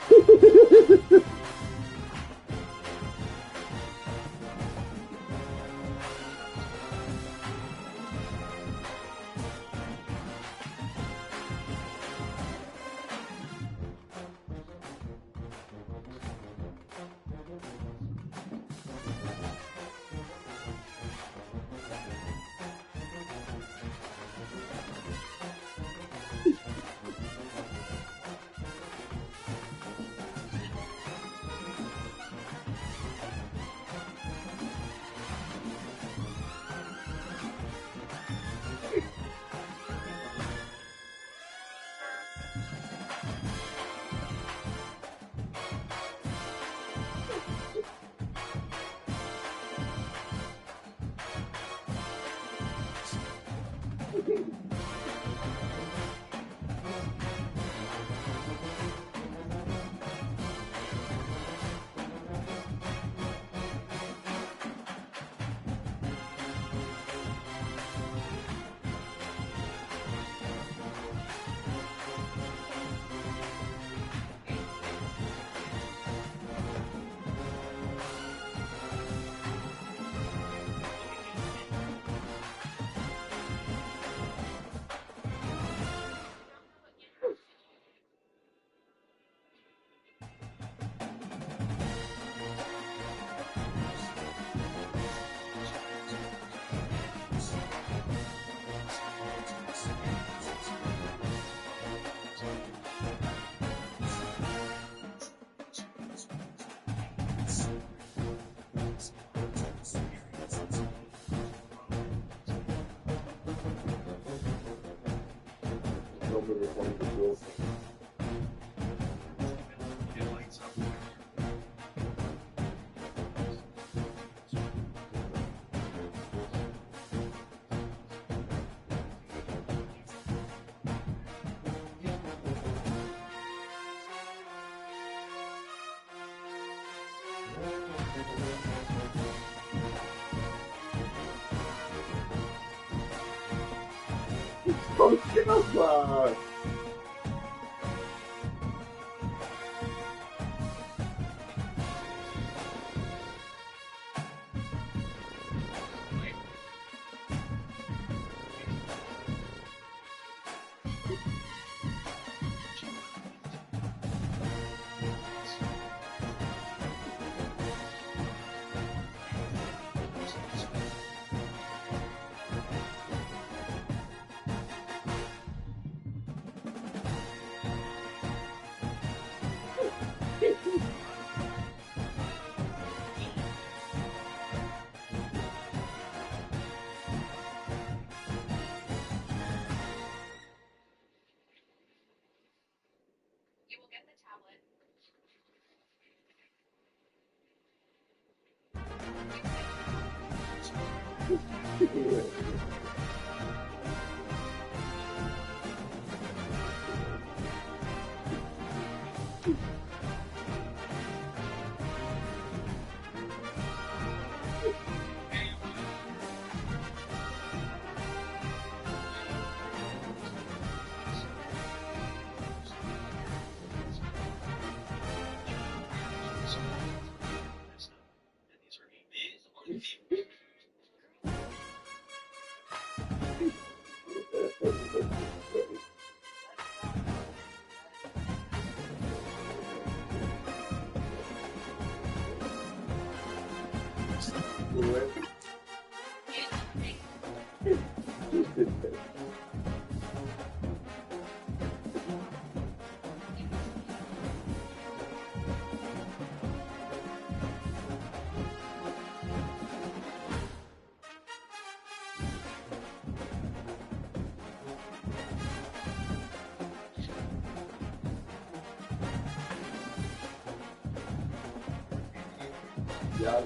Yeah,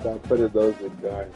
Stop putting those in guards.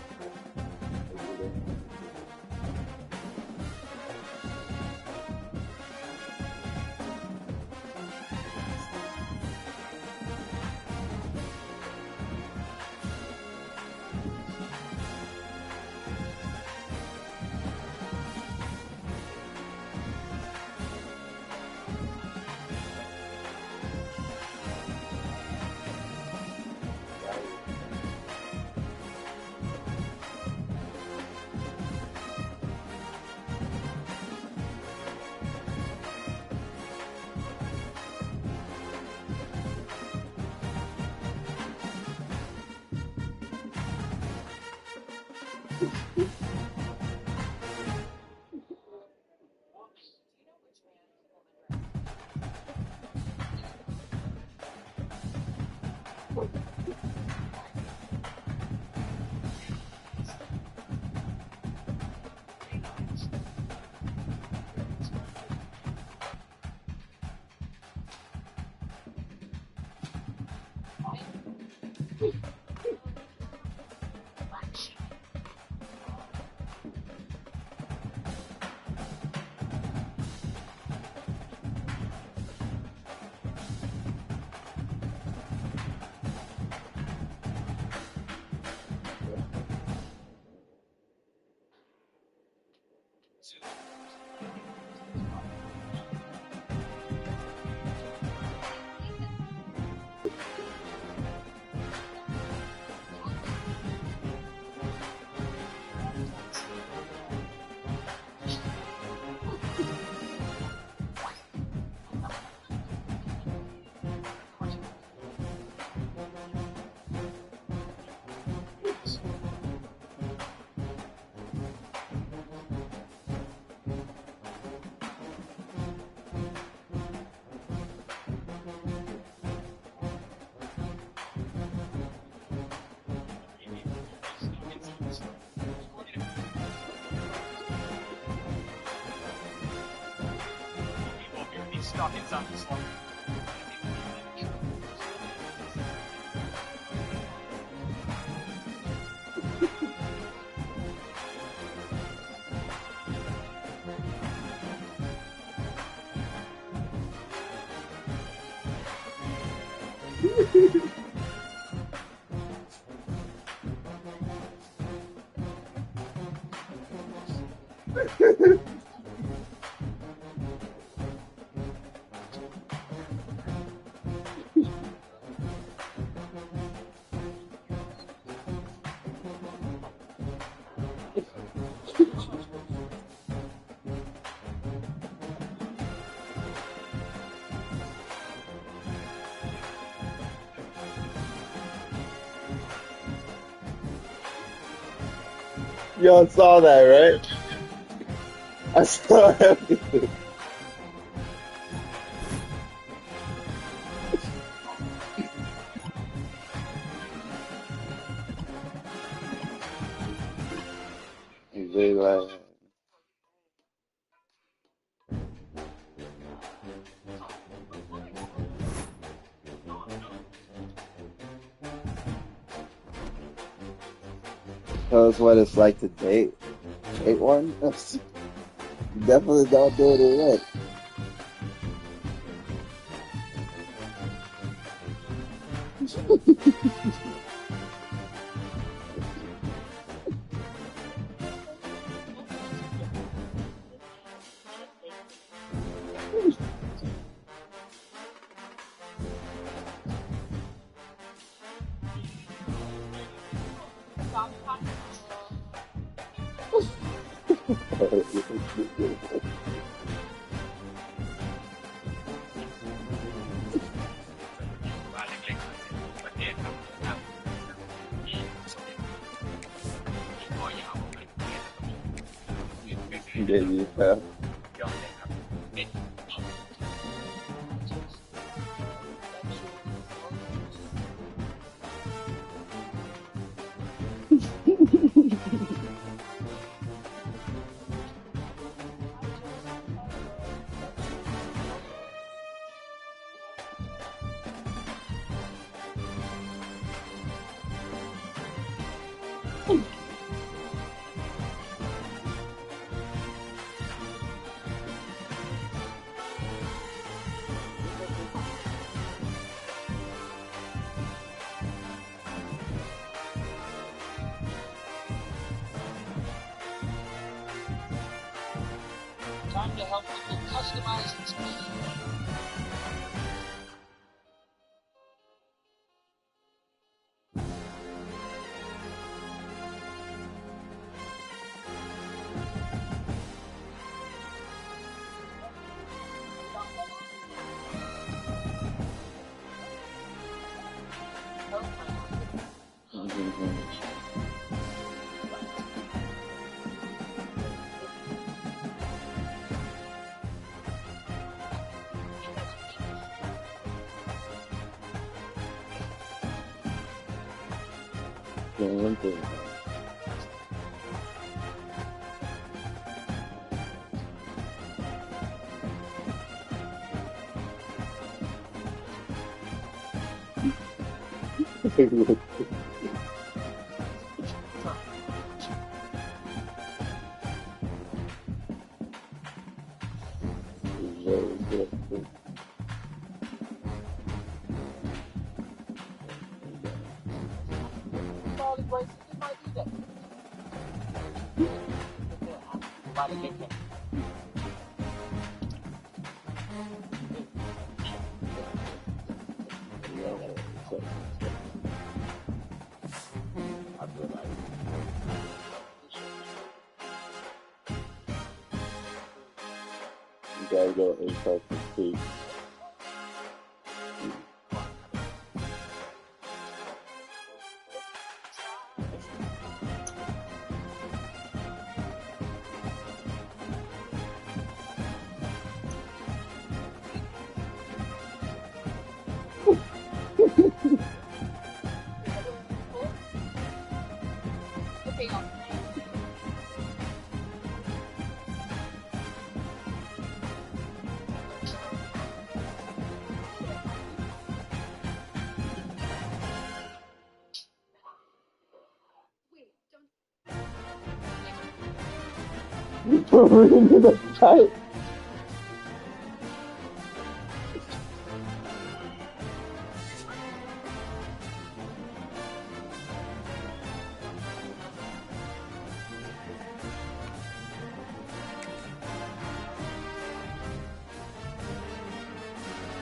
Stuck inside the slump. Y'all saw that, right? I saw everything. They like, tell us what it's like to date one. Definitely don't do it again. Yeah, yeah. Time to help people customize and speed. One thing. You gotta go and touch the feet. Into the tight.